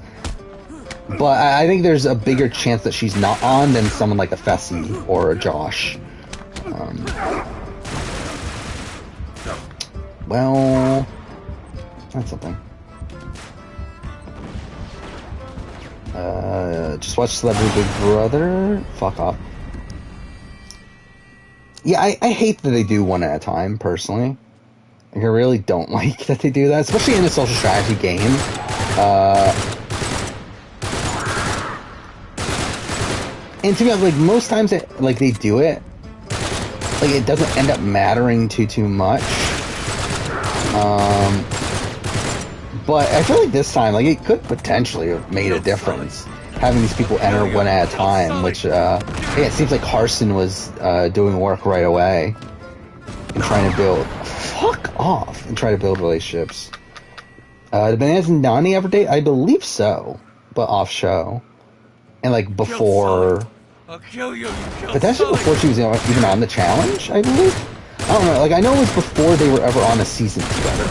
But I think there's a bigger chance that she's not on than someone like a Fessy or a Josh. Well, that's something. Just watch Celebrity Big Brother. Fuck off. Yeah, I hate that they do one at a time, personally. Like, I really don't like that they do that, especially in a social strategy game. And to be honest, like, most times like they do it, like, it doesn't end up mattering too much. But I feel like this time, like, it could potentially have made a difference. Having these people enter one at a time, which, yeah, it seems like Carson was doing work right away. And trying to build... Fuck off! And try to build relationships. Did Bananas and Nani ever date? I believe so. But off show. And, like, before... I'll kill you, Potentially before she was even on the challenge, I believe? I don't know. Like, I know it was before they were ever on a season together.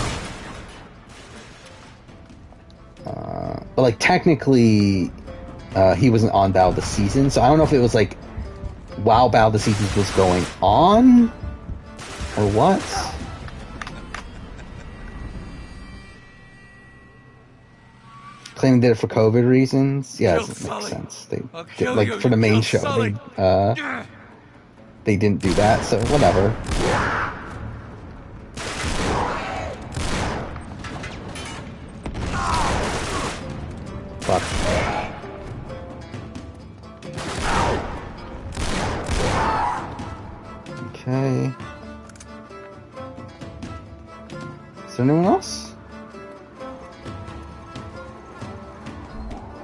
But, like, technically... he wasn't on Battle of the Season, so I don't know if it was like while Battle of the Seasons was going on or what. Claiming they did it for COVID reasons. Yeah, it makes sense. They did, like for the main show, they didn't do that, so whatever. Fuck. Okay. Is there anyone else?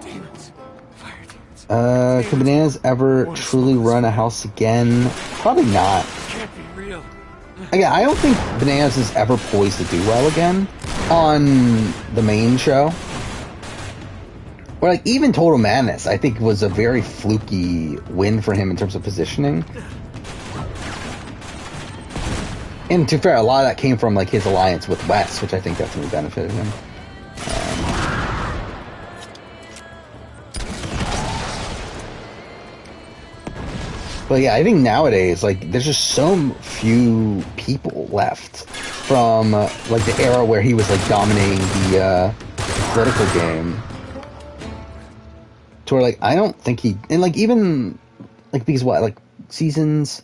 Demons. Fire demons. Can Bananas ever truly run a house again? Probably not. Can't be real. Again, I don't think Bananas is ever poised to do well again on the main show. Or like even Total Madness, I think was a very fluky win for him in terms of positioning. And to be fair, a lot of that came from like his alliance with Wes, which I think definitely benefited him. But yeah, I think nowadays, like, there's just so few people left from like the era where he was like dominating the political game. To where like I don't think he, and like even like because what, like seasons,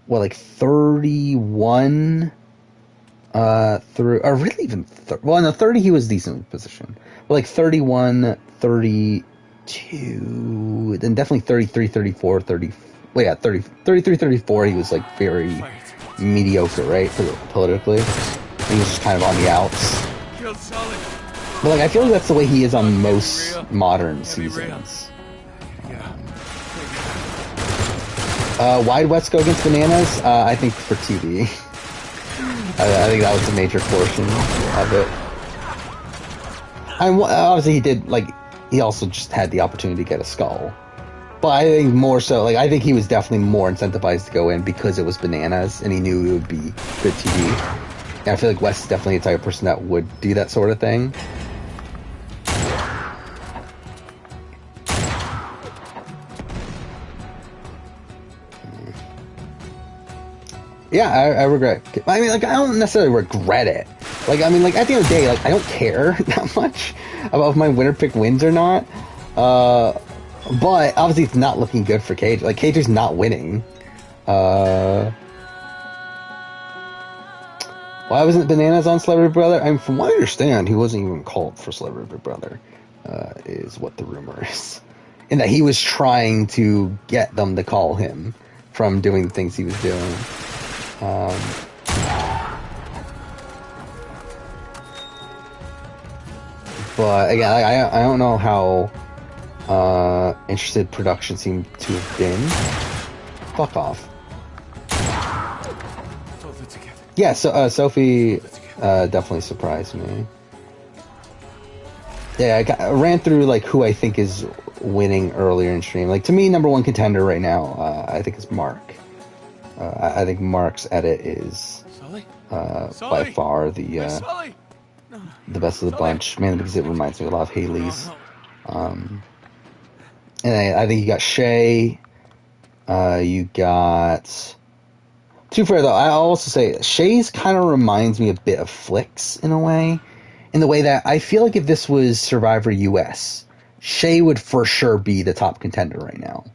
what, like 31 through, or really even well, no, 30 he was decent in position, but like 31, 32, then definitely 33, 34, 30, well, yeah, 30, 33, 34 he was like very mediocre, right, politically. He was just kind of on the outs. But like I feel like that's the way he is on most modern seasons. Why'd West go against Bananas? I think for TV. I think that was a major portion of it. Obviously he did, like, he also just had the opportunity to get a skull. But I think more so, like, I think he was definitely more incentivized to go in because it was Bananas and he knew it would be good TV. And I feel like Wes is definitely the type of person that would do that sort of thing. Yeah, I regret. I mean, like, I don't necessarily regret it. Like, I mean, like, at the end of the day, like, I don't care that much about if my winner pick wins or not. But obviously, it's not looking good for Cage. Like, Cage is not winning. Why wasn't Bananas on Celebrity Big Brother? I mean, from what I understand, he wasn't even called for Celebrity Big Brother. Is what the rumor is, and that he was trying to get them to call him from doing the things he was doing. But again, I don't know how interested production seemed to have been. Fuck off. Hold it together. Yeah, so Sophie definitely surprised me. Yeah, I ran through like who I think is winning earlier in stream. Like to me, number one contender right now, I think is Mark. I think Mark's edit is Sully? by Sully? far Sully! the best of the bunch, mainly because it reminds me a lot of Haley's. And I think you got Shay. You got. To be fair though, I'll also say Shay's kind of reminds me a bit of Flicks in a way. In the way that I feel like if this was Survivor US, Shay would for sure be the top contender right now.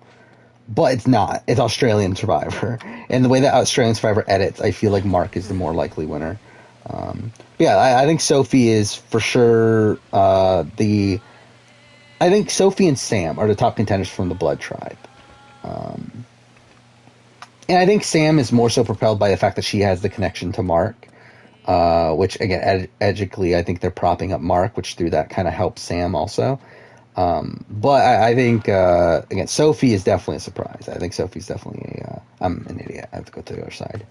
But it's not. It's Australian Survivor. And the way that Australian Survivor edits, I feel like Mark is the more likely winner. Yeah, I think Sophie is for sure I think Sophie and Sam are the top contenders from the Blood Tribe. And I think Sam is more so propelled by the fact that she has the connection to Mark. Which, again, edgically, I think they're propping up Mark, which through that kind of helps Sam also. But I think, again, Sophie is definitely a surprise. I think Sophie's definitely I'm an idiot. I have to go to the other side.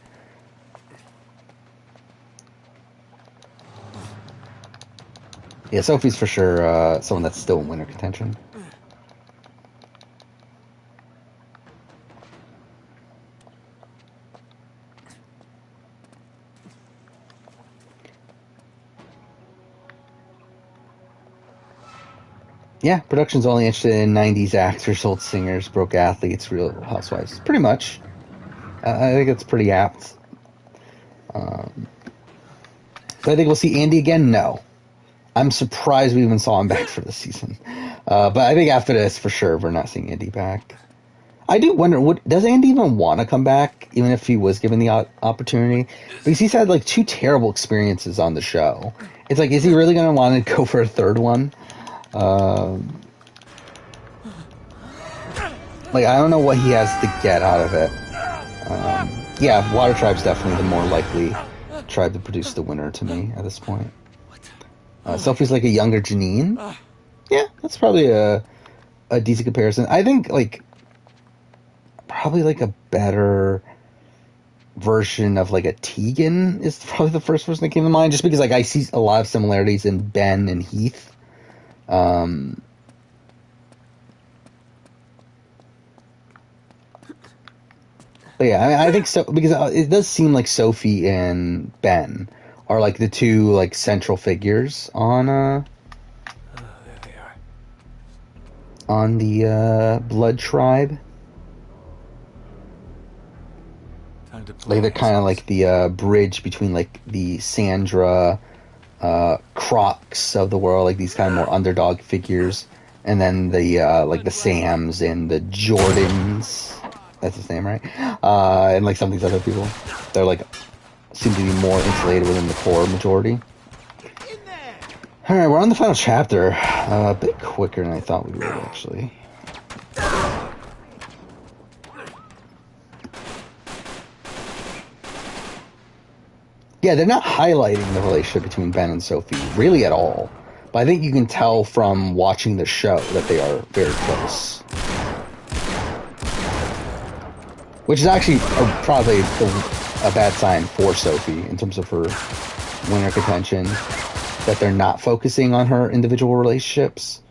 Yeah, Sophie's for sure someone that's still in winner contention. Yeah, production's only interested in 90s actors, old singers, broke athletes, real housewives. Pretty much. I think it's pretty apt. But I think we'll see Andy again? No. I'm surprised we even saw him back for this season. But I think after this, for sure, we're not seeing Andy back. I do wonder, does Andy even want to come back, even if he was given the opportunity? Because he's had, like, 2 terrible experiences on the show. It's like, is he really going to want to go for a third one? Like, I don't know what he has to get out of it. Yeah, Water Tribe's definitely the more likely tribe to produce the winner to me at this point. Sophie's like a younger Janine. Yeah, that's probably a decent comparison. I think, like, probably like a better version of like a Tegan is probably the first person that came to mind, just because like I see a lot of similarities in Ben and Heath. But yeah, I think so, because it does seem like Sophie and Ben are like the 2 like central figures on there they are. on the Blood Tribe. Time to play. Like they're kind of like the bridge between like the Sandra, Crocs of the world, like these kind of more underdog figures, and then the like the Sams and the Jordans. That's his name, right? And like some of these other people, they're like seem to be more insulated within the core majority. All right, we're on the final chapter. A bit quicker than I thought we would, actually. Yeah, they're not highlighting the relationship between Ben and Sophie really at all. But I think you can tell from watching the show that they are very close. Which is actually probably a bad sign for Sophie in terms of her winner contention. That they're not focusing on her individual relationships.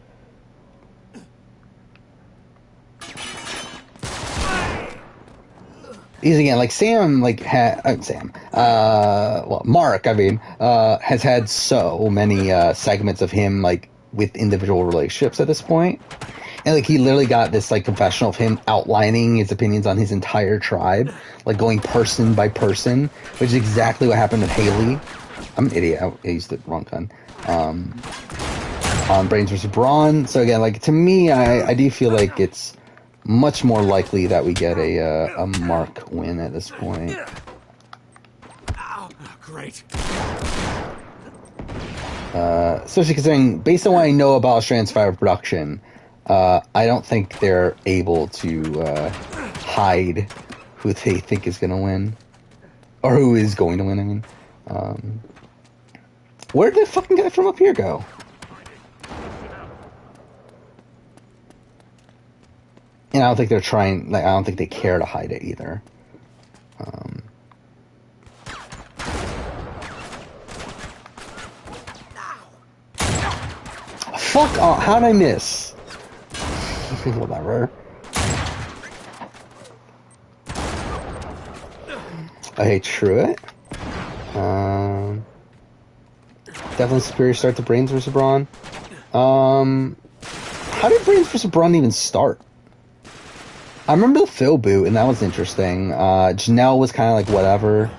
Because again, like Sam, like Mark, I mean, has had so many segments of him like with individual relationships at this point, and like he literally got this like confessional of him outlining his opinions on his entire tribe, like going person by person, which is exactly what happened with Haley. I'm an idiot. I used the wrong gun. On Brains vs. Brawn. So again, like to me, I do feel like it's much more likely that we get a Mark win at this point. Oh, great. Especially considering, based on what I know about Australian Survivor production, I don't think they're able to hide who they think is going to win. Or who is going to win, I mean. Where did the fucking guy from up here go? And I don't think they're trying, like, I don't think they care to hide it either. Fuck off, how'd I miss? Whatever. Okay, true it. Definitely superior start to Brains vs. Brawn. How did Brains vs. Brawn even start? I remember the Phil boot, and that was interesting. Janelle was kind of like whatever.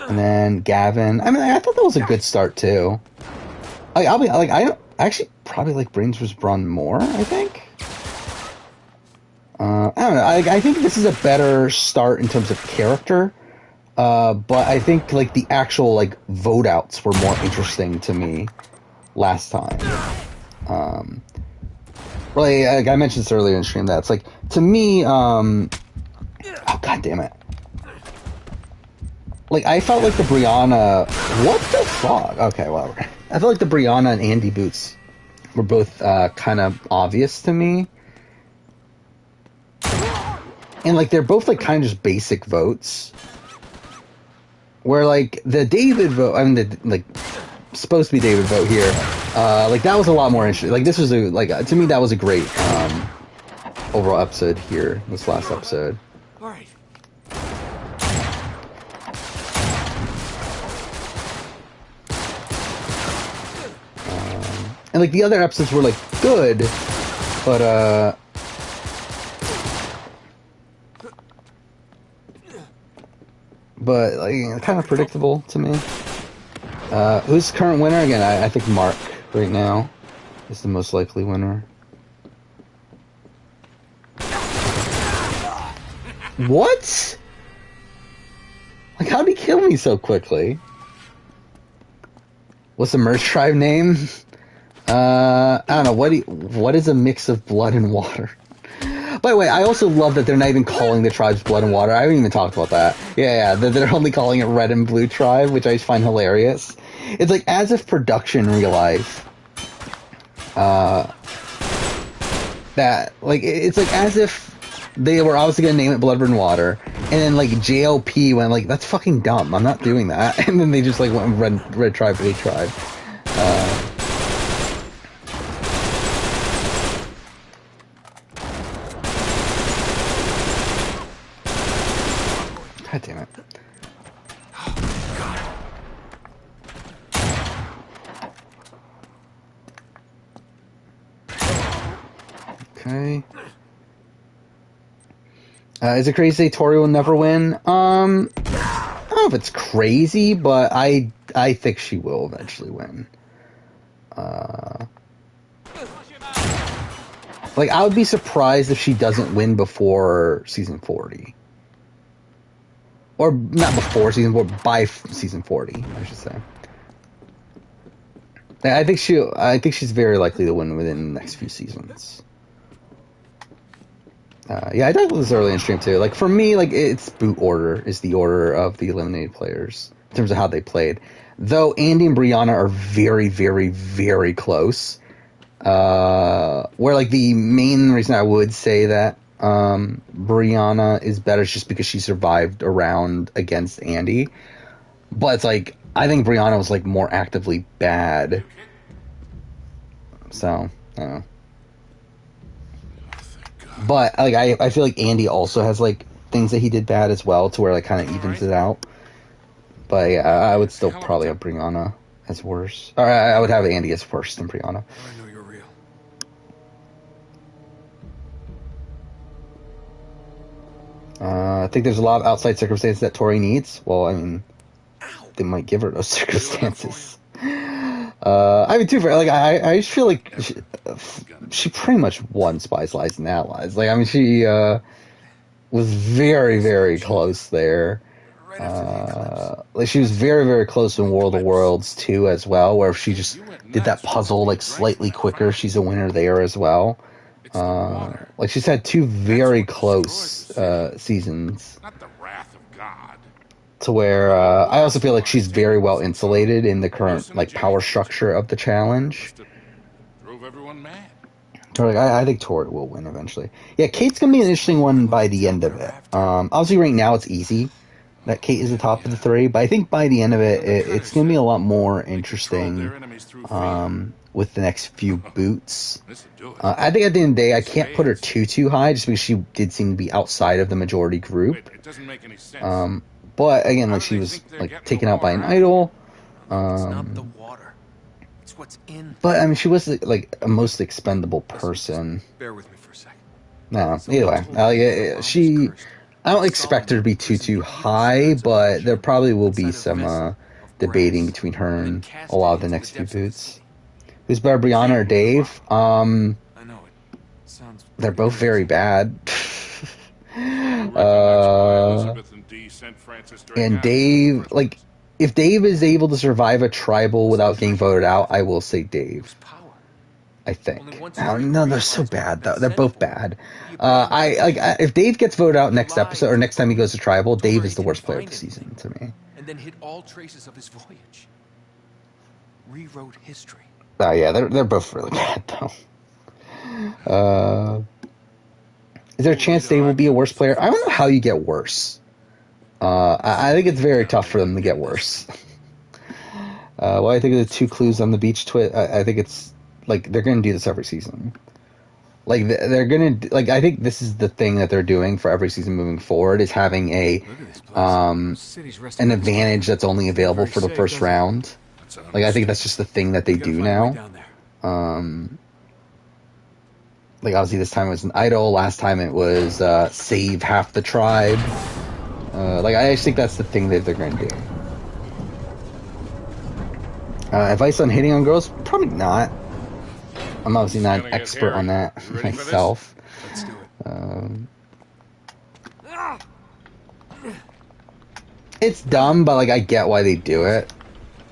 And then Gavin. I mean, I thought that was a good start too. I'll be like, I actually probably like Brains vs. Brawn more, I think. I don't know. I think this is a better start in terms of character. But I think like the actual like vote outs were more interesting to me last time. Really, like I mentioned this earlier in stream, that it's like to me, oh god damn it! Like I felt like the Brianna, what the fuck? Okay, whatever. I felt like the Brianna and Andy boots were both kind of obvious to me, and like they're both like kind of just basic votes. Where like the David vote, I mean the like supposed to be David vote here, like that was a lot more interesting. Like this was a like to me that was a great overall episode here. This last episode. All right. And like the other episodes were like good, but like kind of predictable to me. Who's the current winner again? I think Mark right now is the most likely winner. What? Like, how'd he kill me so quickly? What's the merge tribe name? I don't know. What is a mix of blood and water? By the way, I also love that they're not even calling the tribes Blood and Water. I haven't even talked about that. Yeah, they're only calling it Red and Blue Tribe, which I find hilarious. It's like as if production realized that, like, it's like as if they were obviously gonna name it Blood and Water, and then like JLP went like, that's fucking dumb. I'm not doing that, and then they just like went Red Tribe, Blue Tribe. God damn it. Okay. Is it crazy to say Tori will never win? I don't know if it's crazy, but I think she will eventually win. Like, I would be surprised if she doesn't win before season 40. Or not before season 4, by season 40, I should say. I think she's very likely to win within the next few seasons. Yeah, I talked about this early in stream too. Like for me, like it's boot order is the order of the eliminated players in terms of how they played. Though Andy and Brianna are very, very, very close. Where like the main reason I would say that Brianna is better is just because she survived a round against Andy. But it's like I think Brianna was like more actively bad. So I don't know. But like I feel like Andy also has like things that he did bad as well, to where like kind of evens it out. But yeah, I would still probably have Brianna as worse. Or I would have Andy as worse than Brianna. I know you're real. I think there's a lot of outside circumstances that Tori needs. Well, I mean, they might give her those circumstances. I mean, too fair. Like, I just feel like she pretty much won Spies, Lies, and Allies. Like, I mean, she was very, very close there. Like, she was very, very close in World of Worlds 2 as well, where if she just did that puzzle like slightly quicker, she's a winner there as well. Like, she's had two very close seasons. Not the wrath of God. To where I also feel like she's very well insulated in the current like power structure of the challenge. Drove everyone mad. Or like, I think Tori will win eventually. Yeah, Kate's gonna be an interesting one by the end of it. Obviously, right now it's easy that Kate is the top of the three, but I think by the end of it, it's gonna be a lot more interesting with the next few boots. I think at the end of the day, I can't put her too high just because she did seem to be outside of the majority group. It doesn't make any sense. But again, like she was like taken out by an idol. It's not the water. It's what's in. But I mean, she was like a most expendable person. Bear with me for a second. No, either way, I don't expect her to be too high, but there probably will be some debating between her and a lot of the next few boots. Who's better, Brianna or Dave? I know it sounds. They're both very bad. And Dave, like, if Dave is able to survive a tribal without getting voted out, I will say Dave. I think. No, they're so bad though. They're both bad. If Dave gets voted out next episode or next time he goes to tribal, Dave is the worst player of the season to me. And then hid all traces of his voyage. Rewrote history. Yeah, they're both really bad though. Is there a chance Dave will be a worse player? I don't know how you get worse. I think it's very tough for them to get worse. Well, I think of the 2 clues on the beach twist. I think it's like they're going to do this every season. Like they're going to like. I think this is the thing that they're doing for every season moving forward is having an advantage that's only available for the first round. Like I think that's just the thing that they do now. Like obviously this time it was an idol. Last time it was save half the tribe. Like I just think that's the thing that they're going to do. Advice on hitting on girls? Probably not. I'm obviously not an expert on that myself. Let's do it. It's dumb, but like I get why they do it.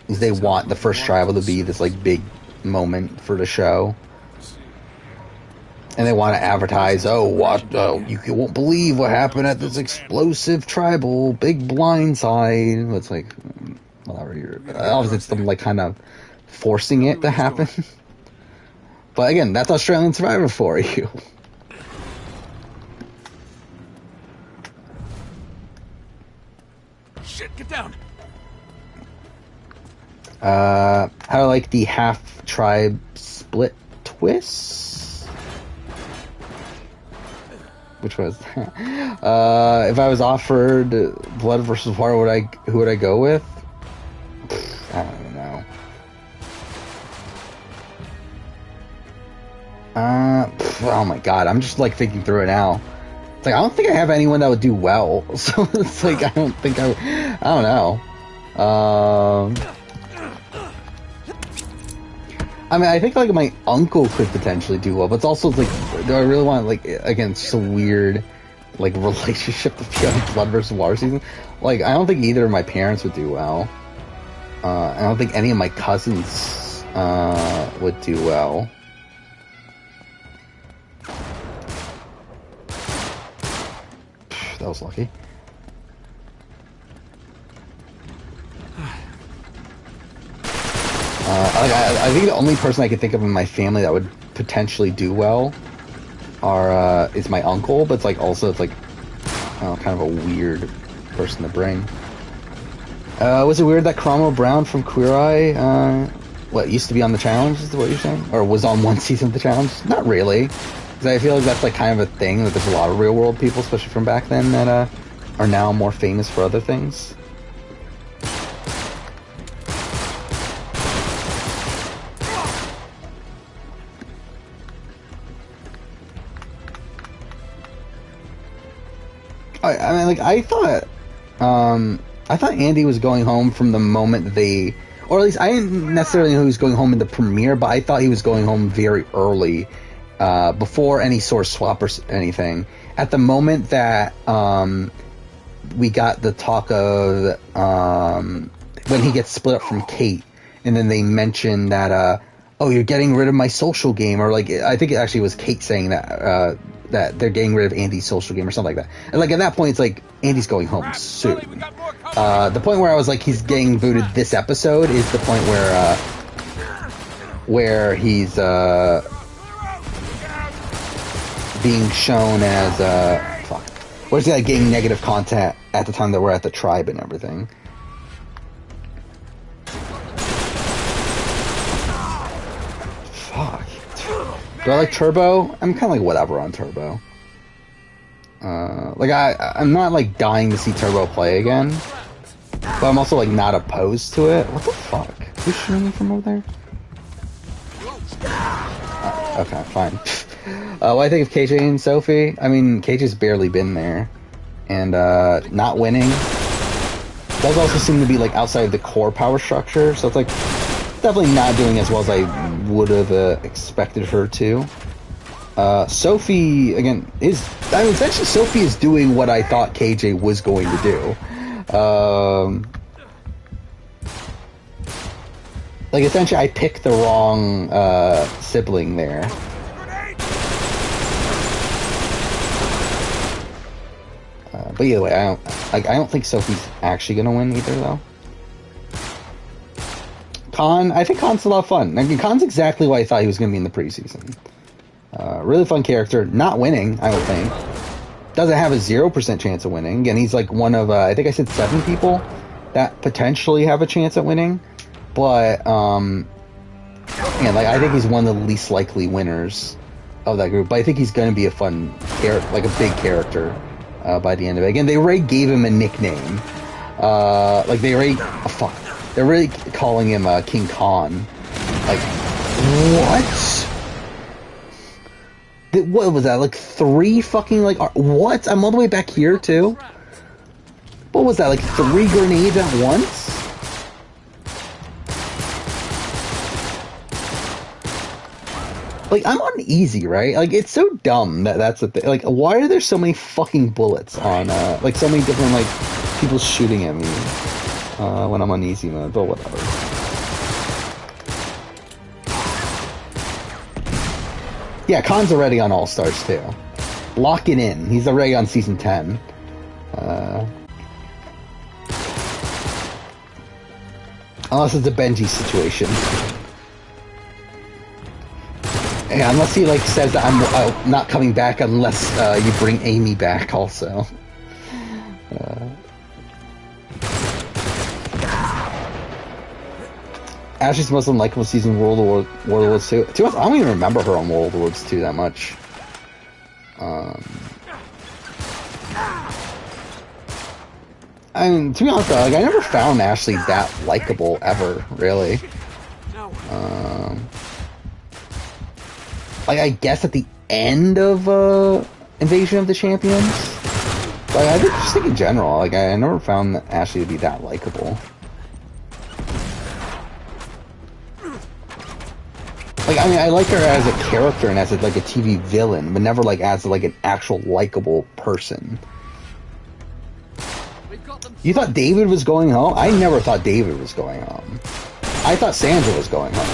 Is they want the first tribal to be this like big moment for the show. And they want to advertise, you won't believe what happened at this explosive tribal, big blindside. It's like, whatever. Obviously, it's them like kind of forcing it to happen. But again, that's Australian Survivor for you. Shit, get down. How do I like the half tribe split twist? Which was if I was offered blood versus water, who would I go with? I don't even know. Oh my god, I'm just like thinking through it now. It's like I don't think I have anyone that would do well, so it's like I don't know. I mean, I think like my uncle could potentially do well, but it's also like, do I really want like again? It's just a weird like relationship to be on blood versus water season. Like, I don't think either of my parents would do well. I don't think any of my cousins would do well. That was lucky. I think the only person I could think of in my family that would potentially do well is my uncle, but it's like also it's like kind of a weird person to bring. Was it weird that Cromwell Brown from Queer Eye used to be on the challenge, is what you're saying? Or was on one season of the challenge? Not really. Because I feel like that's like kind of a thing, that there's a lot of real world people, especially from back then, that are now more famous for other things. I mean, like, I thought Andy was going home from the moment they, or at least I didn't necessarily know he was going home in the premiere, but I thought he was going home very early, before any source swap or anything. At the moment that we got the talk of when he gets split up from Kate, and then they mentioned that, oh, you're getting rid of my social game, or like, I think it actually was Kate saying that, that they're getting rid of Andy's social game or something like that. And like at that point, it's like Andy's going home soon. The point where I was like, he's getting booted this episode is the point where he's being shown as fuck. Where's he like getting negative content at the time that we're at the tribe and everything? Fuck. Do I like Turbo? I'm kind of like whatever on Turbo. Like I'm not like dying to see Turbo play again, but I'm also like not opposed to it. What the fuck? Who's shooting me from over there? Okay, fine. What do I think of KJ and Sophie? I mean, KJ's barely been there, and not winning does also seem to be like outside of the core power structure. So it's like definitely not doing as well as I would have expected her to. Sophie, again, essentially Sophie is doing what I thought KJ was going to do. Like, essentially, I picked the wrong, sibling there. But either way, I don't think Sophie's actually gonna win either, though. I think Khan's a lot of fun. I mean, Khan's exactly what I thought he was gonna be in the preseason. Really fun character. Not winning, I don't think. Doesn't have a 0% chance of winning. Again, he's like one of, I think I said 7 people that potentially have a chance at winning. But, yeah, like, I think he's one of the least likely winners of that group. But I think he's going to be a fun character, like a big character, by the end of it. Again, they already gave him a nickname. Like, they're really calling him, King Khan. Like, what? What was that? Like 3 fucking like what? I'm all the way back here too. What was that? Like 3 grenades at once? Like I'm on easy, right? Like it's so dumb that's the thing. Like why are there so many fucking bullets on like so many different like people shooting at me when I'm on easy mode? But whatever. Yeah, Khan's already on All-Stars, too. Lock it in. He's already on Season 10. Unless it's a Benji situation. Yeah, unless he, like, says that I'm not coming back unless you bring Amy back, also. Ashley's the most unlikable season in World Wars 2. To be honest, I don't even remember her on World Wars 2 that much. I mean, to be honest though, like, I never found Ashley that likable ever, really. Like, I guess at the end of Invasion of the Champions. Like, I just think in general, like, I never found Ashley to be that likable. Like, I mean, I like her as a character and as like a TV villain, but never like as like an actual likable person. You thought David was going home? I never thought David was going home. I thought Sandra was going home.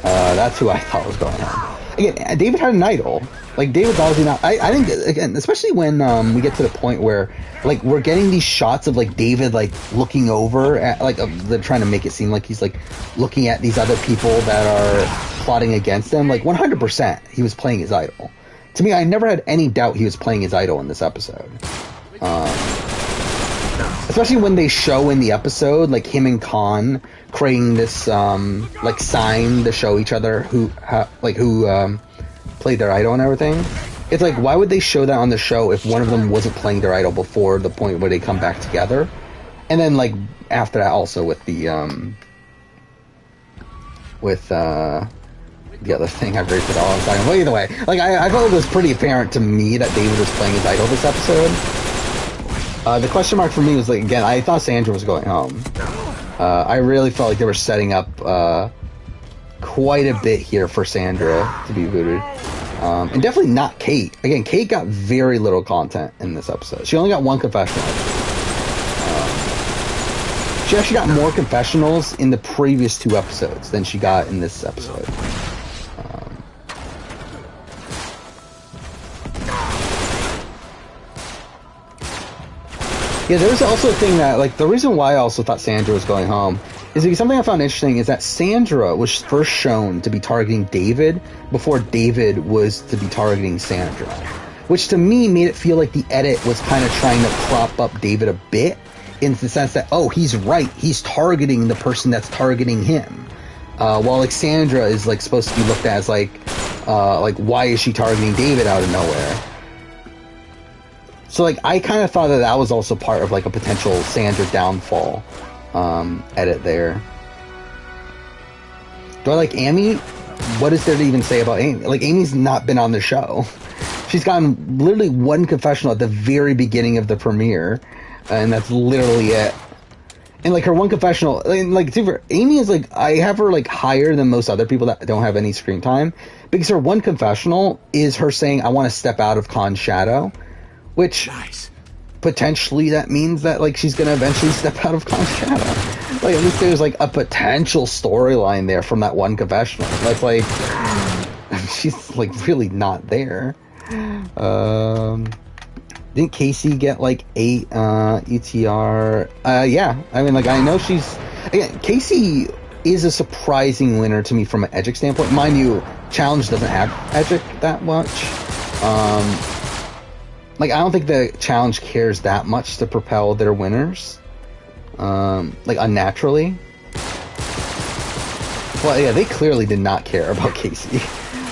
That's who I thought was going home. Again, David had an idol. Like, David's obviously not... I think, again, especially when we get to the point where, like, we're getting these shots of, like, David, like, looking over at, like, they're trying to make it seem like he's, like, looking at these other people that are plotting against him. Like, 100% he was playing his idol. To me, I never had any doubt he was playing his idol in this episode. Especially when they show in the episode, like, him and Khan creating this, like, sign to show each other who played their idol and everything. It's like, why would they show that on the show if one of them wasn't playing their idol before the point where they come back together? And then, like, after that also with the other thing, I've rated it all. Well, either way, like, I felt it was pretty apparent to me that David was playing his idol this episode. The question mark for me was, like, again, I thought Sandra was going home. I really felt like they were setting up quite a bit here for Sandra to be booted. And definitely not Kate. Again, Kate got very little content in this episode. She only got 1 confessional. She actually got more confessionals in the previous 2 episodes than she got in this episode. Yeah, there's also a thing that, like, the reason why I also thought Sandra was going home is because something I found interesting is that Sandra was first shown to be targeting David before David was to be targeting Sandra. Which to me made it feel like the edit was kind of trying to prop up David a bit, in the sense that, oh, he's right, he's targeting the person that's targeting him. While, like, Sandra is, like, supposed to be looked at as, like, why is she targeting David out of nowhere? So, like, I kind of thought that that was also part of, like, a potential Sandra downfall edit there. Do I like Amy? What is there to even say about Amy? Like, Amy's not been on the show. She's gotten literally one confessional at the very beginning of the premiere, and that's literally it. And, like, her one confessional, like, super, Amy is, like, I have her, like, higher than most other people that don't have any screen time, because her one confessional is her saying, I want to step out of Khan's shadow, which potentially that means that, like, she's going to eventually step out of Khan's shadow. Like, at least there's, like, a potential storyline there from that one confessional. That's, like, she's, like, really not there. Didn't Casey get, like, 8 ETR? Yeah. I mean, like, I know she's... Again, Casey is a surprising winner to me from an Edgic standpoint. Mind you, Challenge doesn't have Edgic that much. Like, I don't think the Challenge cares that much to propel their winners. Like, unnaturally. Well, yeah, they clearly did not care about Casey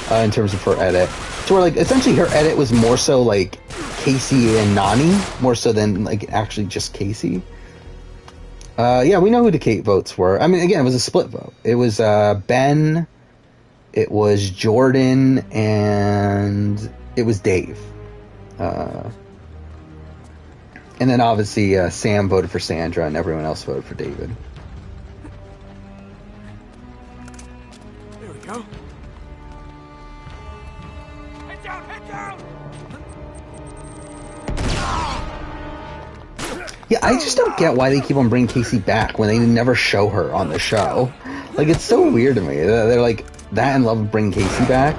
in terms of her edit. So, where, like, essentially her edit was more so, like, Casey and Nani, more so than, like, actually just Casey. Yeah, we know who the Kate votes were. I mean, again, it was a split vote. It was Ben, it was Jordan, and it was Dave. And then, obviously, Sam voted for Sandra, and everyone else voted for David. There we go. Head down, head down! Yeah, I just don't get why they keep on bringing Casey back when they never show her on the show. Like, it's so weird to me. They're like, that in love with bringing Casey back.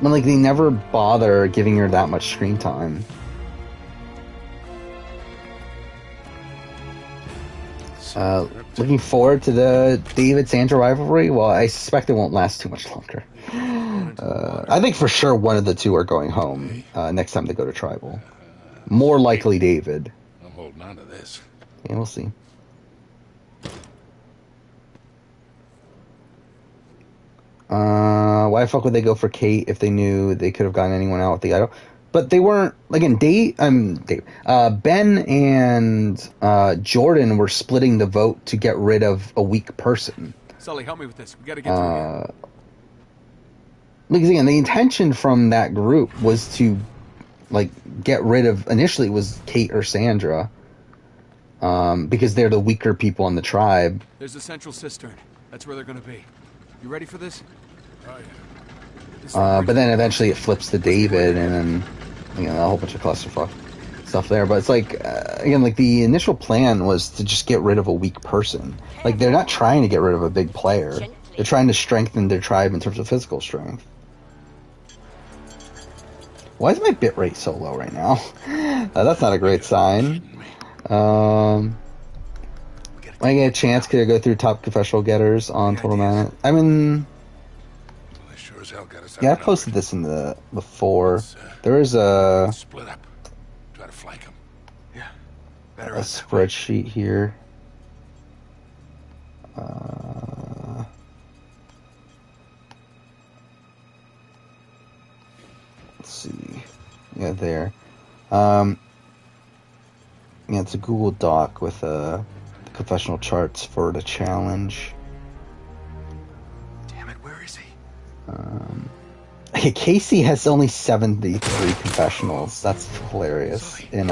When, like, they never bother giving her that much screen time. Looking forward to the David-Sandra rivalry. Well, I suspect it won't last too much longer. I think for sure one of the two are going home next time they go to Tribal. More likely David. I'm holding on to this. Yeah, we'll see. Why the fuck would they go for Kate if they knew they could have gotten anyone out with the idol? But they weren't. Again, Ben and Jordan were splitting the vote to get rid of a weak person. Sully, help me with this. We gotta get through here. Because again, the intention from that group was to, like, get rid of, initially it was Kate or Sandra, because they're the weaker people in the tribe. There's a central cistern. That's where they're gonna be. You ready for this? Oh, yeah. But then eventually it flips to David, and then, you know, a whole bunch of clusterfuck stuff there. But it's like, again, like, the initial plan was to just get rid of a weak person. Like, they're not trying to get rid of a big player. They're trying to strengthen their tribe in terms of physical strength. Why is my bitrate so low right now? That's not a great sign. When I get a chance, could I go through top confessional getters on Total Mana? I mean, Well, they sure as hell got us yeah, I outnumbered. posted this in the before. There is a Split up. Try to flank them. Yeah. Better a out that way. spreadsheet here. Let's see. Yeah, there. Yeah, it's a Google Doc with the confessional charts for the challenge. Damn it, where is he? Casey has only 73 confessionals. That's hilarious. In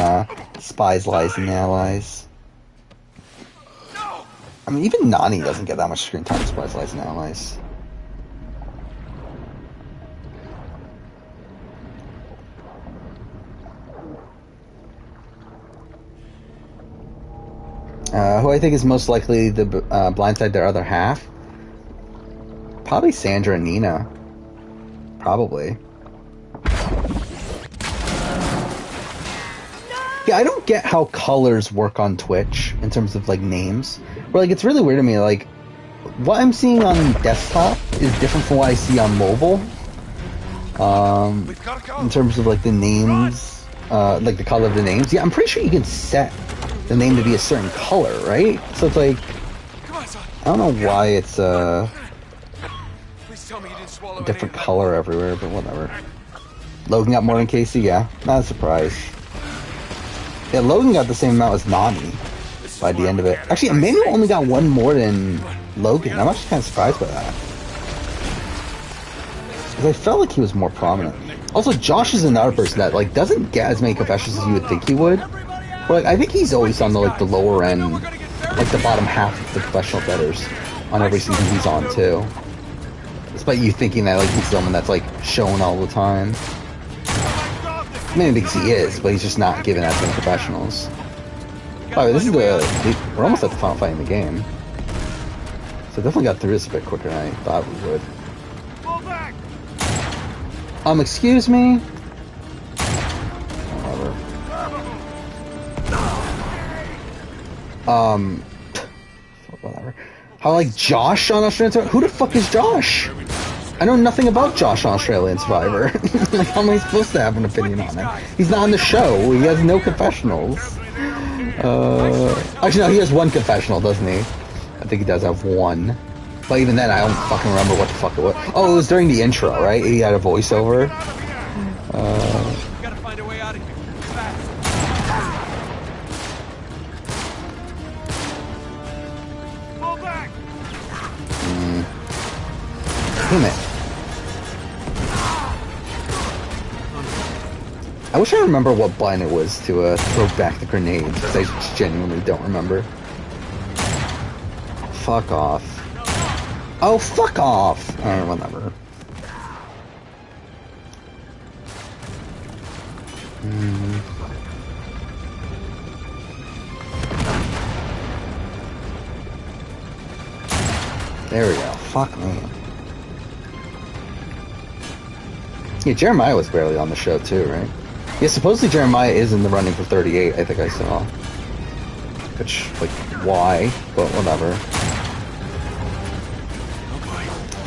Spies, Lies, and Allies. I mean, even Nani doesn't get that much screen time in Spies, Lies, and Allies. Who I think is most likely to blindside their other half? Probably Sandra and Nina. Probably. No! Yeah, I don't get how colors work on Twitch in terms of like names. But like, it's really weird to me. Like, what I'm seeing on desktop is different from what I see on mobile. In terms of like the names, like the color of the names. Yeah, I'm pretty sure you can set the name to be a certain color, right? So it's like, I don't know why it's a different color everywhere, but whatever. Logan got more than Casey, yeah, not a surprise. Yeah, Logan got the same amount as Nani by the end of it. Actually, Emmanuel only got one more than Logan. I'm actually kind of surprised by that. Because I felt like he was more prominent. Also, Josh is another person that like doesn't get as many confessions as you would think he would. But like, I think he's always on the like the lower end, like the bottom half of the professional bettors on every season he's on too. Despite you thinking that like he's someone that's like shown all the time. I mean, because he is, but he's just not given as many professionals. By the way, this is we're almost at the final fight in the game. So definitely got through this a bit quicker than I thought we would. Excuse me? Whatever. Whatever. How, like, Josh on Australian Survivor? Who the fuck is Josh? I know nothing about Josh on Australian Survivor. Like, how am I supposed to have an opinion on him? He's not on the show. He has no confessionals. Actually, no, he has one confessional, doesn't he? I think he does have one. But even then, I don't fucking remember what the fuck it was. Oh, it was during the intro, right? He had a voiceover. Gotta find a way out of here. Fast. Pull back. Damn it. I wish I remember what button it was to throw back the grenade, because I just genuinely don't remember. Fuck off. Oh, fuck off! Whatever. There we go. Fuck me. Yeah, Jeremiah was barely on the show too, right? Yeah, supposedly Jeremiah is in the running for 38, I think I saw. Which, like, why? But whatever.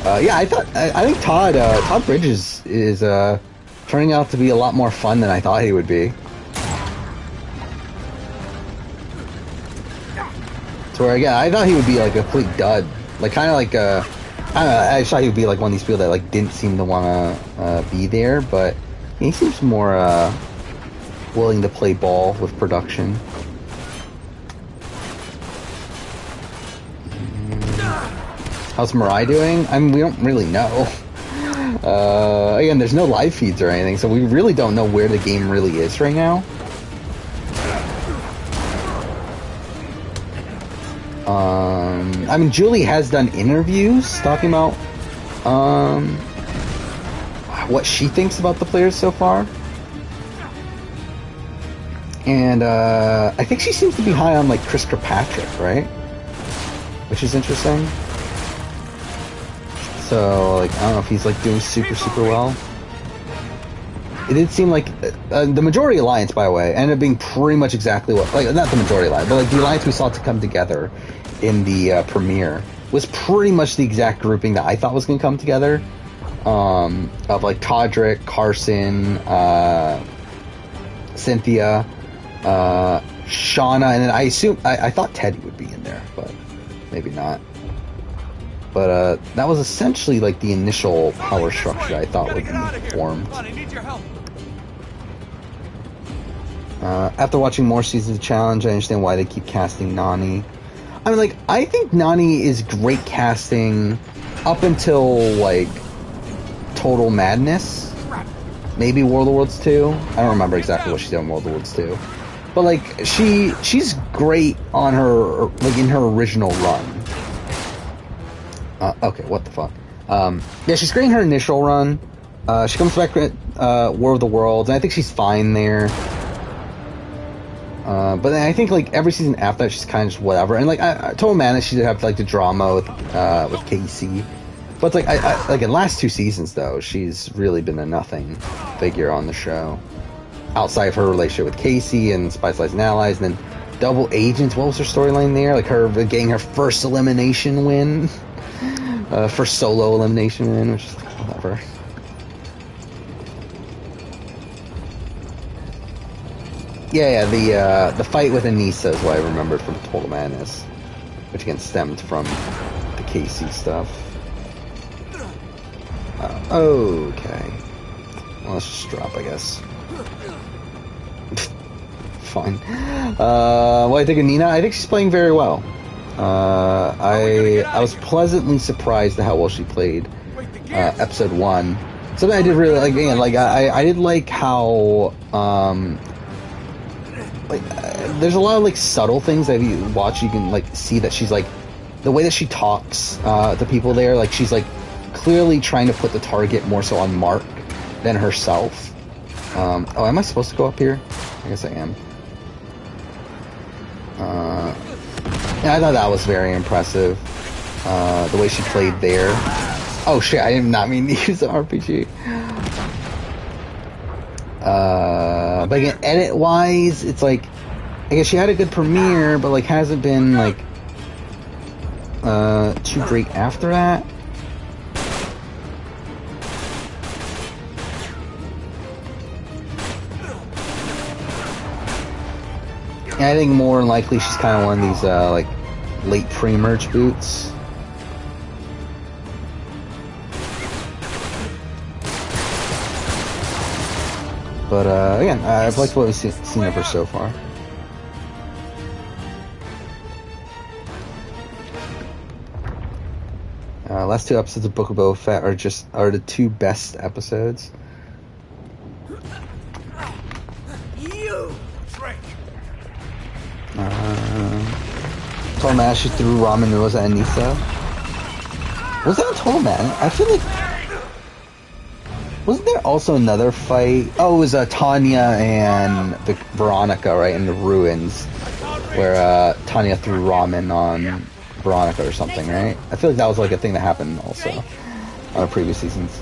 Yeah, I think Todd Bridges is turning out to be a lot more fun than I thought he would be. So again, I thought he would be like a complete dud, like kind of like I don't know, I thought he would be like one of these people that like didn't seem to want to be there, but he seems more willing to play ball with production. How's Mirai doing? I mean, we don't really know. Again, there's no live feeds or anything, so we really don't know where the game really is right now. I mean, Julie has done interviews talking about what she thinks about the players so far. And I think she seems to be high on like Chris Kirkpatrick, right? Which is interesting. So, like, I don't know if he's, like, doing super well. It did seem like the majority alliance, by the way, ended up being pretty much exactly what, like, not the majority alliance, but, like, the alliance we saw to come together in the premiere was pretty much the exact grouping that I thought was going to come together. Of, like, Todrick, Carson, Cynthia, Shauna, and then I thought Teddy would be in there, but maybe not. But that was essentially like the initial power structure I thought would be formed. After watching more seasons of Challenge, I understand why they keep casting Nani. I mean, like, I think Nani is great casting up until like Total Madness, maybe World of Worlds 2. I don't remember exactly what she did in World of Worlds 2, but like she's great on her like in her original run. Okay, what the fuck? Yeah, she's great in her initial run. She comes back at War of the Worlds, and I think she's fine there. But then I think like every season after that, she's kind of just whatever. And like Total Madness, she did have like the drama with Casey. But it's like like in the last 2 seasons though, she's really been a nothing figure on the show. outside of her relationship with Casey and Spice Lies and Allies, and then Double Agents. What was her storyline there? Like her getting her first elimination win, first solo elimination win, which is whatever. Yeah, the fight with Anissa is what I remembered from Total Madness, which again stemmed from the Casey stuff. Okay. Well, let's just drop, I guess. Fine. What I think of Nina? I think she's playing very well. I was pleasantly surprised at how well she played episode 1. Something I did really like. Again, like I did like how there's a lot of like subtle things that if you watch, you can like see that she's like the way that she talks to people there. Like she's like clearly trying to put the target more so on Mark than herself. Oh, am I supposed to go up here? I guess I am. Yeah, I thought that was very impressive. The way she played there. Oh shit, I did not mean to use the RPG. But again, edit-wise, it's like, I guess she had a good premiere, but like hasn't been like too great after that. And I think more than likely she's kind of one of these like late pre-merge boots. But again, I've liked what we've seen of her so far. Last 2 episodes of Book of Boba Fett are the 2 best episodes. You trick. Total Man, she threw ramen noodles at Anissa. Was that a Total Man? I feel like... Wasn't there also another fight? Oh, it was Tanya and Veronica, right, in the ruins, where Tanya threw ramen on Veronica or something, right? I feel like that was like a thing that happened also on previous seasons.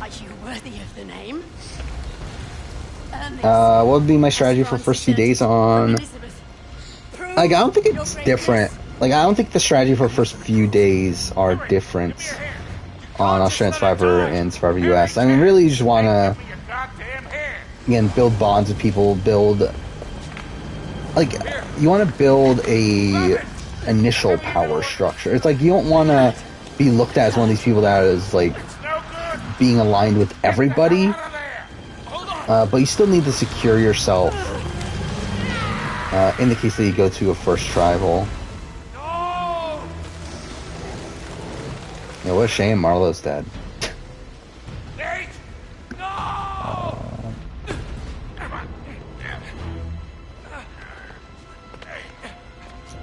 Are you worthy of the name? What would be my strategy for first few days on... Like, I don't think it's different. Like, I don't think the strategy for first few days are different on Australian Survivor and Survivor US. I mean, really, you just want to, again, build bonds with people, like, you want to build a initial power structure. It's like, you don't want to be looked at as one of these people that is, like, being aligned with everybody, but you still need to secure yourself in the case that you go to a first tribal. Yeah, what a shame Marlo's dead.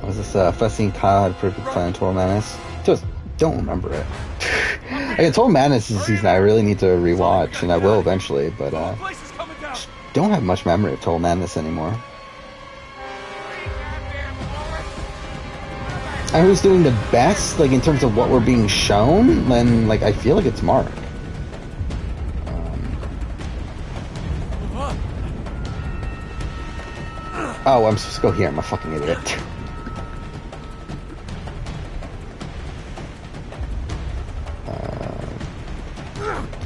Was this first scene Kyle had a perfect plan Total Madness? Just don't remember it. Again, Total Madness is a season I really need to rewatch, and I will eventually, but don't have much memory of Total Madness anymore. And who's doing the best, like, in terms of what we're being shown, then, like, I feel like it's Mark. Oh, I'm supposed to go here. I'm a fucking idiot.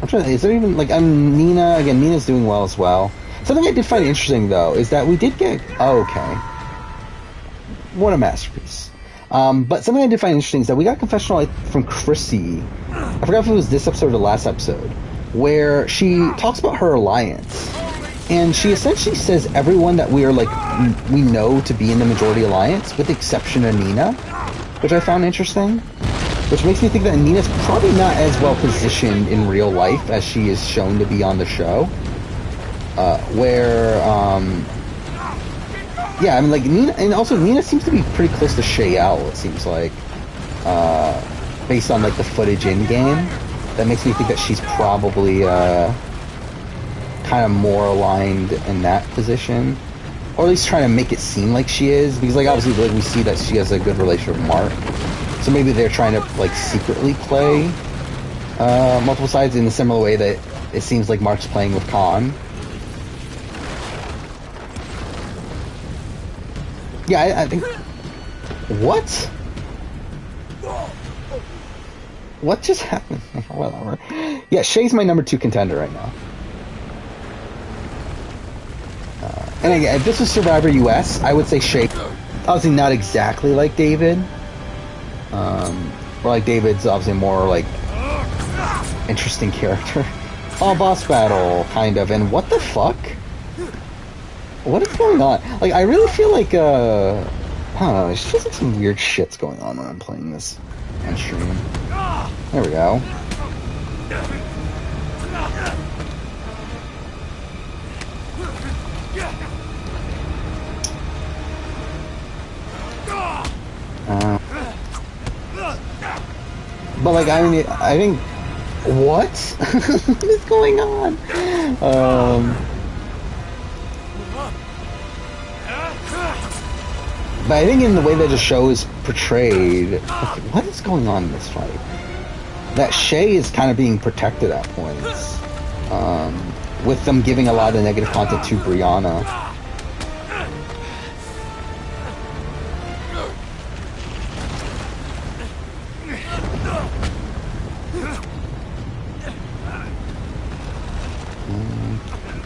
I'm trying to, is there even, like, Nina, again, Nina's doing well as well. Something I did find interesting, though, is that we did get, oh, okay. What a masterpiece. But something I did find interesting is that we got a confessional from Chrissy. I forgot if it was this episode or the last episode, where she talks about her alliance, and she essentially says everyone that we are like we know to be in the majority alliance, with the exception of Nina, which I found interesting. Which makes me think that Nina's probably not as well positioned in real life as she is shown to be on the show. Yeah, I mean, like, Nina, and also Nina seems to be pretty close to Shael, it seems like, based on, like, the footage in-game. That makes me think that she's probably, kind of more aligned in that position. Or at least trying to make it seem like she is, because, like, obviously, like, we see that she has a good relationship with Mark. So maybe they're trying to, like, secretly play, multiple sides in a similar way that it seems like Mark's playing with Khan. Yeah, I think. What? What just happened? Whatever. Yeah, Shay's my number 2 contender right now. And again, if this was Survivor US, I would say Shay. Obviously not exactly like David. Or like David's obviously more like interesting character. Oh, boss battle, kind of. And what the fuck? What is going on? Like, I really feel like, I don't know, it's just like some weird shit's going on when I'm playing this on stream. There we go. But like, I mean, I think, what? What is going on? But I think in the way that the show is portrayed, what is going on in this fight? That Shay is kind of being protected at points, with them giving a lot of negative content to Brianna.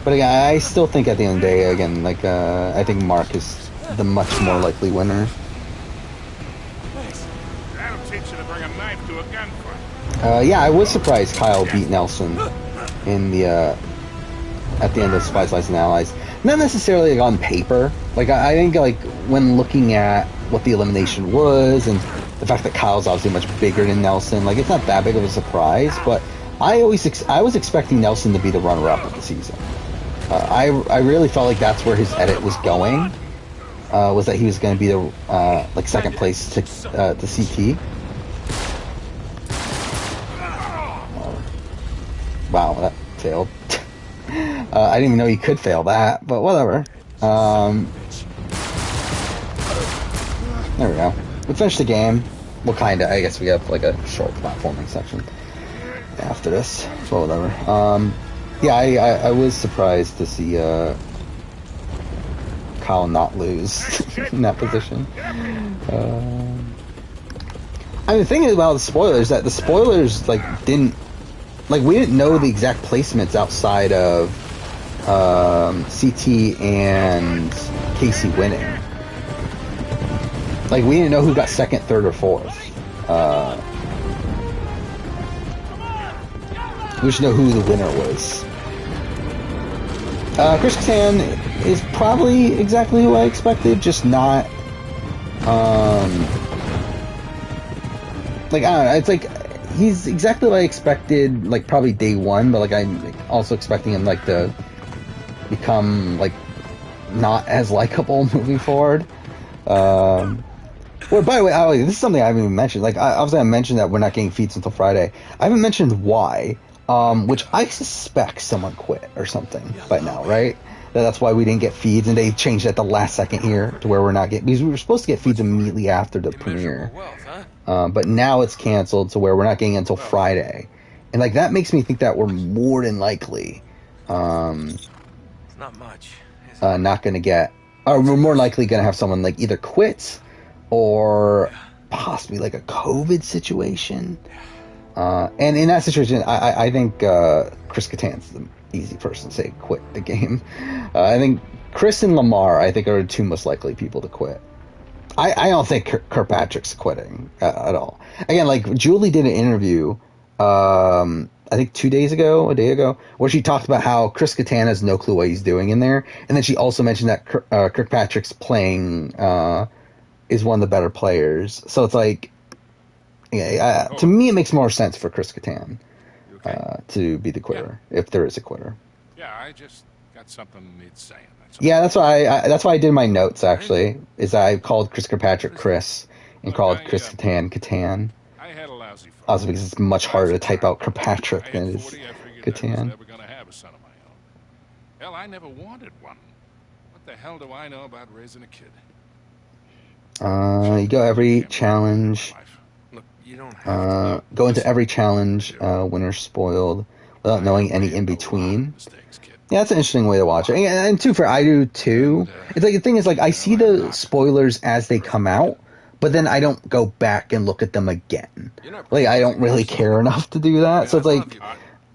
But again, I still think at the end of the day, again, like, I think Mark is the much more likely winner. That'll teach you to bring a knife to a gunfight. Yeah, I was surprised Kyle beat Nelson in the, at the end of Spies, Lies, and Allies. Not necessarily like, on paper. Like, I think, like, when looking at what the elimination was, and the fact that Kyle's obviously much bigger than Nelson, like, it's not that big of a surprise, but I was expecting Nelson to be the runner-up of the season. I really felt like that's where his edit was going, was that he was going to be the like second place to CT. Wow, that failed. I didn't even know you could fail that, but whatever. There we go. We finished the game. Well, kinda. I guess we have like a short platforming section after this, but whatever. Yeah, I was surprised to see Kyle not lose in that position. I mean, the thing about the spoilers, that the spoilers, like, we didn't know the exact placements outside of CT and Casey winning. Like, we didn't know who got second, third, or fourth. We should know who the winner was. Chris Kattan is probably exactly who I expected, just not, like, I don't know, it's like, he's exactly what I expected, like, probably day one, but, like, I'm also expecting him, like, to become, like, not as likable moving forward. Well, by the way, this is something I haven't even mentioned. Like, obviously I mentioned that we're not getting feeds until Friday. I haven't mentioned why. Which I suspect someone quit or something by now, right? That's why we didn't get feeds, and they changed at the last second here to where we're not getting, because we were supposed to get feeds immediately after the premiere. But now it's canceled to where we're not getting it until Friday. And like, that makes me think that we're more than likely It's not much. not gonna get, or we're more likely gonna have someone like either quit or possibly like a COVID situation. And in that situation, I think Chris Kattan's the easy person to say quit the game. I think Chris and Lamar, I think, are the two most likely people to quit. I don't think Kirkpatrick's quitting at all. Again, like, Julie did an interview, I think a day ago, where she talked about how Chris Kattan has no clue what he's doing in there. And then she also mentioned that Kirkpatrick's playing is one of the better players. So it's like, yeah, to me, it makes more sense for Chris Kattan to be the quitter, if there is a quitter. Yeah, I just got something needs saying. Yeah, that's why I did my notes, actually, is I called Chris Kirkpatrick Chris and called Chris Kattan Kattan. I had a lousy phone. Also because it's much harder to type out Kirkpatrick than it is Kattan. I was never going to have a son of my own. Hell, I never wanted one. What the hell do I know about raising a kid? You go every challenge. Look, you don't have Go into every challenge, winner spoiled, without knowing any in between. Mistakes, kid. Yeah, that's an interesting way to watch it. And too, for I do too. It's like the thing is, like, I see the spoilers as they come out, but then I don't go back and look at them again. Like, I don't really care enough to do that. So it's like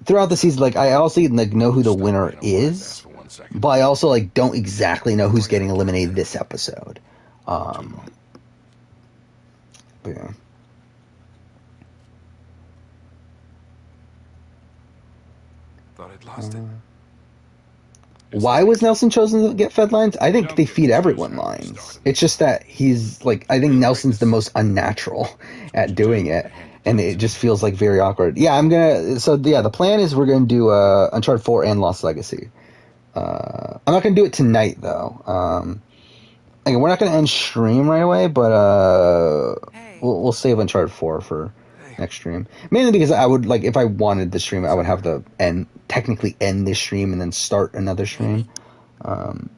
throughout the season, like, I also like know who the winner is, but I also like don't exactly know who's getting eliminated this episode. But yeah. Thought I'd lost it. Why was Nelson chosen to get fed lines? I think they feed everyone lines. It's just that he's like, I think Nelson's the most unnatural at doing it, and it just feels like very awkward. Yeah, the plan is we're gonna do Uncharted 4 and Lost Legacy. I'm not gonna do it tonight though. Again, we're not gonna end stream right away, but we'll save Uncharted 4 for next stream. Mainly because I would, like, if I wanted the stream, I would have to technically end this stream and then start another stream. And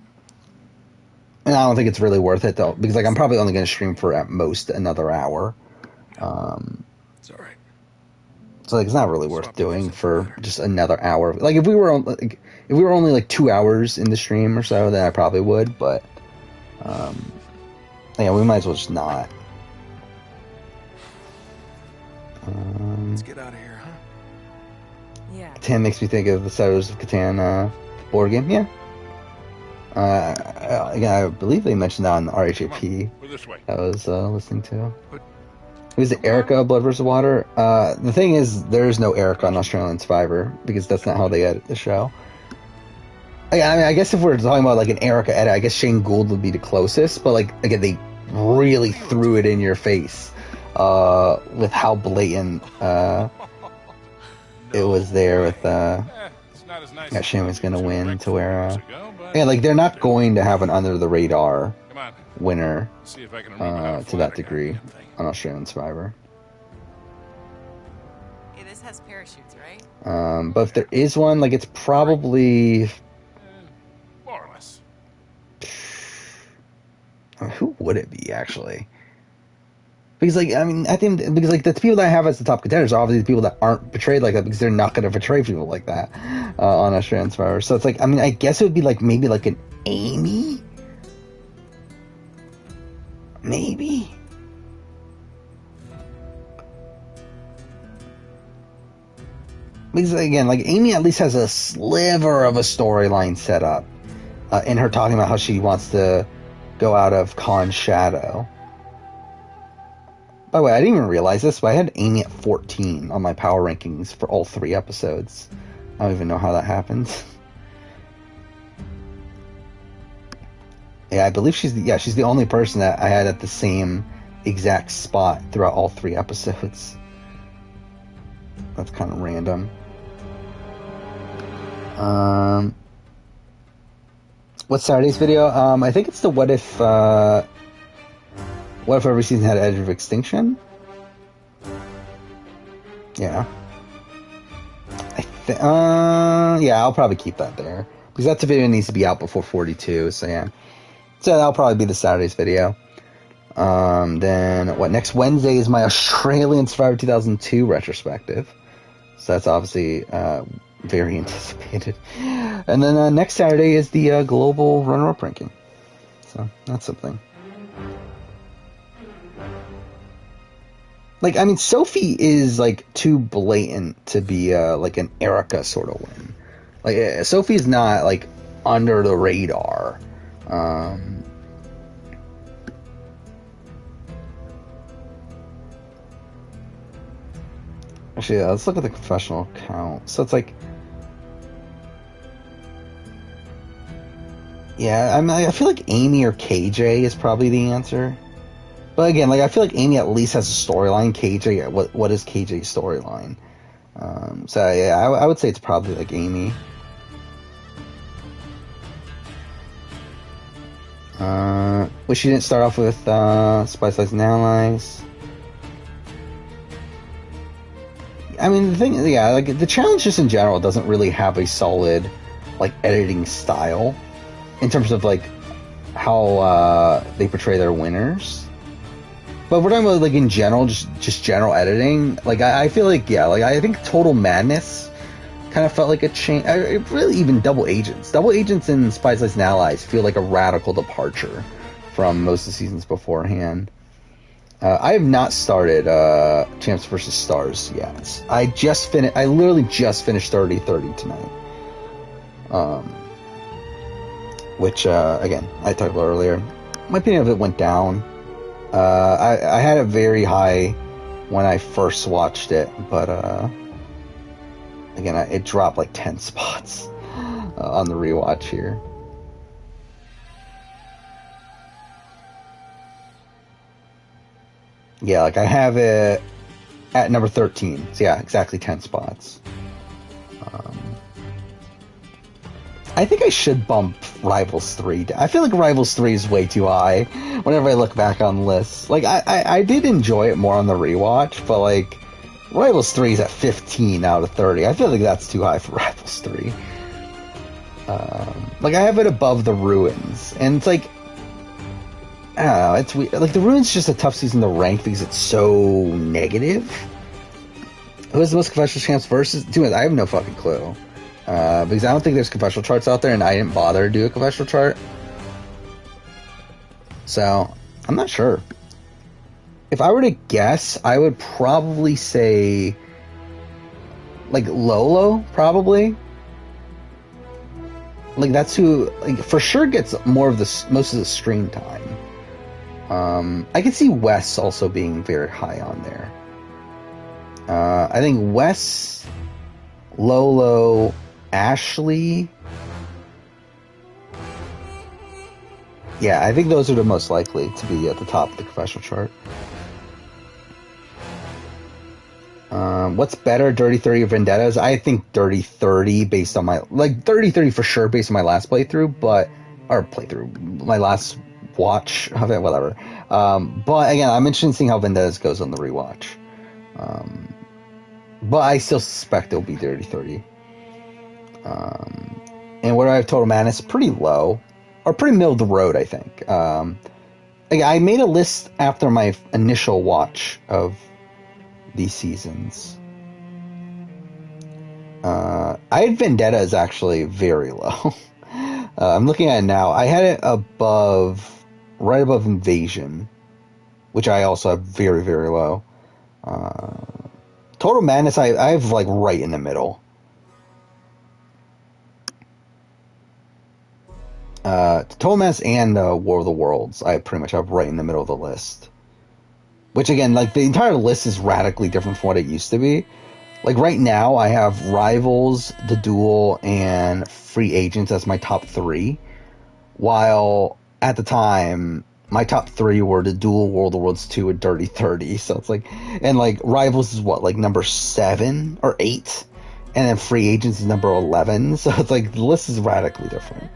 I don't think it's really worth it though, because like I'm probably only going to stream for at most another hour. It's all right. So like it's not really worth doing for just another hour. Like if we were only like 2 hours in the stream or so, then I probably would. But yeah, we might as well just not. Let's get out of here, huh? Yeah. Catan makes me think of the Settlers of Catan board game. Yeah. Again, I believe they mentioned that on the RHAP We're this way. I was listening to. Who's it? Erica, Blood vs. Water? The thing is, there's no Erica on Australian Survivor, because that's not how they edit the show. I mean, I guess if we're talking about like an Erica edit, I guess Shane Gould would be the closest, but like, again, they really threw it in your face with how blatant it was there with that Shane was going to win, to where yeah, like they're not going to have an under the radar winner to that degree on Australian Survivor. Hey, this has parachutes, right? But if there is one, like, it's probably More or less. who would it be actually? Because like, I mean, I think because like the people that I have as the top contenders are obviously the people that aren't portrayed like that, because they're not going to portray people like that on Australian Survivor. So it's like, I mean, I guess it would be like maybe like an Amy, maybe. Because again, like Amy at least has a sliver of a storyline set up in her talking about how she wants to go out of Khan's shadow. By the way, I didn't even realize this, but I had Amy at 14 on my power rankings for all 3 episodes. I don't even know how that happened. Yeah, I believe she's the only person that I had at the same exact spot throughout all 3 episodes. That's kind of random. What's Saturday's video? I think it's the what if every season had Edge of Extinction? Yeah. Yeah, I'll probably keep that there, because that video needs to be out before 42, so yeah. So that'll probably be the Saturday's video. Then, next Wednesday is my Australian Survivor 2002 retrospective. So that's obviously very anticipated. And then next Saturday is the global runner-up ranking. So that's something. Like, I mean, Sophie is, like, too blatant to be, like, an Erica sort of win. Like, Sophie's not, like, under the radar. Actually, yeah, let's look at the confessional count. So it's like... Yeah, I mean, I feel like Amy or KJ is probably the answer. But again, like, I feel like Amy at least has a storyline. KJ, what is KJ's storyline? So yeah, I would say it's probably like Amy. Wish she didn't start off with Spice Lights and Allies. I mean, the thing, yeah, like, the challenge just in general doesn't really have a solid, like, editing style in terms of, like, how they portray their winners. But we're talking about, like, in general, just general editing. Like, I feel like, yeah, like, I think Total Madness kind of felt like a change. Really, even Double Agents. Double Agents and Spies, Lies, and Allies feel like a radical departure from most of the seasons beforehand. I have not started Champs vs. Stars yet. I literally just finished 30-30 tonight. Which, again, I talked about earlier. My opinion of it went down. I had it very high when I first watched it, but again, it dropped like 10 spots on the rewatch here. Yeah, like I have it at number 13. So yeah, exactly 10 spots. I think I should bump Rivals 3. I feel like Rivals 3 is way too high whenever I look back on lists. Like, I did enjoy it more on the rewatch, but like, Rivals 3 is at 15 out of 30. I feel like that's too high for Rivals 3. Like, I have it above The Ruins, and it's like, I don't know, it's weird. Like, The Ruins is just a tough season to rank because it's so negative. Who has the most confessional champs versus? Dude, I have no fucking clue. Because I don't think there's confessional charts out there, and I didn't bother to do a confessional chart. So, I'm not sure. If I were to guess, I would probably say, like, Lolo, probably. Like, that's who, like, for sure gets most of the screen time. I could see Wes also being very high on there. I think Wes, Lolo, Ashley. Yeah, I think those are the most likely to be at the top of the confessional chart. What's better, Dirty 30 or Vendettas? I think Dirty 30 based on my... Like, Dirty 30 for sure based on my last playthrough, my last watch of it, whatever. But again, I'm interested in seeing how Vendettas goes on the rewatch. But I still suspect it'll be Dirty 30. And what do I have Total Madness? Pretty low. Or pretty middle of the road, I think. I made a list after my initial watch of these seasons. I had Vendettas actually very low. I'm looking at it now. I had it right above Invasion, which I also have very, very low. Total Madness, I have like right in the middle. Total Madness and War of the Worlds, I pretty much have right in the middle of the list. Which again, like the entire list is radically different from what it used to be. Like right now, I have Rivals, The Duel, and Free Agents as my top 3. While at the time, my top 3 were The Duel, World of Worlds 2, and Dirty 30. So it's like, and like Rivals is what, like number 7 or 8? And then Free Agents is number 11. So it's like, the list is radically different.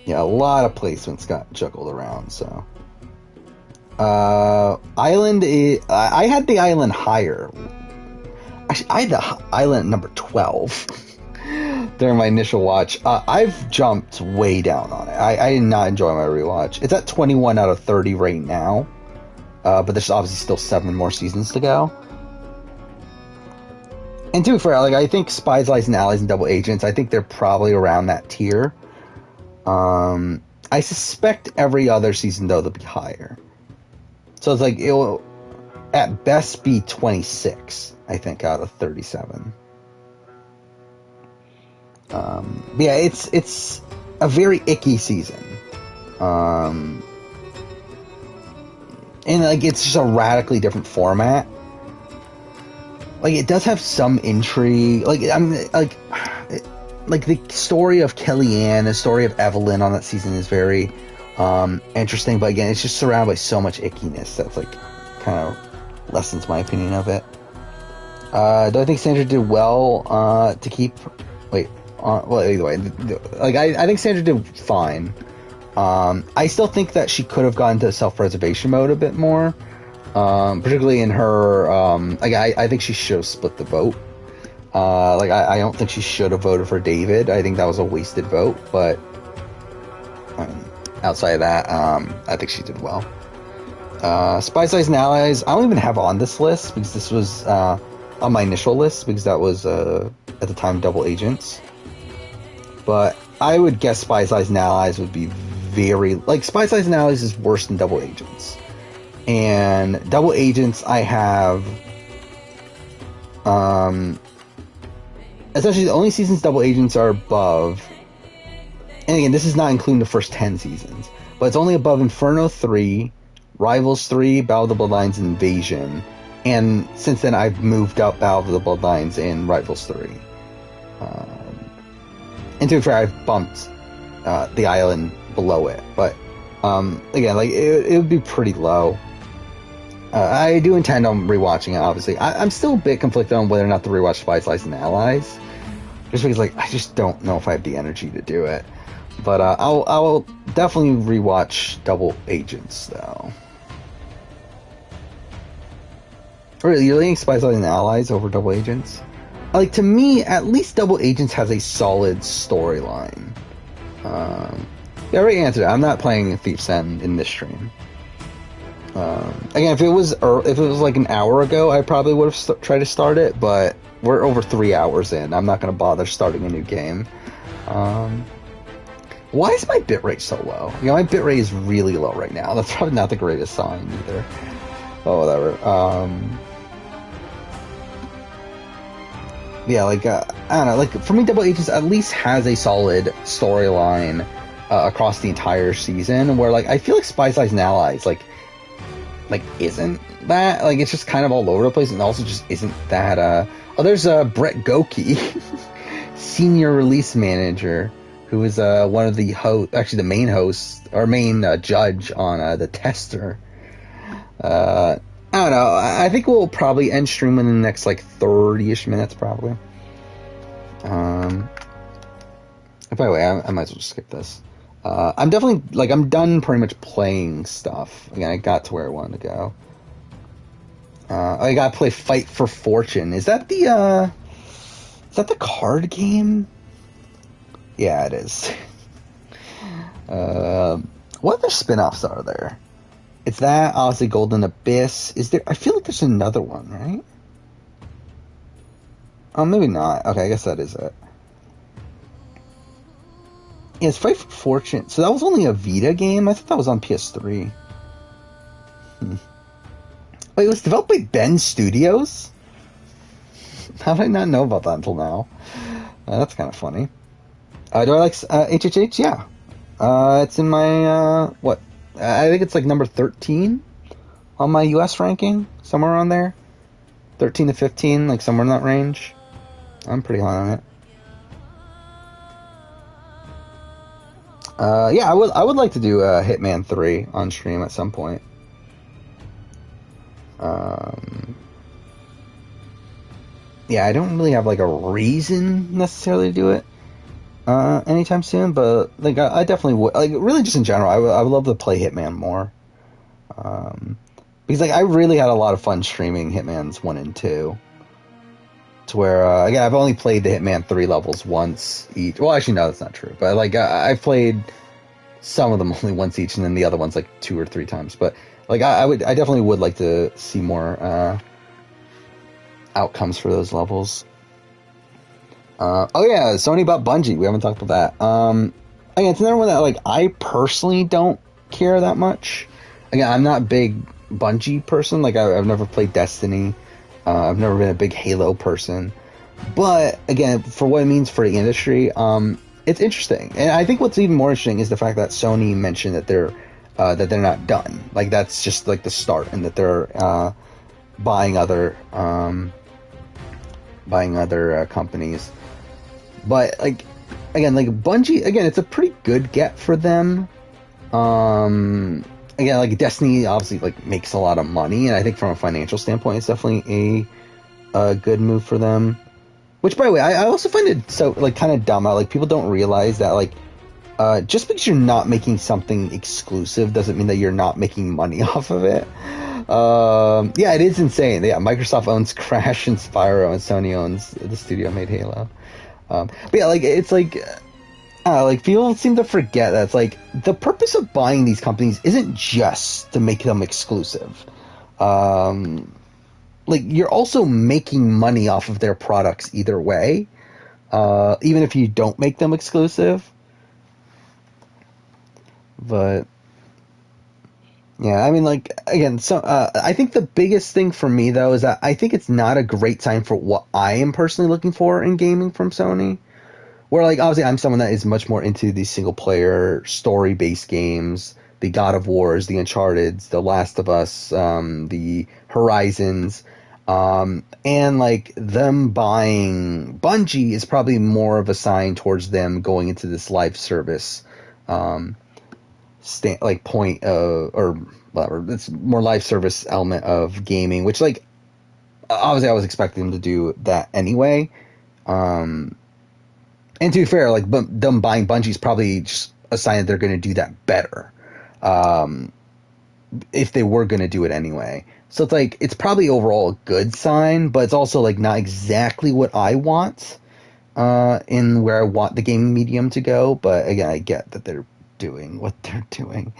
Yeah, a lot of placements got juggled around, so. Island, I had the Island higher. Actually, I had the Island at number 12 during my initial watch. I've jumped way down on it. I did not enjoy my rewatch. It's at 21 out of 30 right now, but there's obviously still 7 more seasons to go. And to be fair, like, I think Spies, Lies, and Allies and Double Agents, I think they're probably around that tier. I suspect every other season, though, they'll be higher. So it's like, it will, at best, be 26, I think, out of 37. But yeah, it's a very icky season. And, like, it's just a radically different format. Like, it does have some intrigue. Like, like the story of Kellyanne, the story of Evelyn on that season is very interesting. But again, it's just surrounded by so much ickiness that's like kind of lessens my opinion of it. Do I think Sandra did well to keep? Well, either way, like I think Sandra did fine. I still think that she could have gone to self-preservation mode a bit more. Particularly in her, I think she should have split the vote. I don't think she should have voted for David. I think that was a wasted vote, but outside of that, I think she did well. Spies, Lies, and Allies, I don't even have on this list because this was on my initial list because that was at the time Double Agents. But I would guess Spies, Lies, and Allies would be very... Like, Spies, Lies, and Allies is worse than Double Agents. And Double Agents, I have... essentially, the only seasons Double Agents are above... And again, this is not including the first 10 seasons. But it's only above Inferno 3, Rivals 3, Battle of the Bloodlines, and Invasion. And since then, I've moved up Battle of the Bloodlines and Rivals 3. And to be fair, I've bumped the island below it. But, again, like, it would be pretty low. I do intend on rewatching it, obviously. I'm still a bit conflicted on whether or not to rewatch Spies, Lies, and Allies. Just because, like, I just don't know if I have the energy to do it. But I'll definitely rewatch Double Agents, though. Really, you're leaning Spies, Lies, and Allies over Double Agents? Like, to me, at least Double Agents has a solid storyline. Yeah, I already answered it. I'm not playing Thief's End in this stream. Again, if it was like an hour ago, I probably would have tried to start it, but we're over 3 hours in. I'm not going to bother starting a new game. Why is my bitrate so low? You know, my bitrate is really low right now. That's probably not the greatest sign either. Oh, whatever. Yeah, like, I don't know, like, for me, Double Agents at least has a solid storyline across the entire season, where, like, I feel like Spies, Lies, and Allies, like, isn't that, like, it's just kind of all over the place, and also just isn't that, oh, there's, Brett Goki, senior release manager, who is, one of the actually the main host, or main, judge on, The Tester. I don't know. I think we'll probably end stream in the next, like, 30-ish minutes, probably. By the way, I might as well just skip this. I'm definitely, like, I'm done pretty much playing stuff. Again, I got to where I wanted to go. I gotta play Fight for Fortune. Is that the card game? Yeah, it is. What other spin-offs are there? It's that, obviously, Golden Abyss. Is there... I feel like there's another one, right? Oh, maybe not. Okay, I guess that is it. Yeah, it's Fight for Fortune. So that was only a Vita game? I thought that was on PS3. Wait, it was developed by Ben Studios? How did I not know about that until now? That's kind of funny. Do I like HHH? Yeah. It's in my, what? I think it's like number 13 on my US ranking, somewhere around there. 13 to 15, like somewhere in that range. I'm pretty high on it. Yeah, I would like to do Hitman 3 on stream at some point. Yeah, I don't really have like a reason necessarily to do it anytime soon, but like I definitely would, like, really just in general, I would love to play Hitman more, because like I really had a lot of fun streaming Hitman's 1 and 2, to where again, I've only played the Hitman 3 levels once each. Well, actually no, that's not true, but like I've played some of them only once each, and then the other ones like 2 or 3 times. But like I definitely would like to see more outcomes for those levels. Oh yeah, Sony bought Bungie. We haven't talked about that. Again, it's another one that, like, I personally don't care that much. Again, I'm not a big Bungie person. Like, I've never played Destiny. I've never been a big Halo person. But again, for what it means for the industry, it's interesting. And I think what's even more interesting is the fact that Sony mentioned that they're not done. Like, that's just like the start, and that they're buying other companies. But like, again, like Bungie, again, it's a pretty good get for them. Again, like Destiny obviously like makes a lot of money, and I think from a financial standpoint, it's definitely a good move for them. Which, by the way, I also find it so like kind of dumb. Like, people don't realize that like just because you're not making something exclusive doesn't mean that you're not making money off of it. Yeah, it is insane. Yeah, Microsoft owns Crash and Spyro, and Sony owns the studio made Halo. But yeah, like, it's like, like, people seem to forget that it's like the purpose of buying these companies isn't just to make them exclusive. like you're also making money off of their products either way, even if you don't make them exclusive. But yeah, I mean, like again, so I think the biggest thing for me though is that I think it's not a great sign for what I am personally looking for in gaming from Sony. Where like obviously I'm someone that is much more into the single player story based games, the God of Wars, the Uncharted's, the Last of Us, the Horizons, and like them buying Bungie is probably more of a sign towards them going into this live service, like point or whatever. It's more live service element of gaming, which like obviously I was expecting them to do that anyway. And to be fair, like them buying Bungie is probably just a sign that they're going to do that better, if they were going to do it anyway. So it's like it's probably overall a good sign, but it's also like not exactly what I want in where I want the gaming medium to go. But again, I get that they're doing what they're doing.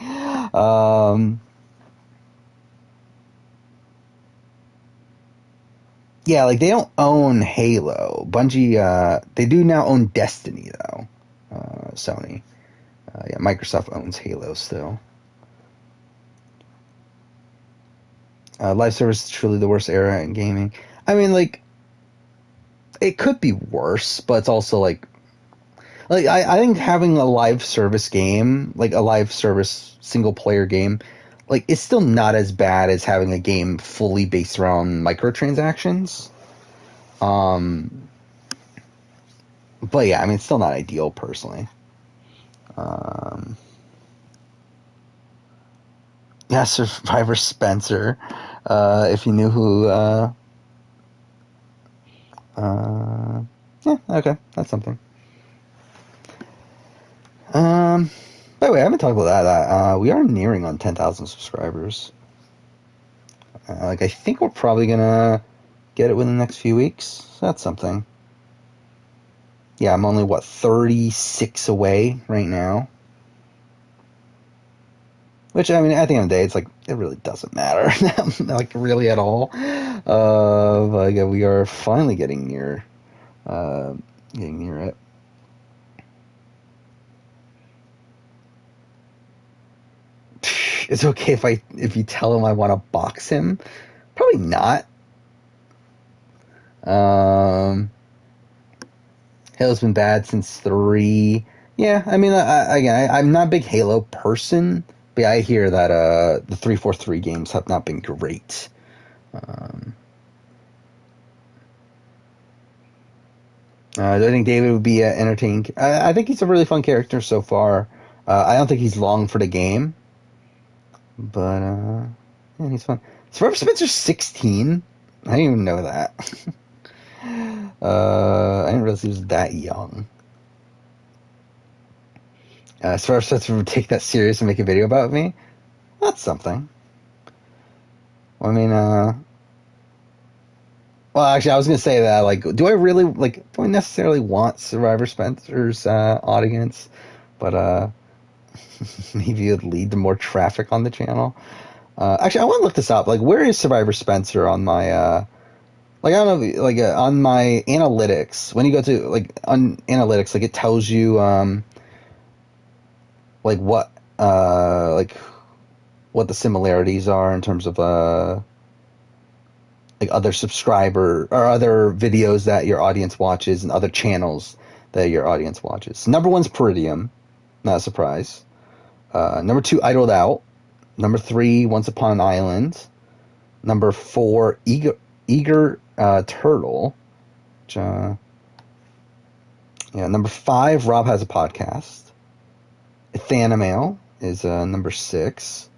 Yeah, like they don't own Halo. Bungie, they do now own Destiny though. Sony. Yeah, Microsoft owns Halo still. Live service is truly the worst era in gaming. I mean, like, it could be worse, but it's also like I think having a live service game, like a live service single player game, like it's still not as bad as having a game fully based around microtransactions. But yeah, I mean, it's still not ideal personally. Yeah, Survivor Spencer. If you knew who. Yeah, okay, that's something. By the way, I haven't talked about that. We are nearing on 10,000 subscribers. Like, I think we're probably gonna get it within the next few weeks. So that's something. Yeah, I'm only, 36 away right now. Which, I mean, at the end of the day, it's like, it really doesn't matter. Like, really at all. But yeah, we are finally getting near it. It's okay if you tell him I want to box him. Probably not. Halo's been bad since 3. Yeah, I mean, I'm not a big Halo person, but yeah, I hear that the 343 games have not been great. Do I think David would be entertaining? I think he's a really fun character so far. I don't think he's long for the game, but yeah, he's fun. Survivor Spencer's 16. I didn't even know that. I didn't realize he was that young. Survivor Spencer would take that serious and make a video about me. That's something. Well, I mean, well, actually, I was gonna say that. Like, do I necessarily want Survivor Spencer's audience? But maybe it would lead to more traffic on the channel. Actually, I want to look this up. Like, where is Survivor Spencer on my like, I don't know, like on my analytics? When you go to like on analytics, like it tells you like what the similarities are in terms of like other subscriber or other videos that your audience watches and other channels that your audience watches. Number 1's Peridium, not a surprise. Number 2, Idled Out. Number 3, Once Upon an Island. Number 4, Eager Turtle. Which, yeah, number 5, Rob Has a Podcast. Thanimail is number 6.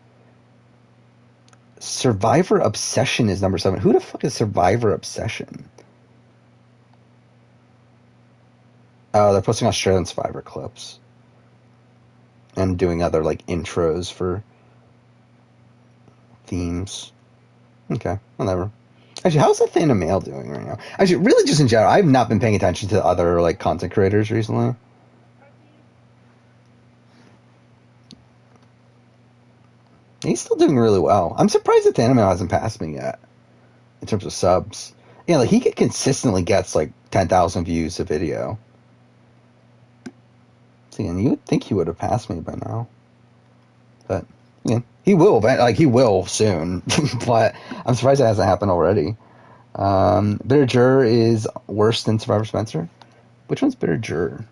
Survivor Obsession is number 7. Who the fuck is Survivor Obsession? They're posting Australian Survivor clips. And doing other, like, intros for themes. Okay, whatever. Actually, how's the Thanimail doing right now? Actually, really just in general, I've not been paying attention to other, like, content creators recently. He's still doing really well. I'm surprised that Thanimail hasn't passed me yet. in terms of subs. Yeah, like he consistently gets like 10,000 views a video. See, and you would think he would have passed me by now, but yeah, he will. Like he will soon, but I'm surprised it hasn't happened already. Bitter Juror is worse than Survivor Spencer. Which one's Bitter Juror?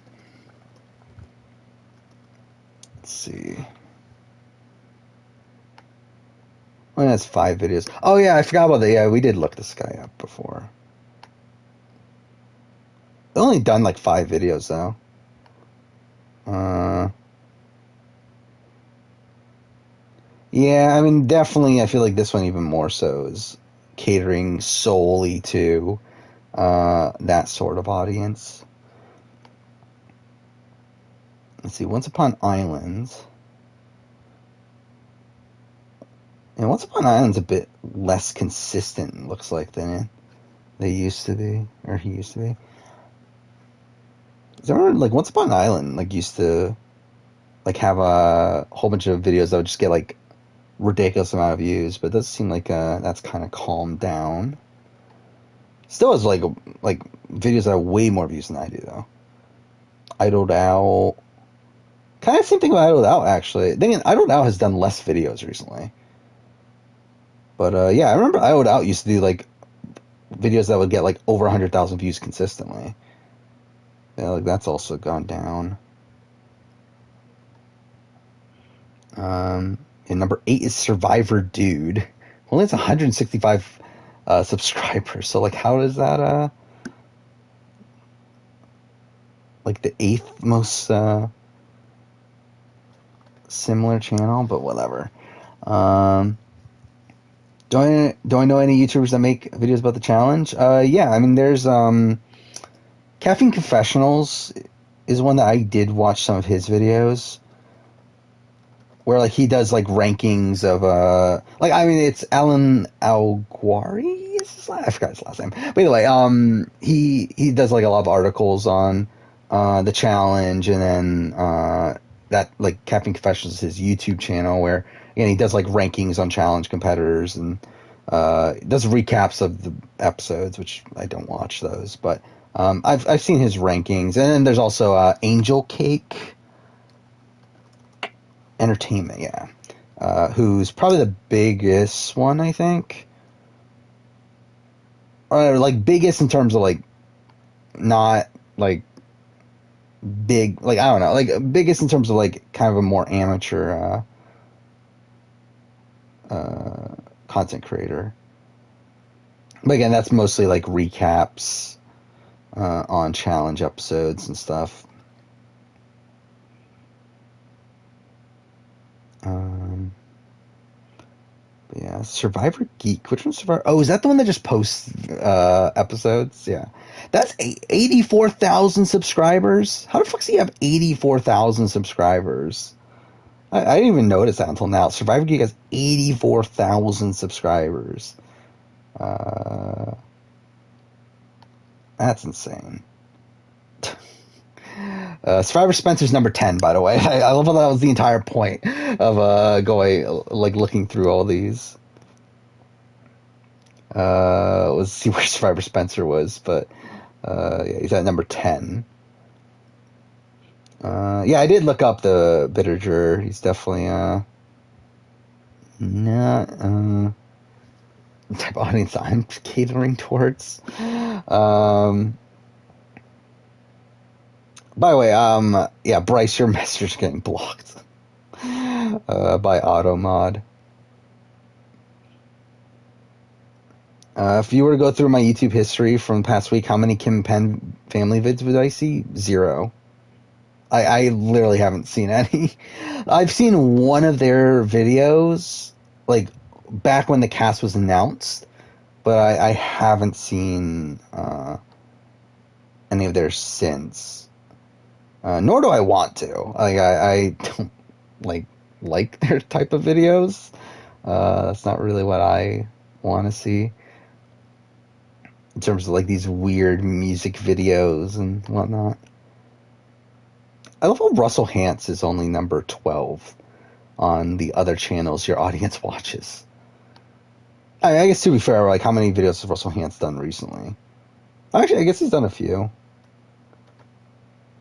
Let's see. Oh, that's 5 videos. Oh yeah, I forgot about that. Yeah, we did look this guy up before. They've only done like 5 videos though. Yeah, I mean, definitely, I feel like this one even more so is catering solely to that sort of audience. Let's see, Once Upon Islands. And Once Upon Island's a bit less consistent, looks like, than they used to be, or he used to be. I remember, like, Once Upon Island, like, used to, like, have a whole bunch of videos that would just get, like, ridiculous amount of views, but it does seem like that's kind of calmed down. Still has, like videos that have way more views than I do, though. Idled Out. Kind of same thing with Idled Out, actually. Then Idled Out has done less videos recently. But, yeah, I remember Idled Out used to do, like, videos that would get, like, over 100,000 views consistently. Yeah, like, that's also gone down. And number 8 is Survivor Dude. Only has 165 subscribers. So, like, how is that, like, the 8th most similar channel? But whatever. Do I know any YouTubers that make videos about the challenge? Yeah, I mean, there's Caffeine Confessionals is one that I did watch some of his videos, where like he does like rankings of like, I mean, it's Alan Alguari. I forgot his last name, but anyway, he does like a lot of articles on the challenge, and then that, like, Caffeine Confessionals is his YouTube channel, where again he does like rankings on challenge competitors, and does recaps of the episodes, which I don't watch those, but I've seen his rankings. And then there's also Angel Cake Entertainment, yeah, who's probably the biggest one, I think, or like biggest in terms of like not like big, like, I don't know, like biggest in terms of like kind of a more amateur content creator. But again, that's mostly like recaps on challenge episodes and stuff. But yeah, Survivor Geek. Which one's Survivor? Oh, is that the one that just posts episodes? Yeah. That's 84,000 subscribers. How the fuck does he have 84,000 subscribers? I didn't even notice that until now. Survivor Geek has 84,000 subscribers. That's insane. Survivor Spencer's number 10, by the way. I love how that was the entire point of going, like, looking through all these. Let's see where Survivor Spencer was, but yeah, he's at number 10. Yeah, I did look up the Bitter Juror. He's definitely not the type of audience I'm catering towards. By the way, yeah, Bryce, your message is getting blocked by AutoMod. If you were to go through my YouTube history from the past week, how many Kim Penn family vids would I see? 0. I literally haven't seen any. I've seen one of their videos, like, back when the cast was announced, but I haven't seen any of theirs since. Nor do I want to. Like, I don't like their type of videos. That's not really what I want to see in terms of like these weird music videos and whatnot. I love how Russell Hantz is only number 12 on the other channels your audience watches. I guess to be fair, like, how many videos has Russell Hantz done recently? Actually, I guess he's done a few.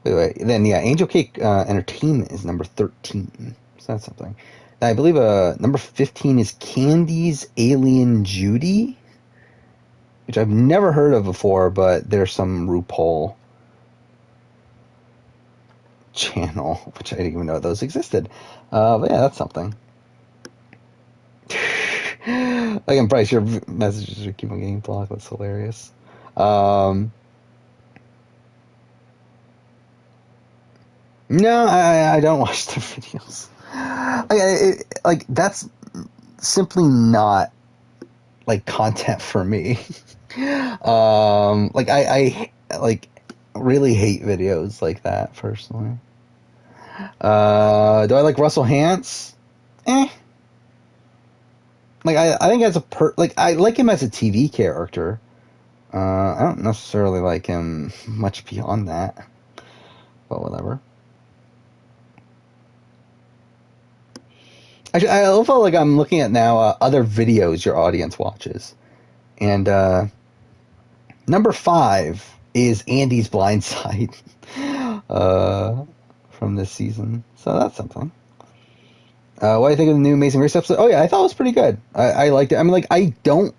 Wait. Then, yeah, Angel Cake Entertainment is number 13. So that's something. And I believe number 15 is Candy's Alien Judy, which I've never heard of before, but there's some RuPaul channel, which I didn't even know those existed. But yeah, that's something. Again, Bryce, your messages are keep on getting blocked. That's hilarious. No, I don't watch the videos. Like that's simply not like content for me. Like I like really hate videos like that personally. Do I like Russell Hantz? Like I think as a like I like him as a TV character. I don't necessarily like him much beyond that, but whatever. Actually, I also like I'm looking at now other videos your audience watches, and number 5 is Andy's Blind Side from this season, so that's something. What do you think of the new Amazing Race episode? Oh yeah, I thought it was pretty good. I liked it. I mean, like I don't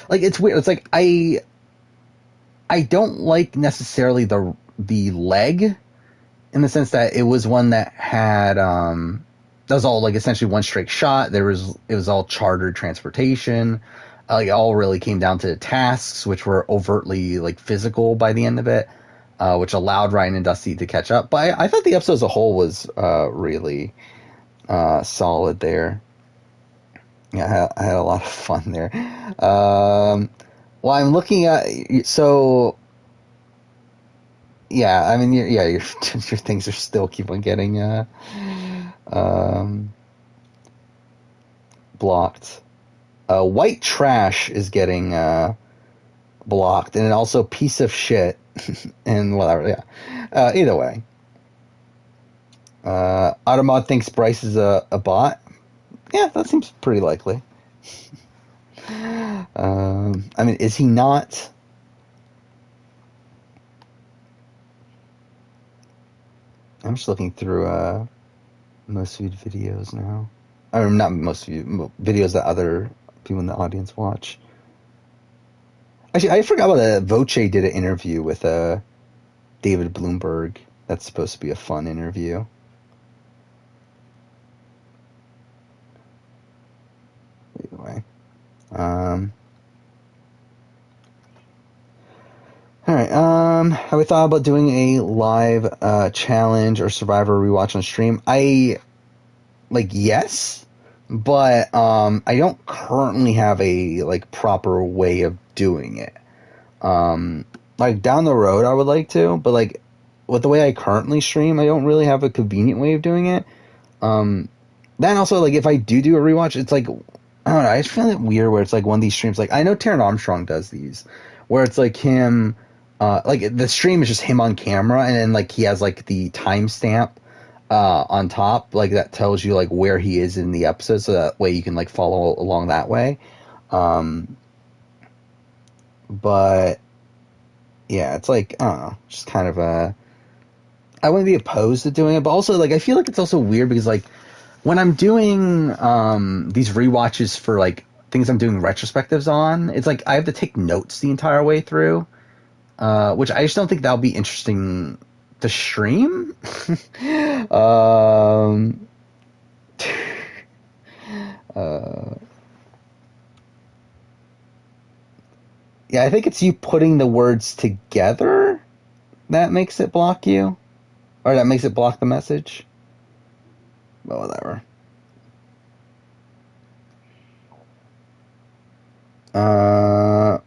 like it's weird. It's like I don't like necessarily the leg in the sense that it was one that had that was all like essentially one straight shot. It was all chartered transportation. It all really came down to tasks, which were overtly like physical by the end of it, which allowed Ryan and Dusty to catch up. But I thought the episode as a whole was really solid there. Yeah, I had a lot of fun there. Well, I'm looking at so. Yeah, I mean, your your things are still keep on getting blocked. White trash is getting blocked, and then also piece of shit and whatever. Yeah. Either way, Automod thinks Bryce is a bot. Yeah, that seems pretty likely. I mean, is he not? I'm just looking through most viewed videos now. I mean, not most viewed videos that other people in the audience watch. Actually, I forgot about that. Voce did an interview with David Bloomberg. That's supposed to be a fun interview. Anyway, all right. Have we thought about doing a live challenge or Survivor rewatch on stream? Yes, but I don't currently have a like proper way of doing it. Like down the road, I would like to, but like with the way I currently stream, I don't really have a convenient way of doing it. Then also like if I do a rewatch, it's like I don't know. I just feel it weird where it's like one of these streams. Like I know Taron Armstrong does these, where it's like him. Like the stream is just him on camera, and then like he has like the timestamp on top, like that tells you like where he is in the episode, so that way you can like follow along that way. But yeah, it's like I don't know, just kind of I wouldn't be opposed to doing it, but also like I feel like it's also weird because like when I'm doing these rewatches for like things I'm doing retrospectives on, it's like I have to take notes the entire way through. Which I just don't think that'll be interesting to stream. Yeah, I think it's you putting the words together that makes it block you, or that makes it block the message. But whatever.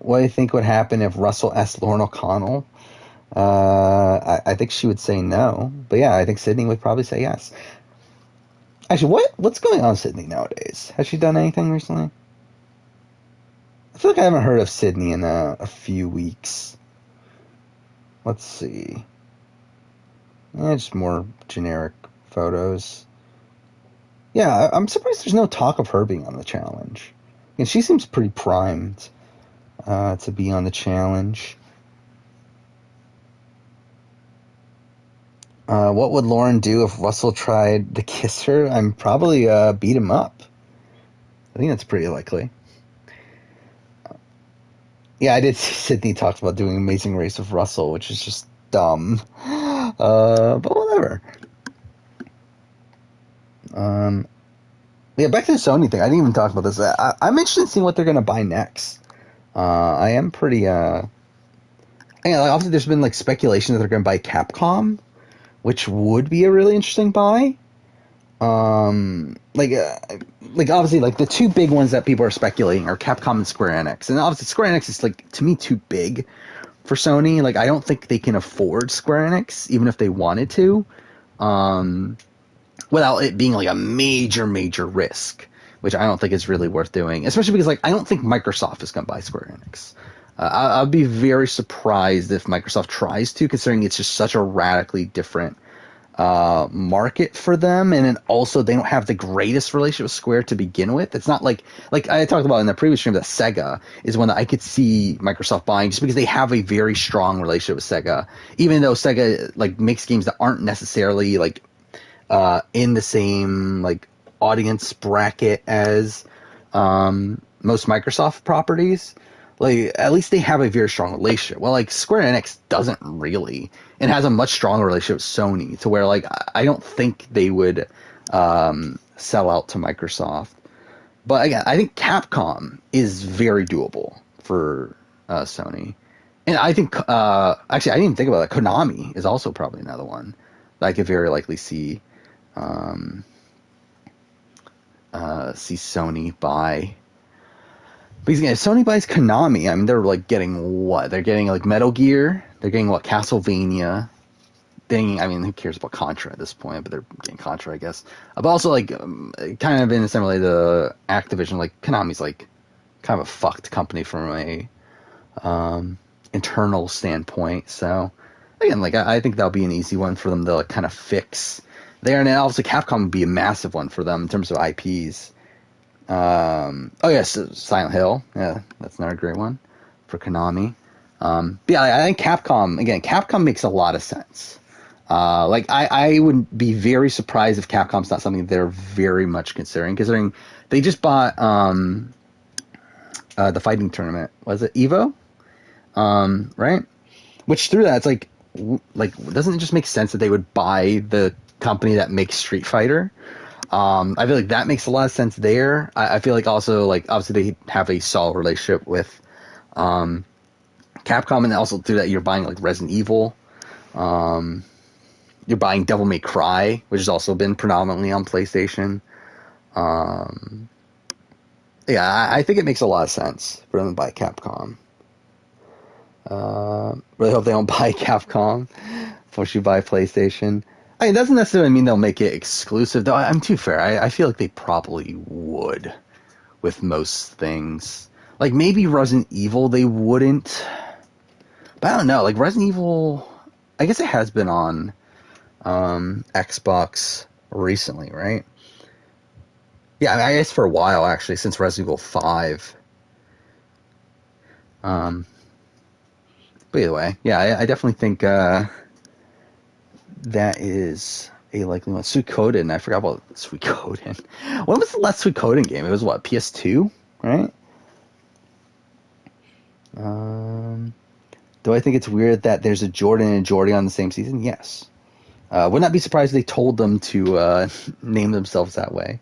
What do you think would happen if Russell asked Lauren O'Connell? I think she would say no. But yeah, I think Sydney would probably say yes. Actually, what's going on with Sydney nowadays? Has she done anything recently? I feel like I haven't heard of Sydney in a few weeks. Let's see. Just more generic photos. Yeah, I'm surprised there's no talk of her being on the challenge. And she seems pretty primed to be on the challenge. What would Lauren do if Russell tried to kiss her? I'm probably beat him up. I think that's pretty likely. Yeah, I did see Sydney talked about doing Amazing Race with Russell, which is just dumb. But whatever. Yeah, back to the Sony thing. I didn't even talk about this. I'm interested in seeing what they're going to buy next. I am pretty... like, obviously, there's been like speculation that they're going to buy Capcom, which would be a really interesting buy. Like obviously, like the two big ones that people are speculating are Capcom and Square Enix, and obviously Square Enix is like to me too big for Sony. Like I don't think they can afford Square Enix, even if they wanted to, without it being like a major risk, which I don't think is really worth doing. Especially because like I don't think Microsoft is going to buy Square Enix. I'd be very surprised if Microsoft tries to, considering it's just such a radically different market for them, and then also they don't have the greatest relationship with Square to begin with. It's not like I talked about in the previous stream that Sega is one that I could see Microsoft buying just because they have a very strong relationship with Sega, even though Sega like makes games that aren't necessarily like in the same like audience bracket as most Microsoft properties. Like, at least they have a very strong relationship. Well, like, Square Enix doesn't really, and has a much stronger relationship with Sony, to where, like, I don't think they would sell out to Microsoft. But, again, I think Capcom is very doable for Sony. And I think, actually, I didn't even think about that. Konami is also probably another one that I could very likely see Sony buy. Because again, if Sony buys Konami, I mean, they're like getting what? They're getting like Metal Gear. They're getting what? Castlevania. I mean, who cares about Contra at this point? But they're getting Contra, I guess. But also, like, kind of in a similar way, the Activision, like, Konami's like kind of a fucked company from a internal standpoint. So again, like, I think that'll be an easy one for them to like kind of fix there. And then obviously, Capcom would be a massive one for them in terms of IPs. Oh yes, Silent Hill. Yeah, that's another great one for Konami. But yeah, I think Capcom makes a lot of sense. Like I would be very surprised if Capcom's not something they're very much considering they just bought the fighting tournament. Was it Evo? Right? Which through that, it's like doesn't it just make sense that they would buy the company that makes Street Fighter? I feel like that makes a lot of sense there. I feel like also, like, obviously they have a solid relationship with Capcom, and also through that you're buying, like, Resident Evil. You're buying Devil May Cry, which has also been predominantly on PlayStation. Yeah, I think it makes a lot of sense for them to buy Capcom. Really hope they don't buy Capcom before you buy PlayStation. I mean, it doesn't necessarily mean they'll make it exclusive, though. I'm too fair. I feel like they probably would with most things. Like, maybe Resident Evil they wouldn't. But I don't know. Like, Resident Evil, I guess it has been on Xbox recently, right? Yeah, I guess for a while, actually, since Resident Evil 5. But either way, yeah, I definitely think... that is a likely one. Suikoden. I forgot about Suikoden. When was the last Suikoden game? It was what, PS2, right? Do I think it's weird that there's a Jordan and Jordy on the same season? Yes. Would not be surprised if they told them to name themselves that way,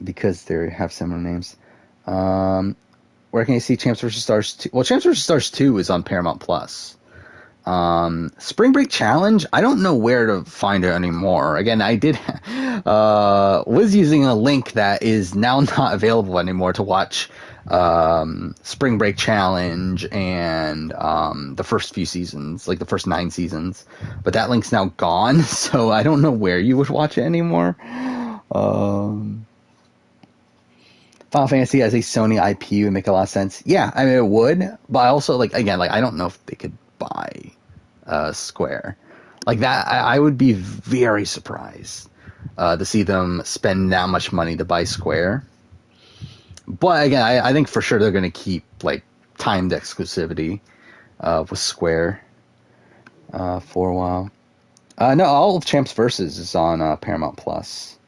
because they have similar names. Where can you see Champs vs. Stars 2? Well, Champs vs. Stars 2 is on Paramount Plus. Spring Break Challenge, I don't know where to find it anymore. Again, I was using a link that is now not available anymore to watch Spring Break Challenge and the first few seasons, like the first 9 seasons. But that link's now gone, so I don't know where you would watch it anymore. Final Fantasy as a Sony IP would make a lot of sense. Yeah, I mean, it would, but I also, like, again, like, I don't know if they could buy Square. Like that, I would be very surprised to see them spend that much money to buy Square. But again, I think for sure they're going to keep like timed exclusivity with Square for a while. No, all of Champs Versus is on Paramount Plus.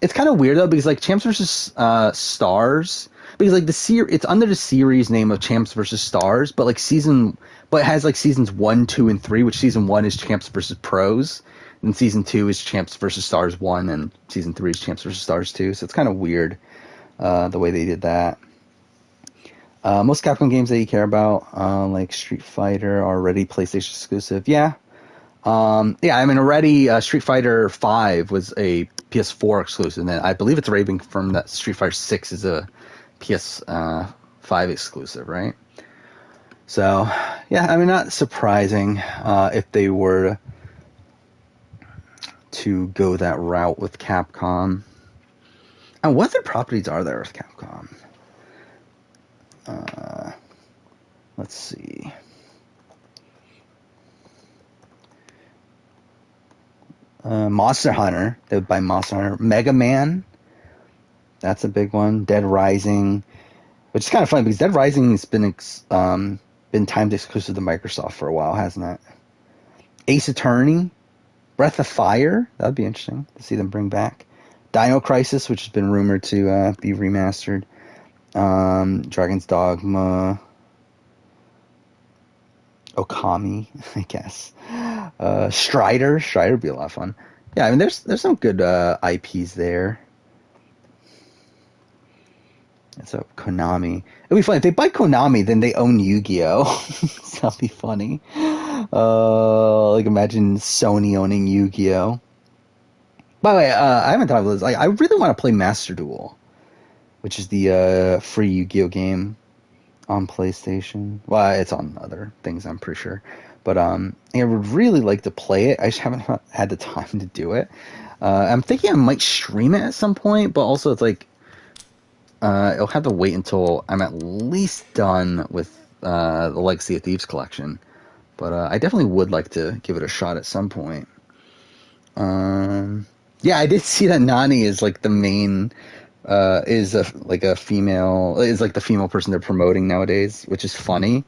It's kind of weird though because like Champs versus Stars, because like it's under the series name of Champs versus Stars, but like but it has like seasons 1, 2, and 3, which season 1 is Champs versus Pros, and season 2 is Champs versus Stars 1, and season 3 is Champs versus Stars 2. So it's kind of weird the way they did that. Most Capcom games that you care about, like Street Fighter, are already PlayStation exclusive. Yeah. I mean, already Street Fighter 5 was a PS4 exclusive, and then I believe it's already been confirmed that Street Fighter 6 is a PS5 exclusive, right? So, yeah, I mean, not surprising if they were to go that route with Capcom. And what other properties are there with Capcom? Let's see. Monster Hunter. They would buy Monster Hunter. Mega Man. That's a big one. Dead Rising. Which is kind of funny because Dead Rising has been timed exclusive to Microsoft for a while, hasn't it? Ace Attorney. Breath of Fire. That would be interesting to see them bring back. Dino Crisis, which has been rumored to be remastered. Dragon's Dogma. Okami, I guess. Strider would be a lot of fun. Yeah, I mean, there's some good IPs there. So Konami, it'd be funny if they buy Konami, then they own Yu-Gi-Oh. So that'd be funny. Like imagine Sony owning Yu-Gi-Oh. By the way, I haven't thought of this. I really want to play Master Duel, which is the free Yu-Gi-Oh game on PlayStation. Well, it's on other things, I'm pretty sure. But I would really like to play it. I just haven't had the time to do it. I'm thinking I might stream it at some point, but also it's like it'll have to wait until I'm at least done with the Legacy of Thieves collection. But I definitely would like to give it a shot at some point. Yeah, I did see that Nani is like the main is like the female person they're promoting nowadays, which is funny.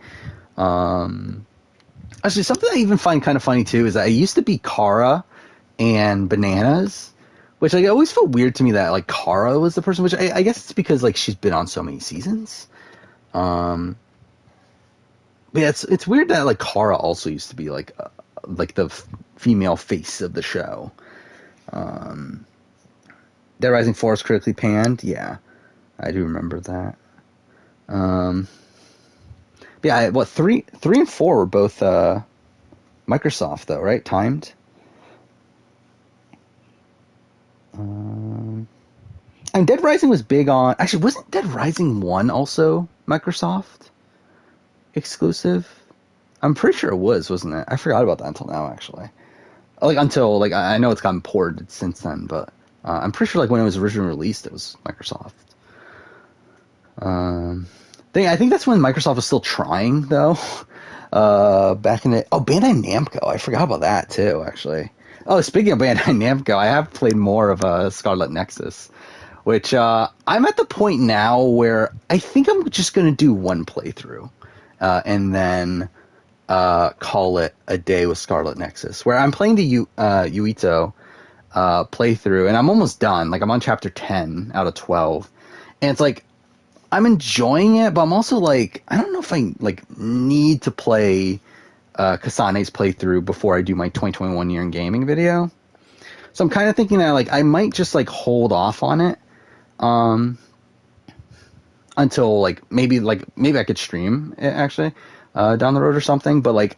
Actually, something I even find kind of funny too is that it used to be Kara and Bananas, which like, it always felt weird to me that like Kara was the person, which I guess it's because like she's been on so many seasons. But yeah, it's weird that like Kara also used to be like the female face of the show. Dead Rising 4 is critically panned. Yeah, I do remember that. Yeah, 3 and 4 were both Microsoft though, right? Timed. And Dead Rising was big on. Actually, wasn't Dead Rising 1 also Microsoft exclusive? I'm pretty sure it was, wasn't it? I forgot about that until now, actually. Like until like I know it's gotten ported since then, but I'm pretty sure like when it was originally released, it was Microsoft. I think that's when Microsoft was still trying though. Back in the Bandai Namco, I forgot about that too, actually. Oh, speaking of Bandai Namco, I have played more of Scarlet Nexus, which I'm at the point now where I think I'm just gonna do one playthrough, and then call it a day with Scarlet Nexus, where I'm playing the Yuito playthrough, and I'm almost done. Like I'm on chapter 10 out of 12, and it's like I'm enjoying it, but I'm also like I don't know if I like need to play Kasane's playthrough before I do my 2021 year in gaming video. So I'm kind of thinking that like I might just like hold off on it until like maybe I could stream it actually down the road or something. But like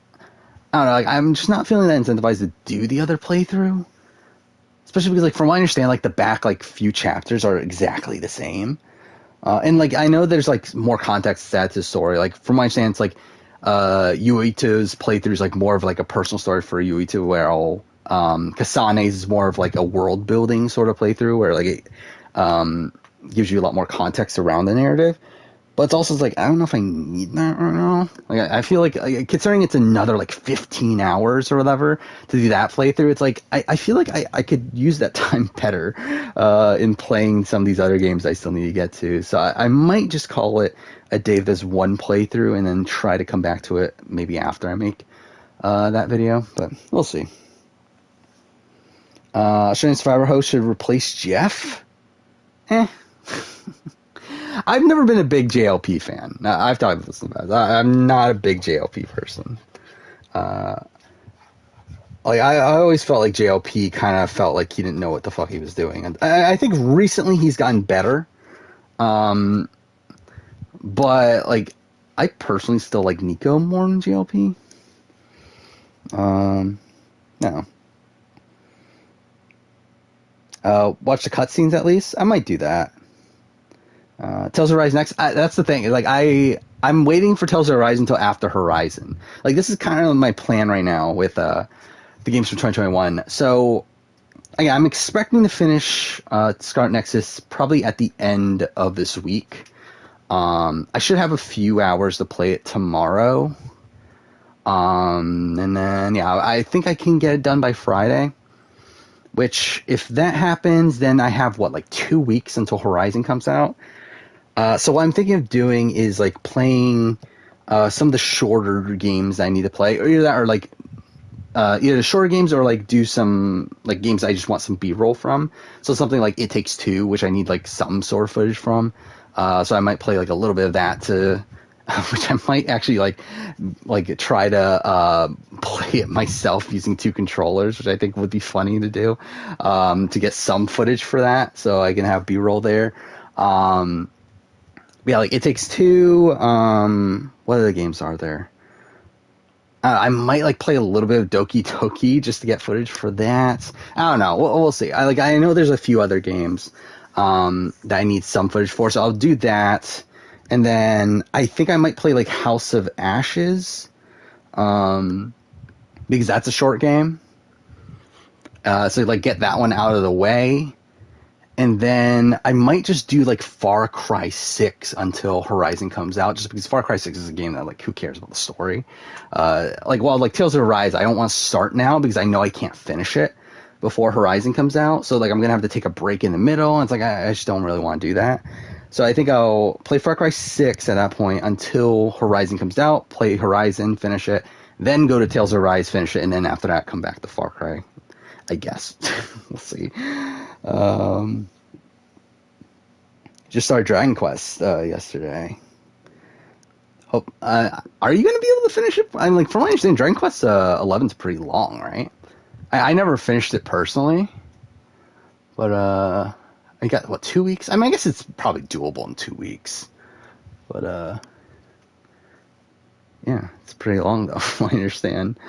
I don't know, like I'm just not feeling that incentivized to do the other playthrough, especially because like from what I understand, like the back like few chapters are exactly the same. And like I know there's like more context to the story. Like from my understanding, it's like Yuito's playthrough is like more of like a personal story for Yuito, where Kasane's is more of like a world building sort of playthrough, where like it gives you a lot more context around the narrative. But it's also like, I don't know if I need that right now. Like, I feel like, considering it's another like 15 hours or whatever to do that playthrough, it's like, I feel like I could use that time better in playing some of these other games I still need to get to. So I might just call it a day of this one playthrough and then try to come back to it maybe after I make that video. But we'll see. Australian Survivor host should replace Jeff? I've never been a big JLP fan. I've talked about this in the past. I'm not a big JLP person. Like I always felt like JLP kind of felt like he didn't know what the fuck he was doing. And I think recently he's gotten better. But like I personally still like Nico more than JLP. No. Watch the cutscenes at least. I might do that. Tales of Rise next. That's the thing. Like I'm waiting for Tales of Rise until after Horizon. Like this is kind of my plan right now with the games from 2021. So again, I'm expecting to finish Scarlet Nexus probably at the end of this week. I should have a few hours to play it tomorrow. And then yeah, I think I can get it done by Friday. Which, if that happens, then I have, like 2 weeks until Horizon comes out. So what I'm thinking of doing is, like, playing some of the shorter games I need to play. Or either that or, like, either the shorter games or, like, do some, like, games I just want some B-roll from. So something like It Takes Two, which I need, like, some sort of footage from. So I might play, like, a little bit of that to... which I might actually like try to play it myself using 2 controllers, which I think would be funny to do, to get some footage for that, so I can have B-roll there. Yeah, like It Takes Two. What other games are there? I might like play a little bit of Doki Doki just to get footage for that. I don't know. We'll see. I know there's a few other games that I need some footage for, so I'll do that. And then I think I might play like House of Ashes, because that's a short game. So like get that one out of the way. And then I might just do like Far Cry 6 until Horizon comes out, just because Far Cry 6 is a game that like who cares about the story. Like Tales of Arise, I don't want to start now because I know I can't finish it before Horizon comes out. So like I'm gonna have to take a break in the middle. And it's like I just don't really want to do that. So I think I'll play Far Cry 6 at that point until Horizon comes out, play Horizon, finish it, then go to Tales of Arise, finish it, and then after that come back to Far Cry, I guess. We'll see. Just started Dragon Quest yesterday. Hope. Are you going to be able to finish it? I'm like, from my understanding, Dragon Quest 11's pretty long, right? I never finished it personally, but I got, 2 weeks? I mean, I guess it's probably doable in 2 weeks. But, yeah, it's pretty long, though, from what I understand.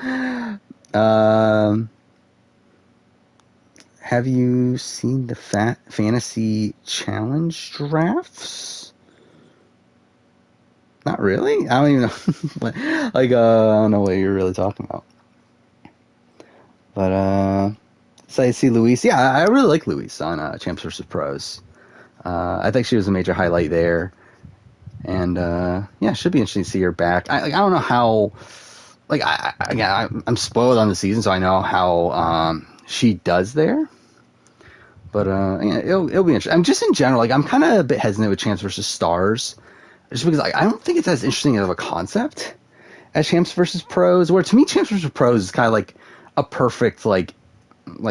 Have you seen the Fantasy Challenge drafts? Not really? I don't even know. I don't know what you're really talking about. But, so I see Luis. Yeah, I really like Luis on Champs vs. Pros. I think she was a major highlight there. And, yeah, it should be interesting to see her back. I don't know how... Like, I'm spoiled on the season, so I know how she does there. But, yeah, it'll be interesting. I'm just in general, like, I'm kind of a bit hesitant with Champs vs. Stars. Just because I don't think it's as interesting of a concept as Champs vs. Pros. Where, to me, Champs vs. Pros is kind of like a perfect, like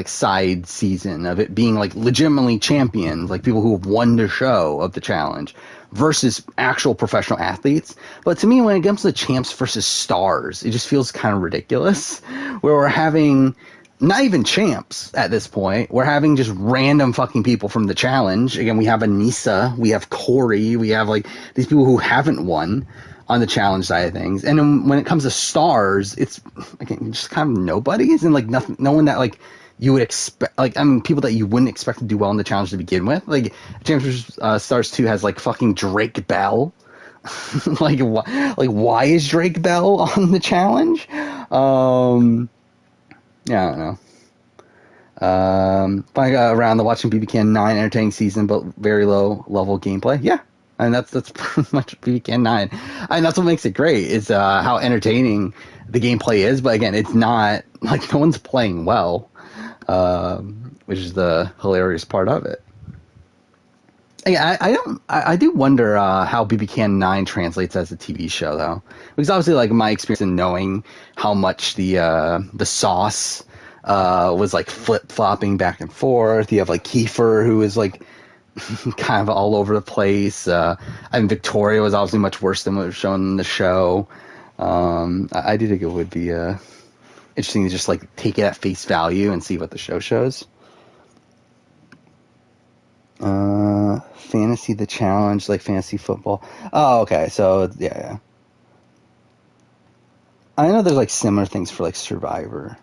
side season of it being like legitimately champions, like people who have won the show of the challenge versus actual professional athletes. But to me, when it comes to Champs versus Stars, it just feels kind of ridiculous where we're having not even champs at this point. We're having just random fucking people from the challenge. Again, we have Anissa, we have Corey, we have like these people who haven't won on the challenge side of things. And then when it comes to Stars, it's again, just kind of nobodies and like nothing, no one that like you would expect, like, I mean, people that you wouldn't expect to do well in the challenge to begin with. Like, Champs vs. Stars 2 has, like, fucking Drake Bell. Why is Drake Bell on the challenge? Yeah, I don't know. If I got around the watching BB Can 9 entertaining season, but very low level gameplay. Yeah, And that's pretty much BBK 9. And that's what makes it great, is how entertaining the gameplay is. But again, it's not, like, no one's playing well, which is the hilarious part of it. I do wonder how BBK 9 translates as a TV show, though. Because obviously, like, my experience in knowing how much the sauce was, like, flip-flopping back and forth. You have, like, Kiefer, who is, like, kind of all over the place. Victoria was obviously much worse than what was shown in the show. I do think it would be interesting to just like take it at face value and see what the show shows. Fantasy the challenge, like fantasy football. Oh, okay. So yeah. I know there's like similar things for like Survivor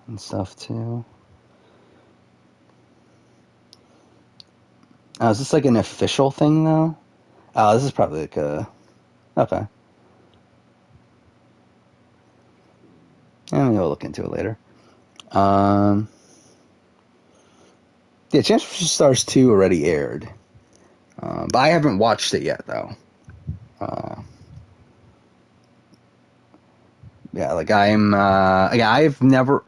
and stuff too. Oh, is this like an official thing though? Oh, this is probably like a... Okay. Maybe we'll look into it later. Yeah, Champs vs. Stars 2 already aired. But I haven't watched it yet though. Yeah, like I've never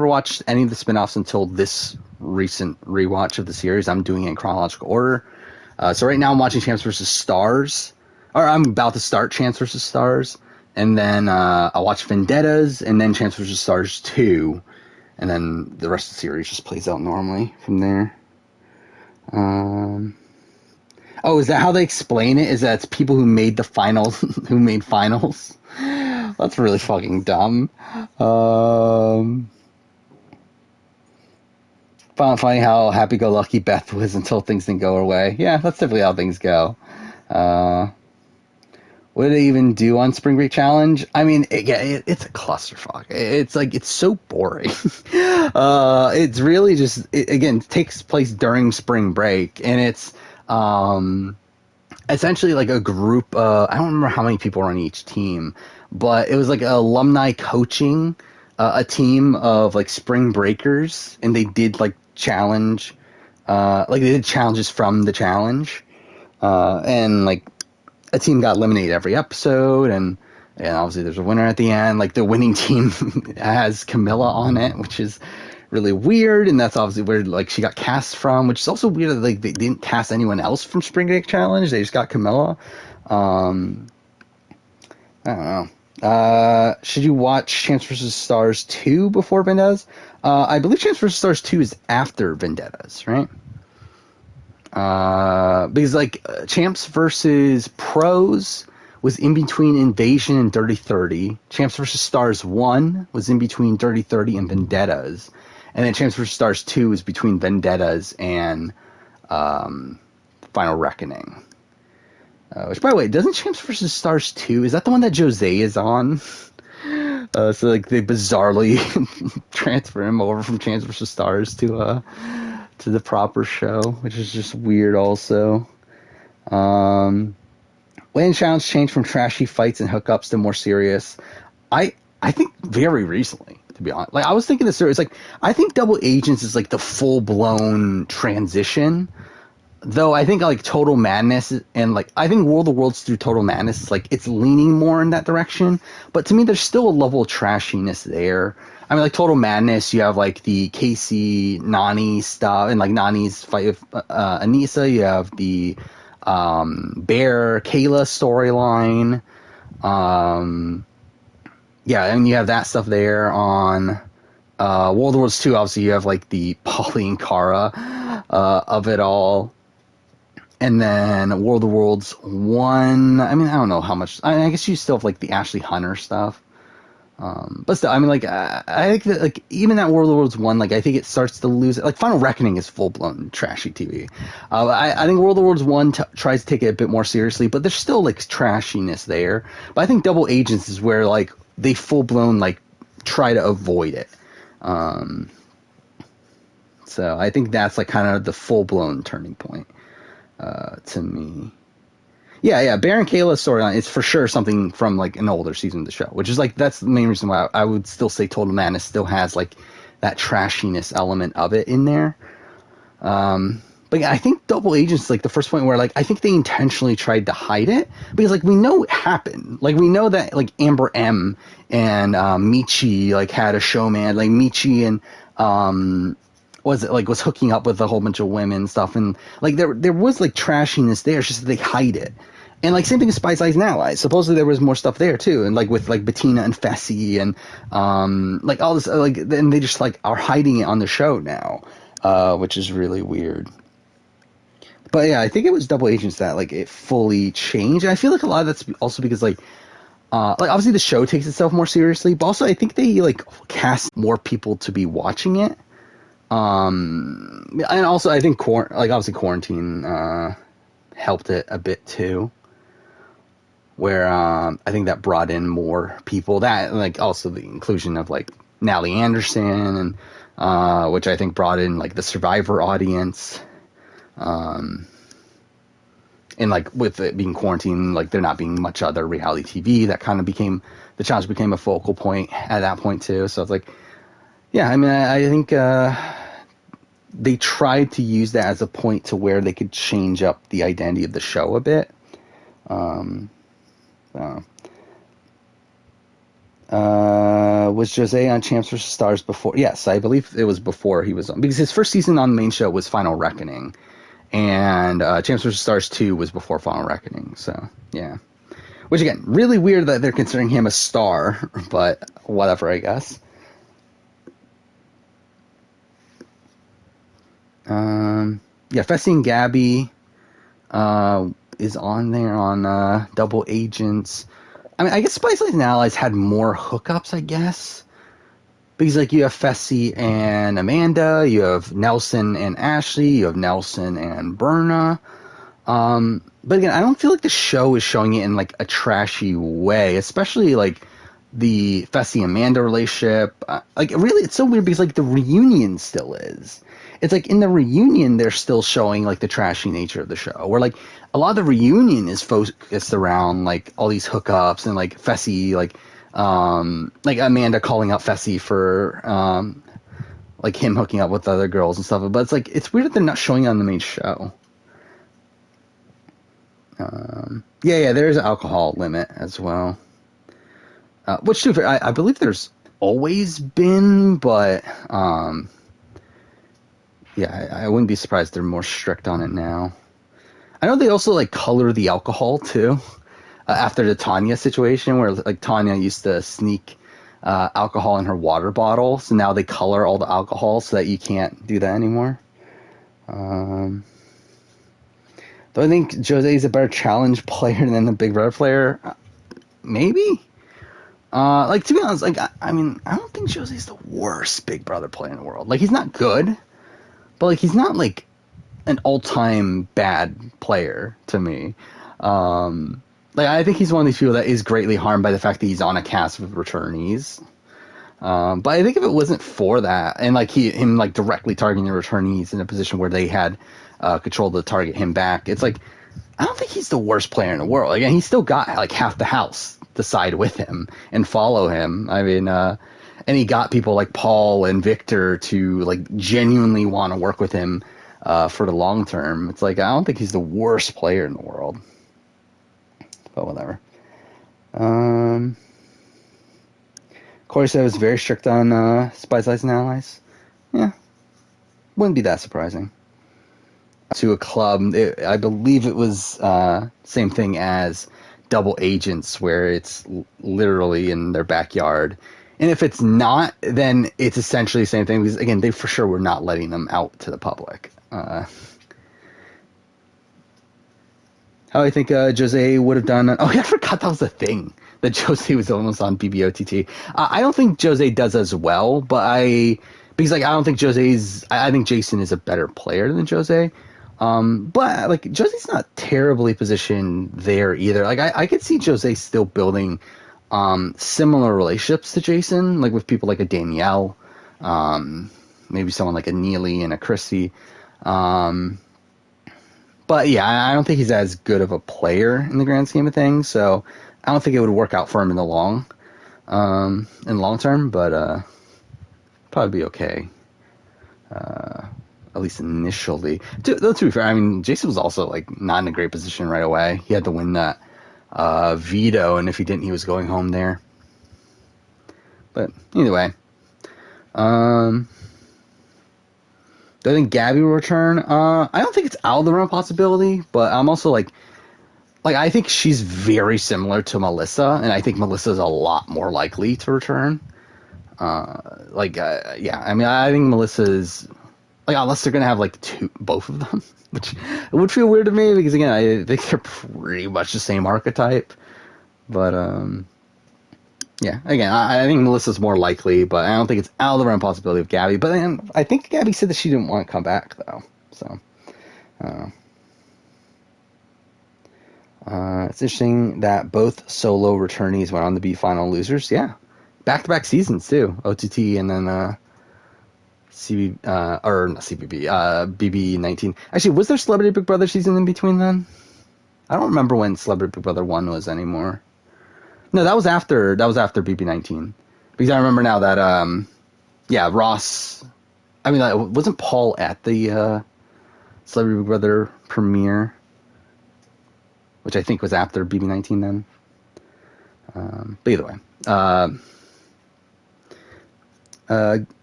watched any of the spin-offs until this recent rewatch of the series. I'm doing it in chronological order. So right now I'm watching Champs vs. Stars, or I'm about to start Champs vs. Stars, and then I'll watch Vendettas, and then Champs vs. Stars 2, and then the rest of the series just plays out normally from there. Oh, is that how they explain it? Is that it's people who made the finals, who made finals? That's really fucking dumb. Funny how happy-go-lucky Beth was until things didn't go her way. Yeah, that's typically how things go. What did they even do on Spring Break Challenge? I mean, it's a clusterfuck. It's like, it's so boring. It's really just, it takes place during spring break, and it's essentially like a group. I don't remember how many people were on each team, but it was like alumni coaching a team of like spring breakers, and they did like challenge, like they did challenges from the challenge, and like a team got eliminated every episode, and obviously there's a winner at the end. Like the winning team has Camilla on it, which is really weird, and that's obviously where like she got cast from, which is also weird that like they didn't cast anyone else from Spring Break Challenge. They just got Camilla. I don't know. Should you watch Champs vs. Stars 2 before Vendettas? I believe Champs vs. Stars 2 is after Vendettas, right? Because like Champs vs. Pros was in between Invasion and Dirty 30. Champs vs. Stars 1 was in between Dirty 30 and Vendettas. And then Champs vs. Stars 2 is between Vendettas and Final Reckoning. Which, by the way, doesn't Champs vs. Stars 2, is that the one that Jose is on? So like they bizarrely transfer him over from Champs vs. Stars to the proper show, which is just weird also. When challenge changed from trashy fights and hookups to more serious, I think very recently, to be honest. Like I was thinking this series, like I think Double Agents is like the full blown transition. Though I think like Total Madness and like I think World of Worlds through Total Madness is like it's leaning more in that direction. But to me, there's still a level of trashiness there. I mean, like Total Madness, you have like the Casey Nani stuff, and like Nani's fight with Anissa. You have the Bear Kayla storyline. Yeah, and you have that stuff there on World of Worlds 2. Obviously, you have like the Polly and Kara of it all. And then World of Worlds 1, I mean, I don't know how much. I guess you still have like the Ashley Hunter stuff. But still, I mean, like, I think that, like, even that World of Worlds 1, like, I think it starts to lose it. Like, Final Reckoning is full-blown trashy TV. I think World of Worlds 1 tries to take it a bit more seriously, but there's still, like, trashiness there. But I think Double Agents is where, like, they full-blown, like, try to avoid it. So I think that's, like, kind of the full-blown turning point to me. Yeah, Baron Kayla's storyline is for sure something from like an older season of the show, which is like that's the main reason why I would still say Total Madness still has like that trashiness element of it in there. But But yeah, I think Double Agent's like the first point where like I think they intentionally tried to hide it because like we know it happened. Like we know that like Amber M and Michi like had a showman. Like Michi and was hooking up with a whole bunch of women and stuff, and like there was like trashiness there. It's just that they hide it. And like same thing with Spies, Lies, and Allies. Supposedly there was more stuff there too, and like with like Bettina and Fessy and like all this like then they just like are hiding it on the show now, which is really weird. But yeah, I think it was Double Agents that like it fully changed. And I feel like a lot of that's also because like obviously the show takes itself more seriously, but also I think they like cast more people to be watching it. And also I think obviously quarantine helped it a bit too. Where I think that brought in more people. That like also the inclusion of like Natalie Anderson and which I think brought in like the Survivor audience. And like with it being quarantine, like there not being much other reality TV, that kind of the challenge became a focal point at that point too. So it's like, yeah, I mean, I think they tried to use that as a point to where they could change up the identity of the show a bit. Was Jose on Champs vs. Stars before? Yes, I believe it was before he was on, because his first season on the main show was Final Reckoning, and Champs vs. Stars 2 was before Final Reckoning. So yeah, which again, really weird that they're considering him a star, but whatever, I guess. Yeah, Fessy and Gabby is on there on Double Agents. I mean, I guess Spice Lies and Allies had more hookups, I guess. Because, like, you have Fessy and Amanda, you have Nelson and Ashley, you have Nelson and Berna. But again, I don't feel like the show is showing it in, like, a trashy way, especially, like, the Fessy-Amanda relationship. Like, really, it's so weird because, like, the reunion still is. It's like in the reunion, they're still showing like the trashy nature of the show. Where like a lot of the reunion is focused around like all these hookups and like Fessy, like Amanda calling out Fessy for like him hooking up with other girls and stuff. But it's like it's weird that they're not showing it on the main show. Yeah, there is an alcohol limit as well. Which too, I believe there's always been, but yeah, I wouldn't be surprised they're more strict on it now. I know they also like color the alcohol too. After the Tanya situation, where like Tanya used to sneak alcohol in her water bottle, so now they color all the alcohol so that you can't do that anymore. Do I think Jose is a better challenge player than the Big Brother player? Maybe. Like to be honest, like I mean, I don't think Jose's the worst Big Brother player in the world. Like he's not good. But, like, he's not, like, an all-time bad player to me. Like, I think he's one of these people that is greatly harmed by the fact that he's on a cast with returnees. But I think if it wasn't for that, and, like, him directly targeting the returnees in a position where they had control to target him back, it's like, I don't think he's the worst player in the world. Again, he's still got, like, half the house to side with him and follow him. I mean, and he got people like Paul and Victor to like genuinely want to work with him for the long term. It's like I don't think he's the worst player in the world, but whatever. Corey said it was very strict on Spies, Lies, and Allies. Yeah, wouldn't be that surprising. To a club, I believe it was same thing as Double Agents, where it's literally in their backyard. And if it's not, then it's essentially the same thing, because, again, they for sure were not letting them out to the public. How I think Jose would have done... Oh, yeah, I forgot that was a thing, that Jose was almost on BvOTT. I don't think Jose does as well, but because, like, I don't think Jose's... I think Jason is a better player than Jose. But, like, Jose's not terribly positioned there either. Like, I could see Jose still building... similar relationships to Jason, like with people like a Danielle, maybe someone like a Neely and a Chrissy. But yeah, I don't think he's as good of a player in the grand scheme of things, so I don't think it would work out for him in the long term, but probably be okay. at least initially. To be fair, I mean, Jason was also like not in a great position right away. He had to win that veto, and if he didn't, he was going home there. But either way, do I think Gabby will return? I don't think it's out of the realm of possibility, but I'm also like I think she's very similar to Melissa, and I think Melissa's a lot more likely to return. Yeah, I mean, I think Melissa's like, unless they're gonna have like both of them, which it would feel weird to me because again, I think they're pretty much the same archetype. But yeah, again, I think Melissa's more likely, but I don't think it's out of the realm of possibility of Gabby. But then I think Gabby said that she didn't want to come back though, so. It's interesting that both solo returnees went on to be final losers. Yeah, back-to-back seasons too. OTT and then or not CBB, BB19. Actually, was there Celebrity Big Brother season in between then? I don't remember when Celebrity Big Brother 1 was anymore. No, that was after BB19. Because I remember now that Ross. I mean, wasn't Paul at the Celebrity Big Brother premiere? Which I think was after BB19 then. But either way.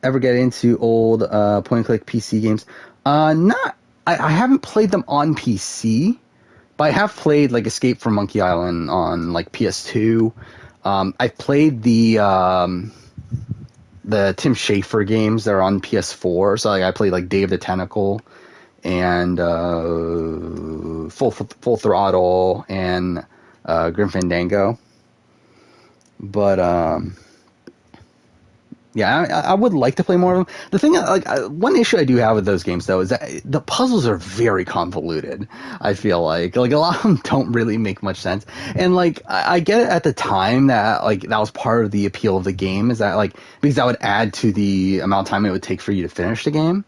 Ever get into old point-and-click PC games? I haven't played them on PC, but I have played like Escape from Monkey Island on like PS2. I've played the Tim Schafer games that are on PS4. So like I played like Day of the Tentacle and Full Throttle and Grim Fandango. But yeah, I would like to play more of them. The thing, one issue I do have with those games though is that the puzzles are very convoluted. I feel like a lot of them don't really make much sense. And like I get it at the time that like that was part of the appeal of the game, is that like because that would add to the amount of time it would take for you to finish the game.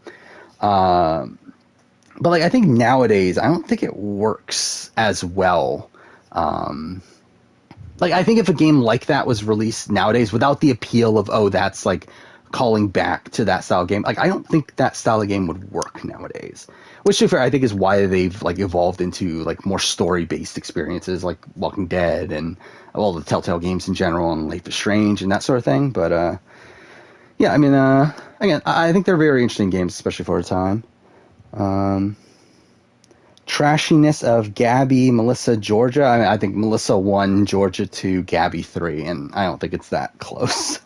But like I think nowadays I don't think it works as well. Like I think if a game like that was released nowadays without the appeal of that's like calling back to that style of game, like I don't think that style of game would work nowadays. Which to be fair, I think is why they've like evolved into like more story based experiences like Walking Dead and all the Telltale games in general and Life is Strange and that sort of thing. But yeah, I mean again, I think they're very interesting games, especially for a time. Trashiness of Gabby, Melissa, Georgia. I mean, I think Melissa 1, Georgia 2, Gabby 3, and I don't think it's that close.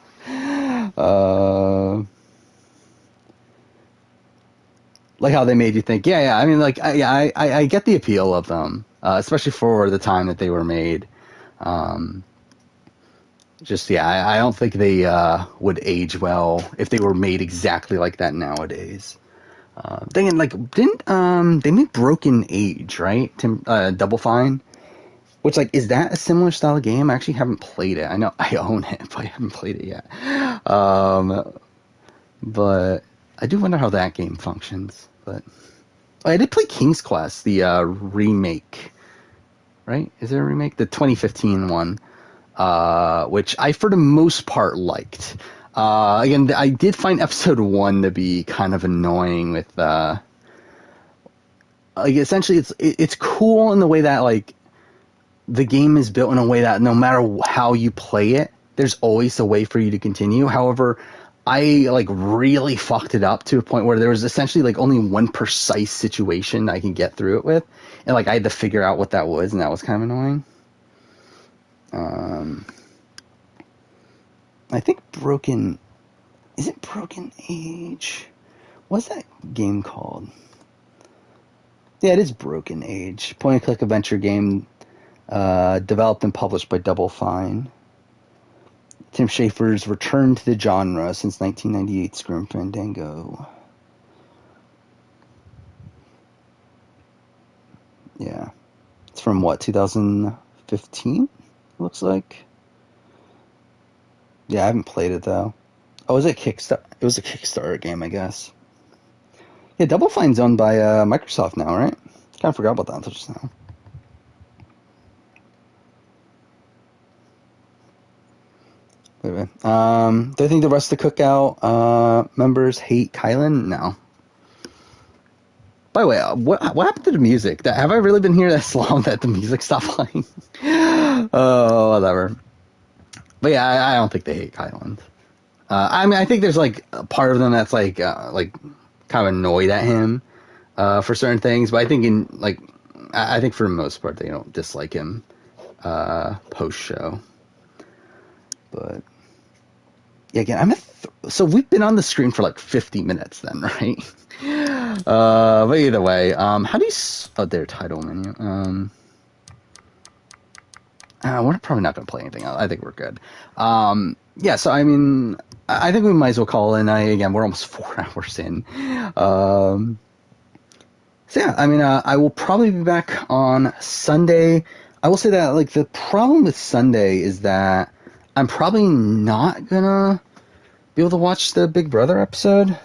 Like how they made you think. Yeah. I mean, like, I get the appeal of them, especially for the time that they were made. I don't think they would age well if they were made exactly like that nowadays. Didn't they made Broken Age, right? Double Fine, which like is that a similar style of game? I actually haven't played it. I know I own it, but I haven't played it yet. But I do wonder how that game functions. But I did play King's Quest, the remake, right? Is there a remake? The 2015 one, which I for the most part liked. Again, I did find episode 1 to be kind of annoying with, like, essentially it's cool in the way that, like, the game is built in a way that no matter how you play it, there's always a way for you to continue. However, I, like, really fucked it up to a point where there was essentially, like, only one precise situation I can get through it with, and, like, I had to figure out what that was, and that was kind of annoying. I think is it Broken Age? What's that game called? Yeah, it is Broken Age. Point-and-click adventure game developed and published by Double Fine. Tim Schafer's return to the genre since 1998's Grim Fandango. Yeah. It's from what, 2015? Looks like. Yeah, I haven't played it though. Oh, was it Kickstarter? It was a Kickstarter game, I guess. Yeah, Double Fine's owned by Microsoft now, right? Kind of forgot about that until just now. Anyway, do I think the rest of the Cookout members hate Kylan? No. By the way, what happened to the music? Have I really been here this long that the music stopped playing? Oh, whatever. But yeah, I don't think they hate Kylan. I mean, I think there's like a part of them that's like kind of annoyed at him for certain things, but I think I think for the most part they don't dislike him post show. But yeah, again, so we've been on the screen for like 50 minutes then, right? But either way, how do you their title menu? We're probably not going to play anything else. I think we're good. Yeah, so I mean, I think we might as well call it. Again, we're almost 4 hours in. So yeah, I mean, I will probably be back on Sunday. I will say that like the problem with Sunday is that I'm probably not gonna be able to watch the Big Brother episode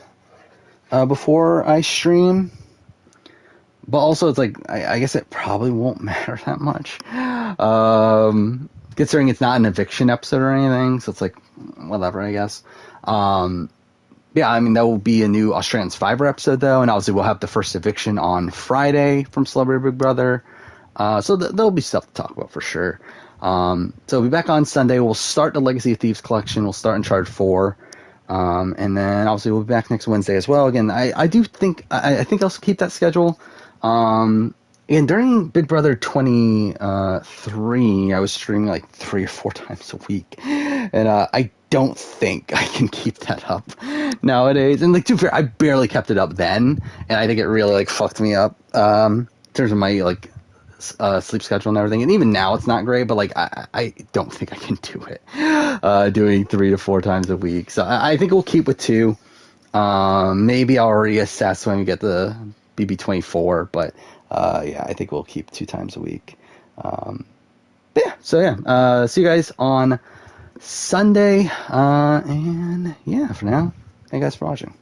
before I stream. But also, it's like, I guess it probably won't matter that much. Considering it's not an eviction episode or anything, so it's like, whatever, I guess. Yeah, I mean, that will be a new Australian Survivor episode, though, and obviously we'll have the first eviction on Friday from Celebrity Big Brother. So there'll be stuff to talk about for sure. So we'll be back on Sunday. We'll start the Legacy of Thieves collection. We'll start Uncharted 4. And then obviously we'll be back next Wednesday as well. Again, I do think, I think I'll keep that schedule. And during Big Brother 23, I was streaming like 3 or 4 times a week, and I don't think I can keep that up nowadays. And like, to be fair, I barely kept it up then, and I think it really like fucked me up in terms of my like sleep schedule and everything. And even now, it's not great, but like I don't think I can do it doing 3 to 4 times a week. So I think we'll keep with 2. Maybe I'll reassess when we get the BB24, but yeah, I think we'll keep 2 times a week. Yeah, so yeah, see you guys on Sunday, and yeah, for now, thank you guys for watching.